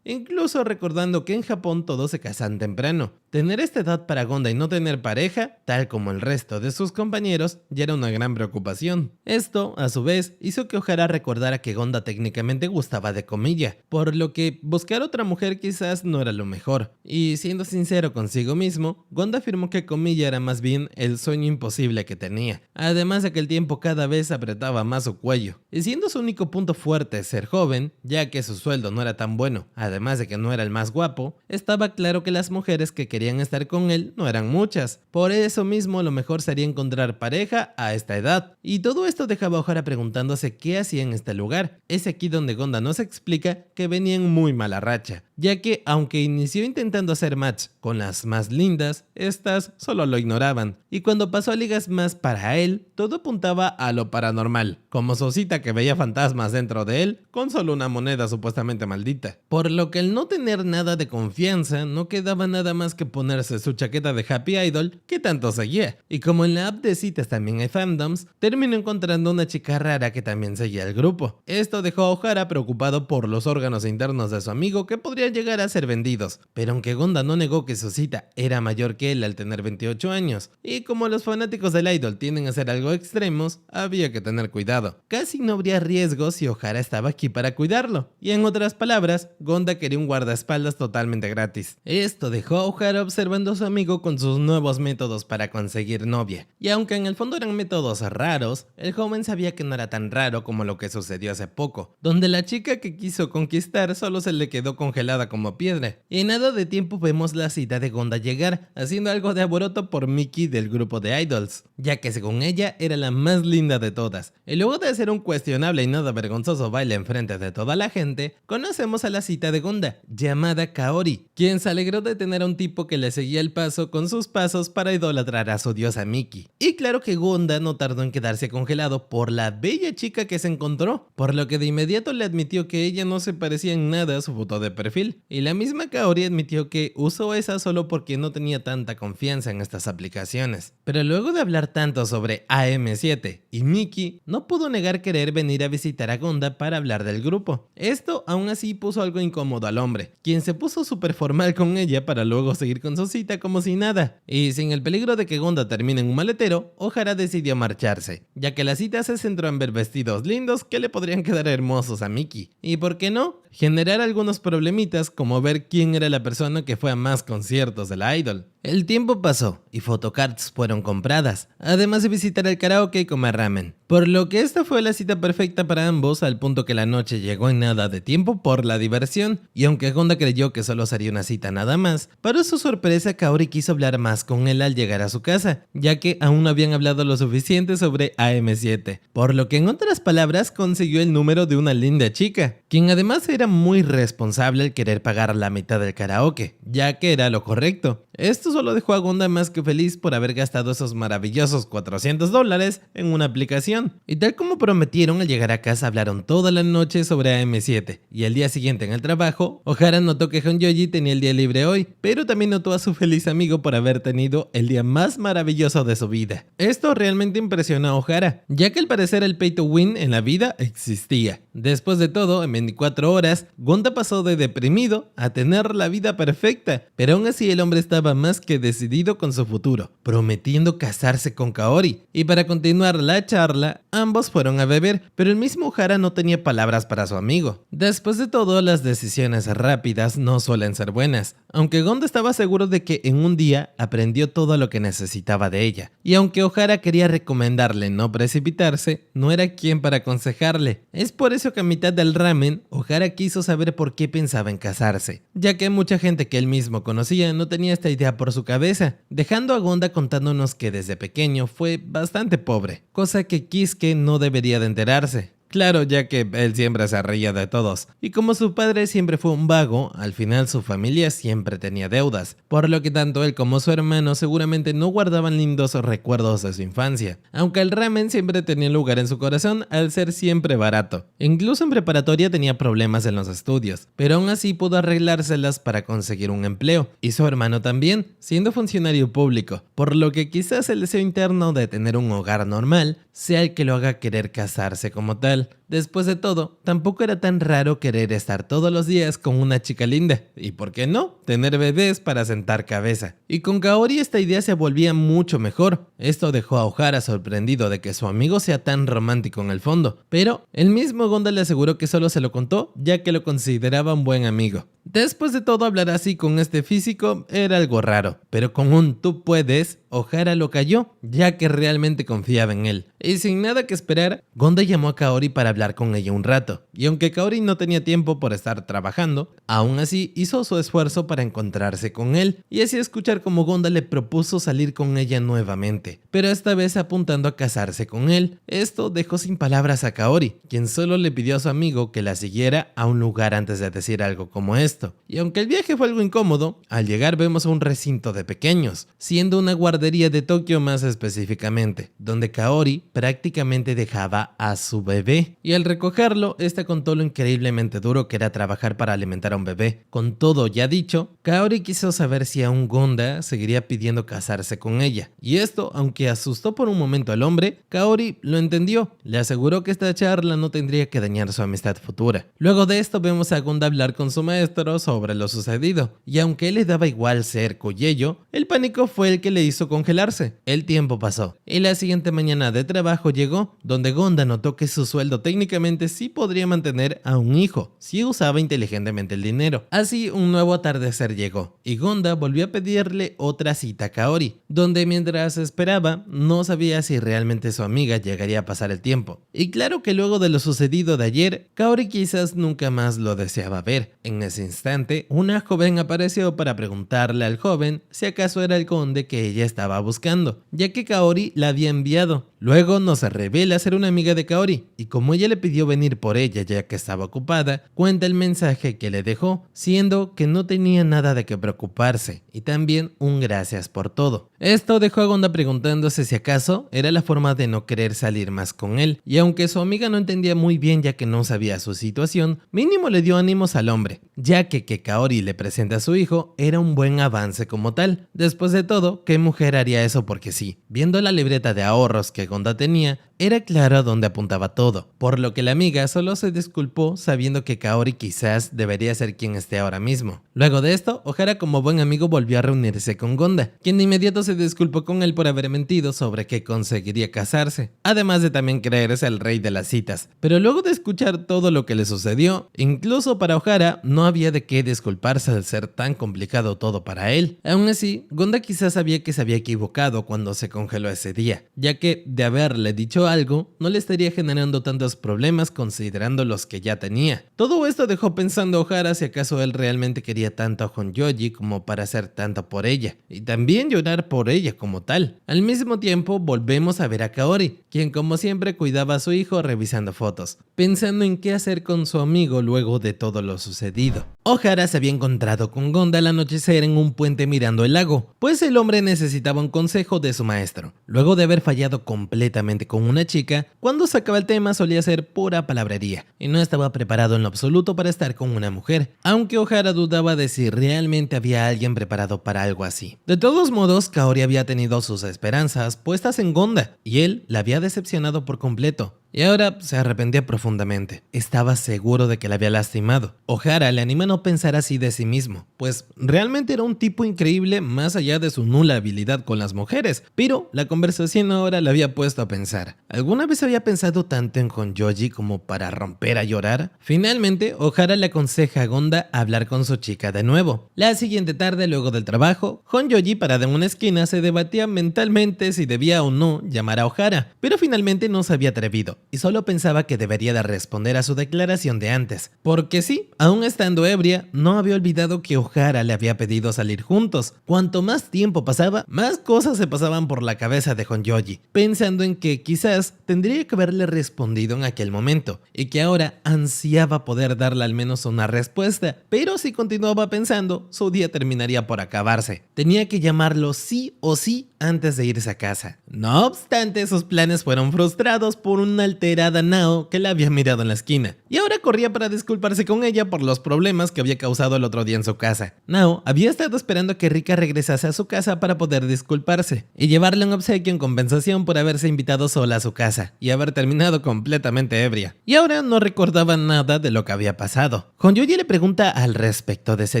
incluso recordando que en Japón todos se casan temprano. Tener esta edad para Gonda y no tener pareja, tal como el resto de sus compañeros, ya era una gran preocupación. Esto, a su vez, hizo que Ohara recordara que Gonda técnicamente gustaba de comilla, por lo que buscar otra mujer quizás no era lo mejor. Y siendo sincero consigo mismo, Gonda afirmó que comilla era más bien el sueño imposible que tenía, además de que el tiempo cada vez apretaba más su cuello. Y siendo su único punto fuerte ser joven, ya que su sueldo no era tan bueno, además de que no era el más guapo, estaba claro que las mujeres que querían estar con él no eran muchas. Por eso mismo lo mejor sería encontrar pareja a esta edad. Y todo esto dejaba a Ohara preguntándose qué hacía en este lugar. Es aquí donde Gonda nos explica que venía en muy mala racha, ya que aunque inició intentando hacer match con las más lindas, estas solo lo ignoraban, y cuando pasó a ligas más para él, todo apuntaba a lo paranormal, como su cita que veía fantasmas dentro de él con solo una moneda supuestamente maldita, por lo que al no tener nada de confianza, no quedaba nada más que ponerse su chaqueta de Happy Idol que tanto seguía, y como en la app de citas también hay fandoms, terminó encontrando una chica rara que también seguía el grupo. Esto dejó a Ohara preocupado por los órganos internos de su amigo que podrían llegar a ser vendidos, pero aunque Gonda no negó que su cita era mayor que él al tener 28 años, y como los fanáticos del idol tienden a ser algo extremos, había que tener cuidado. Casi no habría riesgo si Ohara estaba aquí para cuidarlo, y en otras palabras, Gonda quería un guardaespaldas totalmente gratis. Esto dejó a Ohara observando a su amigo con sus nuevos métodos para conseguir novia, y aunque en el fondo eran métodos raros, el joven sabía que no era tan raro como lo que sucedió hace poco, donde la chica que quiso conquistar solo se le quedó congelada como piedra, y en nada de tiempo vemos la cita de Gonda llegar, haciendo algo de alboroto por Miki del grupo de idols, ya que según ella era la más linda de todas, y luego de hacer un cuestionable y nada vergonzoso baile enfrente de toda la gente, conocemos a la cita de Gonda, llamada Kaori, quien se alegró de tener a un tipo que le seguía el paso con sus pasos para idolatrar a su diosa Miki. Y claro que Gonda no tardó en quedarse congelado por la bella chica que se encontró, por lo que de inmediato le admitió que ella no se parecía en nada a su foto de perfil, y la misma Kaori admitió que usó esa solo porque no tenía tanta confianza en estas aplicaciones. Pero luego de hablar tanto sobre AM7 y Miki, no pudo negar querer venir a visitar a Gonda para hablar del grupo. Esto aún así puso algo incómodo al hombre, quien se puso súper formal con ella para luego seguir seguir con su cita como si nada, y sin el peligro de que Gonda termine en un maletero, Ohara decidió marcharse, ya que la cita se centró en ver vestidos lindos que le podrían quedar hermosos a Miki, y por qué no, generar algunos problemitas como ver quién era la persona que fue a más conciertos de la idol. El tiempo pasó y photocards fueron compradas, además de visitar el karaoke y comer ramen, por lo que esta fue la cita perfecta para ambos, al punto que la noche llegó en nada de tiempo por la diversión, y aunque Gonda creyó que solo sería una cita nada más, para su sorpresa Kaori quiso hablar más con él al llegar a su casa, ya que aún no habían hablado lo suficiente sobre AM7, por lo que en otras palabras consiguió el número de una linda chica, quien además era muy responsable al querer pagar la mitad del karaoke, ya que era lo correcto. Esto solo dejó a Gonda más que feliz por haber gastado esos maravillosos $400 en una aplicación. Y tal como prometieron, al llegar a casa hablaron toda la noche sobre AM7, y al día siguiente en el trabajo, Ohara notó que Honjoji tenía el día libre hoy, pero también notó a su feliz amigo por haber tenido el día más maravilloso de su vida. Esto realmente impresionó a Ohara, ya que al parecer el pay to win en la vida existía. Después de todo, en 24 horas, Gonda pasó de deprimido a tener la vida perfecta, pero aún así el hombre estaba más que decidido con su futuro, prometiendo casarse con Kaori. Y para continuar la charla, ambos fueron a beber, pero el mismo Ohara no tenía palabras para su amigo. Después de todo, las decisiones rápidas no suelen ser buenas, aunque Gonda estaba seguro de que en un día aprendió todo lo que necesitaba de ella. Y aunque Ohara quería recomendarle no precipitarse, no era quien para aconsejarle. Es por eso que a mitad del ramen, Ohara quiso saber por qué pensaba en casarse, ya que mucha gente que él mismo conocía no tenía esta idea por su cabeza, dejando a Gonda contándonos que desde pequeño fue bastante pobre, cosa que Kisuke no debería de enterarse. Claro, ya que él siempre se reía de todos, y como su padre siempre fue un vago, al final su familia siempre tenía deudas, por lo que tanto él como su hermano seguramente no guardaban lindos recuerdos de su infancia, aunque el ramen siempre tenía lugar en su corazón al ser siempre barato. Incluso en preparatoria tenía problemas en los estudios, pero aún así pudo arreglárselas para conseguir un empleo, y su hermano también, siendo funcionario público, por lo que quizás el deseo interno de tener un hogar normal sea el que lo haga querer casarse como tal. Después de todo, tampoco era tan raro querer estar todos los días con una chica linda, y por qué no, tener bebés para sentar cabeza. Y con Kaori esta idea se volvía mucho mejor. Esto dejó a Ohara sorprendido de que su amigo sea tan romántico en el fondo, pero el mismo Gonda le aseguró que solo se lo contó ya que lo consideraba un buen amigo. Después de todo, hablar así con este físico era algo raro, pero con un "tú puedes", Ohara lo cayó, ya que realmente confiaba en él. Y sin nada que esperar, Gonda llamó a Kaori para hablar con ella un rato, y aunque Kaori no tenía tiempo por estar trabajando, aún así hizo su esfuerzo para encontrarse con él, y así escuchar cómo Gonda le propuso salir con ella nuevamente, pero esta vez apuntando a casarse con él. Esto dejó sin palabras a Kaori, quien solo le pidió a su amigo que la siguiera a un lugar antes de decir algo como esto. Y aunque el viaje fue algo incómodo, al llegar vemos a un recinto de pequeños, siendo una guardería de Tokio más específicamente, donde Kaori prácticamente dejaba a su bebé. Y al recogerlo, esta contó lo increíblemente duro que era trabajar para alimentar a un bebé. Con todo ya dicho, Kaori quiso saber si aún Gonda seguiría pidiendo casarse con ella. Y esto, aunque asustó por un momento al hombre, Kaori lo entendió. Le aseguró que esta charla no tendría que dañar su amistad futura. Luego de esto vemos a Gonda hablar con su maestro sobre lo sucedido, y aunque él le daba igual ser Koyeyo, el pánico fue el que le hizo congelarse. El tiempo pasó, y la siguiente mañana de trabajo llegó, donde Gonda notó que su sueldo técnicamente sí podría mantener a un hijo, si usaba inteligentemente el dinero. Así, un nuevo atardecer llegó, y Gonda volvió a pedirle otra cita a Kaori, donde mientras esperaba, no sabía si realmente su amiga llegaría a pasar el tiempo. Y claro que luego de lo sucedido de ayer, Kaori quizás nunca más lo deseaba ver. En ese instante, una joven apareció para preguntarle al joven si acaso era el conde que ella estaba buscando, ya que Kaori la había enviado. Luego nos revela ser una amiga de Kaori, y como ella le pidió venir por ella ya que estaba ocupada, cuenta el mensaje que le dejó, siendo que no tenía nada de qué preocuparse, y también un gracias por todo. Esto dejó a Gonda preguntándose si acaso era la forma de no querer salir más con él, y aunque su amiga no entendía muy bien ya que no sabía su situación, mínimo le dio ánimos al hombre, ya que Kaori le presenta a su hijo era un buen avance como tal. Después de todo, ¿qué mujer haría eso porque sí? Viendo la libreta de ahorros que que Gonda tenía, era claro a dónde apuntaba todo, por lo que la amiga solo se disculpó sabiendo que Kaori quizás debería ser quien esté ahora mismo. Luego de esto, Ohara como buen amigo volvió a reunirse con Gonda, quien de inmediato se disculpó con él por haber mentido sobre que conseguiría casarse, además de también creerse el rey de las citas. Pero luego de escuchar todo lo que le sucedió, incluso para Ohara no había de qué disculparse al ser tan complicado todo para él. Aún así, Gonda quizás sabía que se había equivocado cuando se congeló ese día, ya que de haberle dicho algo, no le estaría generando tantos problemas considerando los que ya tenía. Todo esto dejó pensando a Ohara si acaso él realmente quería tanto a Honnêoji como para hacer tanto por ella, y también llorar por ella como tal. Al mismo tiempo, volvemos a ver a Kaori, quien como siempre cuidaba a su hijo revisando fotos, pensando en qué hacer con su amigo luego de todo lo sucedido. Ohara se había encontrado con Gonda al anochecer en un puente mirando el lago, pues el hombre necesitaba un consejo de su maestro. Luego de haber fallado completamente con una chica, cuando sacaba el tema solía ser pura palabrería, y no estaba preparado en lo absoluto para estar con una mujer, aunque Ohara dudaba de si realmente había alguien preparado para algo así. De todos modos, Kaori había tenido sus esperanzas puestas en Gonda, y él la había decepcionado por completo. Y ahora se arrepentía profundamente. Estaba seguro de que la había lastimado. Ohara le anima a no pensar así de sí mismo, pues realmente era un tipo increíble más allá de su nula habilidad con las mujeres. Pero la conversación ahora le había puesto a pensar. ¿Alguna vez había pensado tanto en Honnêoji como para romper a llorar? Finalmente, Ohara le aconseja a Gonda hablar con su chica de nuevo. La siguiente tarde, luego del trabajo, Honnêoji, parada en una esquina, se debatía mentalmente si debía o no llamar a Ohara, pero finalmente no se había atrevido. Y solo pensaba que debería de responder a su declaración de antes, porque sí, aún estando ebria, no había olvidado que Ohara le había pedido salir juntos. Cuanto más tiempo pasaba, más cosas se pasaban por la cabeza de Honnêoji, pensando en que quizás tendría que haberle respondido en aquel momento, y que ahora ansiaba poder darle al menos una respuesta, pero si continuaba pensando, su día terminaría por acabarse. Tenía que llamarlo sí o sí antes de irse a casa. No obstante, sus planes fueron frustrados por una alterada Nao que la había mirado en la esquina, y ahora corría para disculparse con ella por los problemas que había causado el otro día en su casa. Nao había estado esperando a que Rika regresase a su casa para poder disculparse y llevarle un obsequio en compensación por haberse invitado sola a su casa y haber terminado completamente ebria. Y ahora no recordaba nada de lo que había pasado. Honnêoji le pregunta al respecto de ese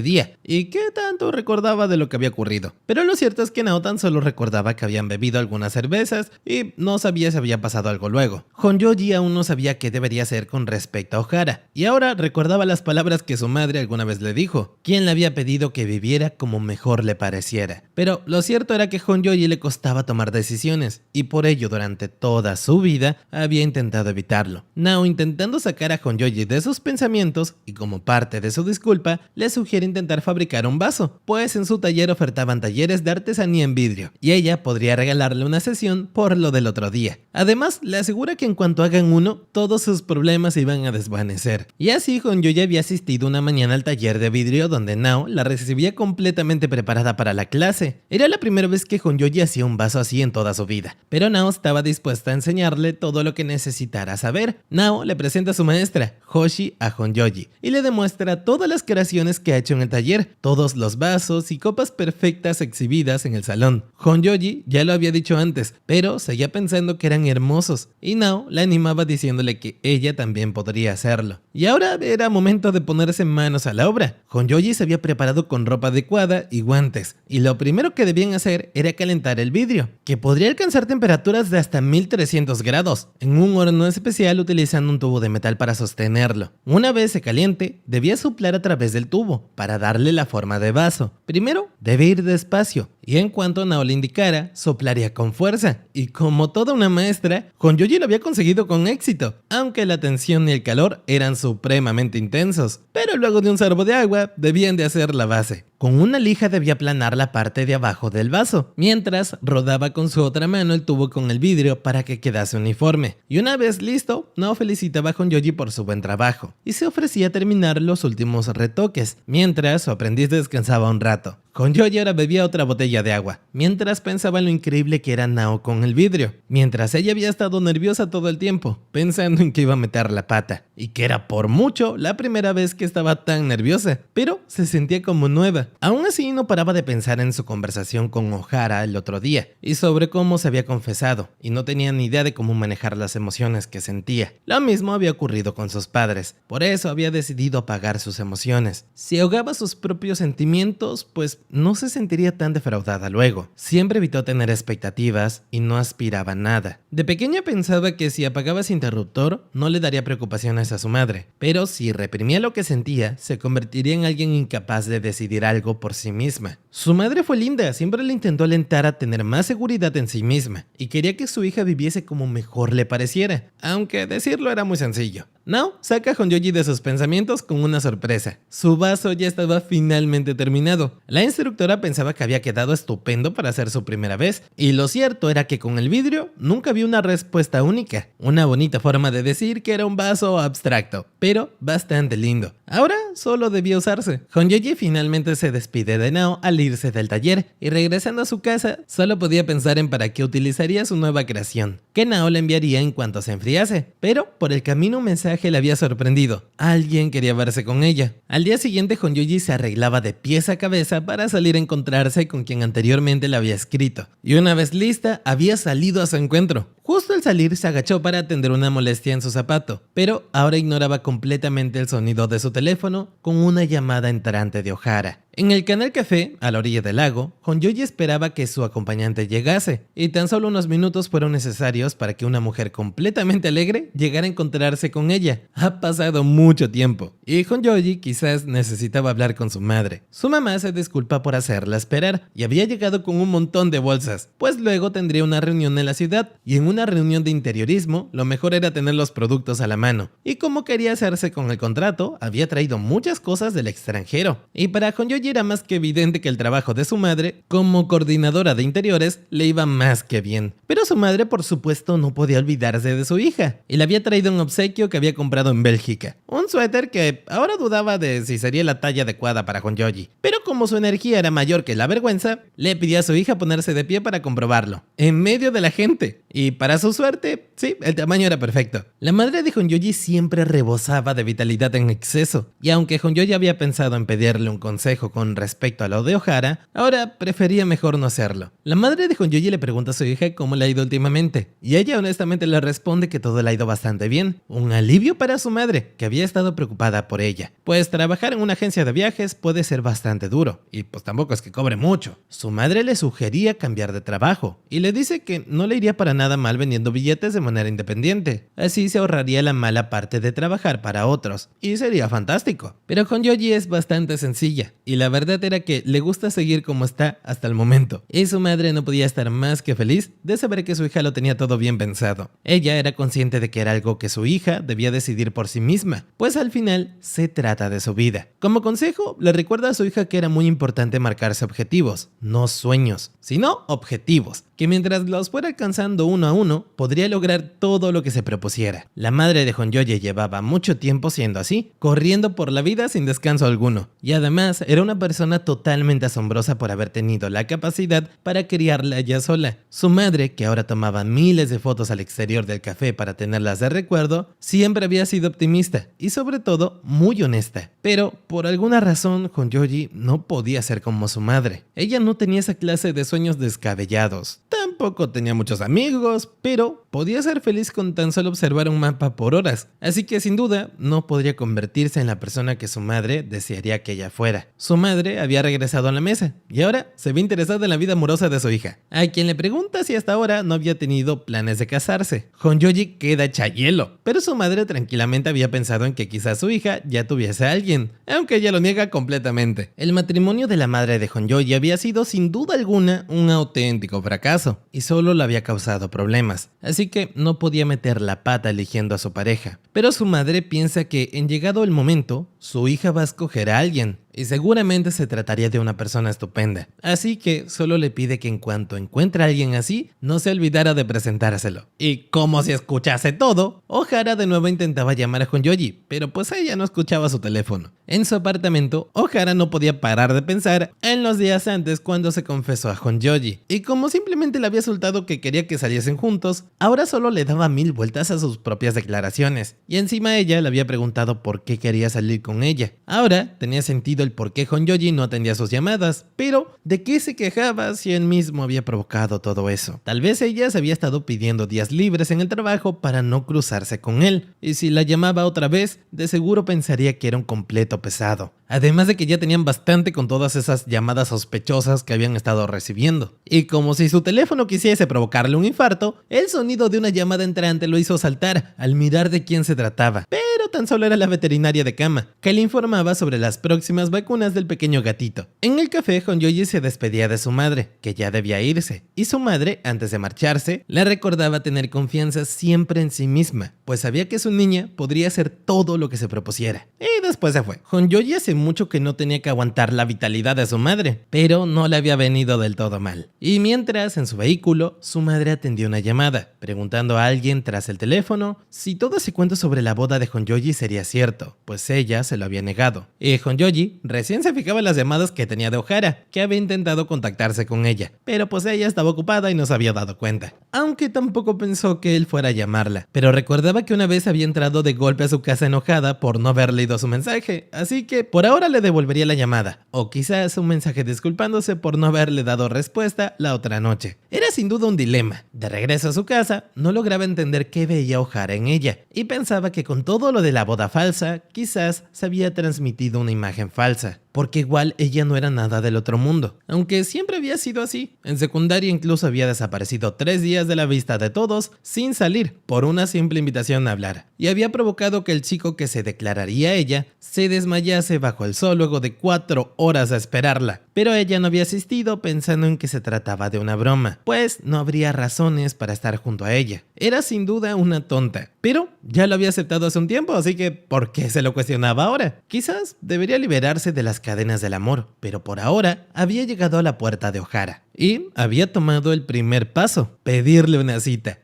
día y qué tanto recordaba de lo que había ocurrido, pero lo cierto es que Nao tan solo recordaba que habían bebido algunas cervezas y no sabía si había pasado algo luego. Honnêoji aún no sabía qué debería hacer con respecto a Ohara, y ahora recordaba las palabras que su madre alguna vez le dijo, quien le había pedido que viviera como mejor le pareciera. Pero lo cierto era que Honnêoji le costaba tomar decisiones, y por ello durante toda su vida había intentado evitarlo. Nao, intentando sacar a Honnêoji de sus pensamientos, y como parte de su disculpa, le sugiere intentar fabricar un vaso, pues en su taller ofertaban talleres de artesanía en vidrio, y ella podría regalarle una sesión por lo del otro día. Además, le asegura que en cuanto hagan uno, todos sus problemas iban a desvanecer. Y así Honnêoji había asistido una mañana al taller de vidrio donde Nao la recibía completamente preparada para la clase. Era la primera vez que Honnêoji hacía un vaso así en toda su vida, pero Nao estaba dispuesta a enseñarle todo lo que necesitara saber. Nao le presenta a su maestra, Hoshi, a Honnêoji, y le demuestra todas las creaciones que ha hecho en el taller, todos los vasos y copas perfectas exhibidas en el salón. Honnêoji ya lo había dicho antes, pero seguía pensando que eran hermosos, y Nao la animaba diciéndole que ella también podría hacerlo. Y ahora era momento de ponerse manos a la obra. Honnêoji se había preparado con ropa adecuada y guantes, y lo primero que debían hacer era calentar el vidrio, que podría alcanzar temperaturas de hasta 1300 grados, en un horno especial utilizando un tubo de metal para sostenerlo. Una vez se caliente, debía soplar a través del tubo, para darle la forma de vaso. Primero, debe ir despacio, y en cuanto Nao le indicara, soplaría con fuerza. Y como toda una maestra, Honnêoji lo había conseguido con éxito, aunque la tensión y el calor eran supremamente intensos. Pero luego de un sorbo de agua, debían de hacer la base. Con una lija debía aplanar la parte de abajo del vaso, mientras rodaba con su otra mano el tubo con el vidrio para que quedase uniforme. Y una vez listo, Nao felicitaba a Honnêoji por su buen trabajo, y se ofrecía a terminar los últimos retoques, mientras su aprendiz descansaba un rato. Honnêoji ahora bebía otra botella de agua, mientras pensaba en lo increíble que era Nao con el vidrio, mientras ella había estado nerviosa todo el tiempo, pensando en que iba a meter la pata. y que era por mucho la primera vez que estaba tan nerviosa, pero se sentía como nueva. Aún así no paraba de pensar en su conversación con Ohara el otro día y sobre cómo se había confesado y no tenía ni idea de cómo manejar las emociones que sentía. Lo mismo había ocurrido con sus padres, por eso había decidido apagar sus emociones. Si ahogaba sus propios sentimientos, pues no se sentiría tan defraudada luego. Siempre evitó tener expectativas y no aspiraba a nada. De pequeña pensaba que si apagaba ese interruptor no le daría preocupaciones a su madre, pero si reprimía lo que sentía, se convertiría en alguien incapaz de decidir algo por sí misma. Su madre fue linda, siempre le intentó alentar a tener más seguridad en sí misma y quería que su hija viviese como mejor le pareciera, aunque decirlo era muy sencillo. Now saca a Honjoji de sus pensamientos con una sorpresa. Su vaso ya estaba finalmente terminado. La instructora pensaba que había quedado estupendo para ser su primera vez, y lo cierto era que con el vidrio nunca vi una respuesta única. Una bonita forma de decir que era un vaso abstracto, pero bastante lindo. Ahora solo debía usarse. Honjoji finalmente se despide de Nao al irse del taller, y regresando a su casa solo podía pensar en para qué utilizaría su nueva creación, que Nao le enviaría en cuanto se enfriase, pero por el camino un mensaje le había sorprendido. Alguien quería verse con ella. Al día siguiente Honjoji se arreglaba de pies a cabeza para salir a encontrarse con quien anteriormente le había escrito, y una vez lista había salido a su encuentro. Justo al salir se agachó para atender una molestia en su zapato, pero ahora ignoraba completamente el sonido de su teléfono con una llamada entrante de Ohara. En el canal café, a la orilla del lago, Honjoji esperaba que su acompañante llegase, y tan solo unos minutos fueron necesarios para que una mujer completamente alegre llegara a encontrarse con ella. Ha pasado mucho tiempo, y Honjoji quizás necesitaba hablar con su madre. Su mamá se disculpa por hacerla esperar, y había llegado con un montón de bolsas, pues luego tendría una reunión en la ciudad, y en una reunión de interiorismo, lo mejor era tener los productos a la mano. Y como quería hacerse con el contrato, había traído muchas cosas del extranjero, y para Honjoji era más que evidente que el trabajo de su madre como coordinadora de interiores le iba más que bien. Pero su madre, por supuesto, no podía olvidarse de su hija y le había traído un obsequio que había comprado en Bélgica. Un suéter que ahora dudaba de si sería la talla adecuada para Honjoji. Pero como su energía era mayor que la vergüenza, le pidió a su hija ponerse de pie para comprobarlo, en medio de la gente. Y para su suerte, sí, el tamaño era perfecto. La madre de Honjoji siempre rebosaba de vitalidad en exceso, y aunque Honjoji había pensado en pedirle un consejo con respecto a lo de Ohara, ahora prefería mejor no hacerlo. La madre de Honjoji le pregunta a su hija cómo le ha ido últimamente, y ella honestamente le responde que todo le ha ido bastante bien. Un alivio para su madre, que había estado preocupada por ella, pues trabajar en una agencia de viajes puede ser bastante duro, y pues tampoco es que cobre mucho. Su madre le sugería cambiar de trabajo, y le dice que no le iría para nada mal vendiendo billetes de manera independiente. Así se ahorraría la mala parte de trabajar para otros, y sería fantástico. Pero Honjoji es bastante sencilla, y la verdad era que le gusta seguir como está hasta el momento, y su madre no podía estar más que feliz de saber que su hija lo tenía todo bien pensado. Ella era consciente de que era algo que su hija debía decidir por sí misma, pues al final se trata de su vida. Como consejo, le recuerda a su hija que era muy importante marcarse objetivos, no sueños, sino objetivos, que mientras los fuera alcanzando uno a uno, podría lograr todo lo que se propusiera. La madre de Honjoji llevaba mucho tiempo siendo así, corriendo por la vida sin descanso alguno, y además era una persona totalmente asombrosa por haber tenido la capacidad para criarla ella sola. Su madre, que ahora tomaba miles de fotos al exterior del café para tenerlas de recuerdo, siempre había sido optimista y sobre todo muy honesta. Pero por alguna razón Honjoji no podía ser como su madre. Ella no tenía esa clase de sueños descabellados. Tampoco tenía muchos amigos, pero podía ser feliz con tan solo observar un mapa por horas, así que sin duda no podría convertirse en la persona que su madre desearía que ella fuera. Su madre había regresado a la mesa y ahora se ve interesada en la vida amorosa de su hija, a quien le pregunta si hasta ahora no había tenido planes de casarse. Honjoji queda hecha hielo, pero su madre tranquilamente había pensado en que quizás su hija ya tuviese a alguien, aunque ella lo niega completamente. El matrimonio de la madre de Honjoji había sido sin duda alguna un auténtico fracaso y solo le había causado problemas, así que no podía meter la pata eligiendo a su pareja. Pero su madre piensa que en llegado el momento, su hija va a escoger a alguien, y seguramente se trataría de una persona estupenda. Así que solo le pide que en cuanto encuentre a alguien así, no se olvidara de presentárselo. Y como si escuchase todo, Ohara de nuevo intentaba llamar a Honjoji, pero pues ella no escuchaba su teléfono. En su apartamento, Ohara no podía parar de pensar en los días antes cuando se confesó a Honjoji, y como simplemente le había soltado que quería que saliesen juntos, ahora solo le daba mil vueltas a sus propias declaraciones, y encima ella le había preguntado por qué quería salir con ella. Ahora tenía sentido el por qué Honjoji no atendía sus llamadas, pero ¿de qué se quejaba si él mismo había provocado todo eso? Tal vez ella se había estado pidiendo días libres en el trabajo para no cruzarse con él, y si la llamaba otra vez, de seguro pensaría que era un completo pesado. Además de que ya tenían bastante con todas esas llamadas sospechosas que habían estado recibiendo. Y como si su teléfono quisiese provocarle un infarto, el sonido de una llamada entrante lo hizo saltar al mirar de quién se trataba. Pero tan solo era la veterinaria de cama, que le informaba sobre las próximas vacunas del pequeño gatito. En el café, Honjoji se despedía de su madre, que ya debía irse, y su madre, antes de marcharse, le recordaba tener confianza siempre en sí misma, pues sabía que su niña podría hacer todo lo que se propusiera. Y después se fue. Honjoji hace mucho que no tenía que aguantar la vitalidad de su madre, pero no le había venido del todo mal. Y mientras, en su vehículo, su madre atendió una llamada, preguntando a alguien tras el teléfono si todo ese cuento sobre la boda de Honjoji sería cierto, pues ella se lo había negado. Y Honjoji recién se fijaba en las llamadas que tenía de Ohara, que había intentado contactarse con ella, pero pues ella estaba ocupada y no se había dado cuenta. Aunque tampoco pensó que él fuera a llamarla, pero recordaba que una vez había entrado de golpe a su casa enojada por no haber leído su mensaje, así que por ahora le devolvería la llamada, o quizás un mensaje disculpándose por no haberle dado respuesta la otra noche. Era sin duda un dilema. De regreso a su casa, no lograba entender qué veía Ohara en ella, y pensaba que con todo lo de la boda falsa, quizás se había transmitido una imagen falsa, porque igual ella no era nada del otro mundo, aunque siempre había sido así. En secundaria incluso había desaparecido 3 días de la vista de todos sin salir, por una simple invitación a hablar, y había provocado que el chico que se declararía a ella se desmayase bajo el sol luego de 4 horas a esperarla. Pero ella no había asistido pensando en que se trataba de una broma, pues no habría razones para estar junto a ella. Era sin duda una tonta, pero ya lo había aceptado hace un tiempo, así que ¿por qué se lo cuestionaba ahora? Quizás debería liberarse de las cadenas del amor, pero por ahora había llegado a la puerta de Ohara y había tomado el primer paso, pedirle una cita.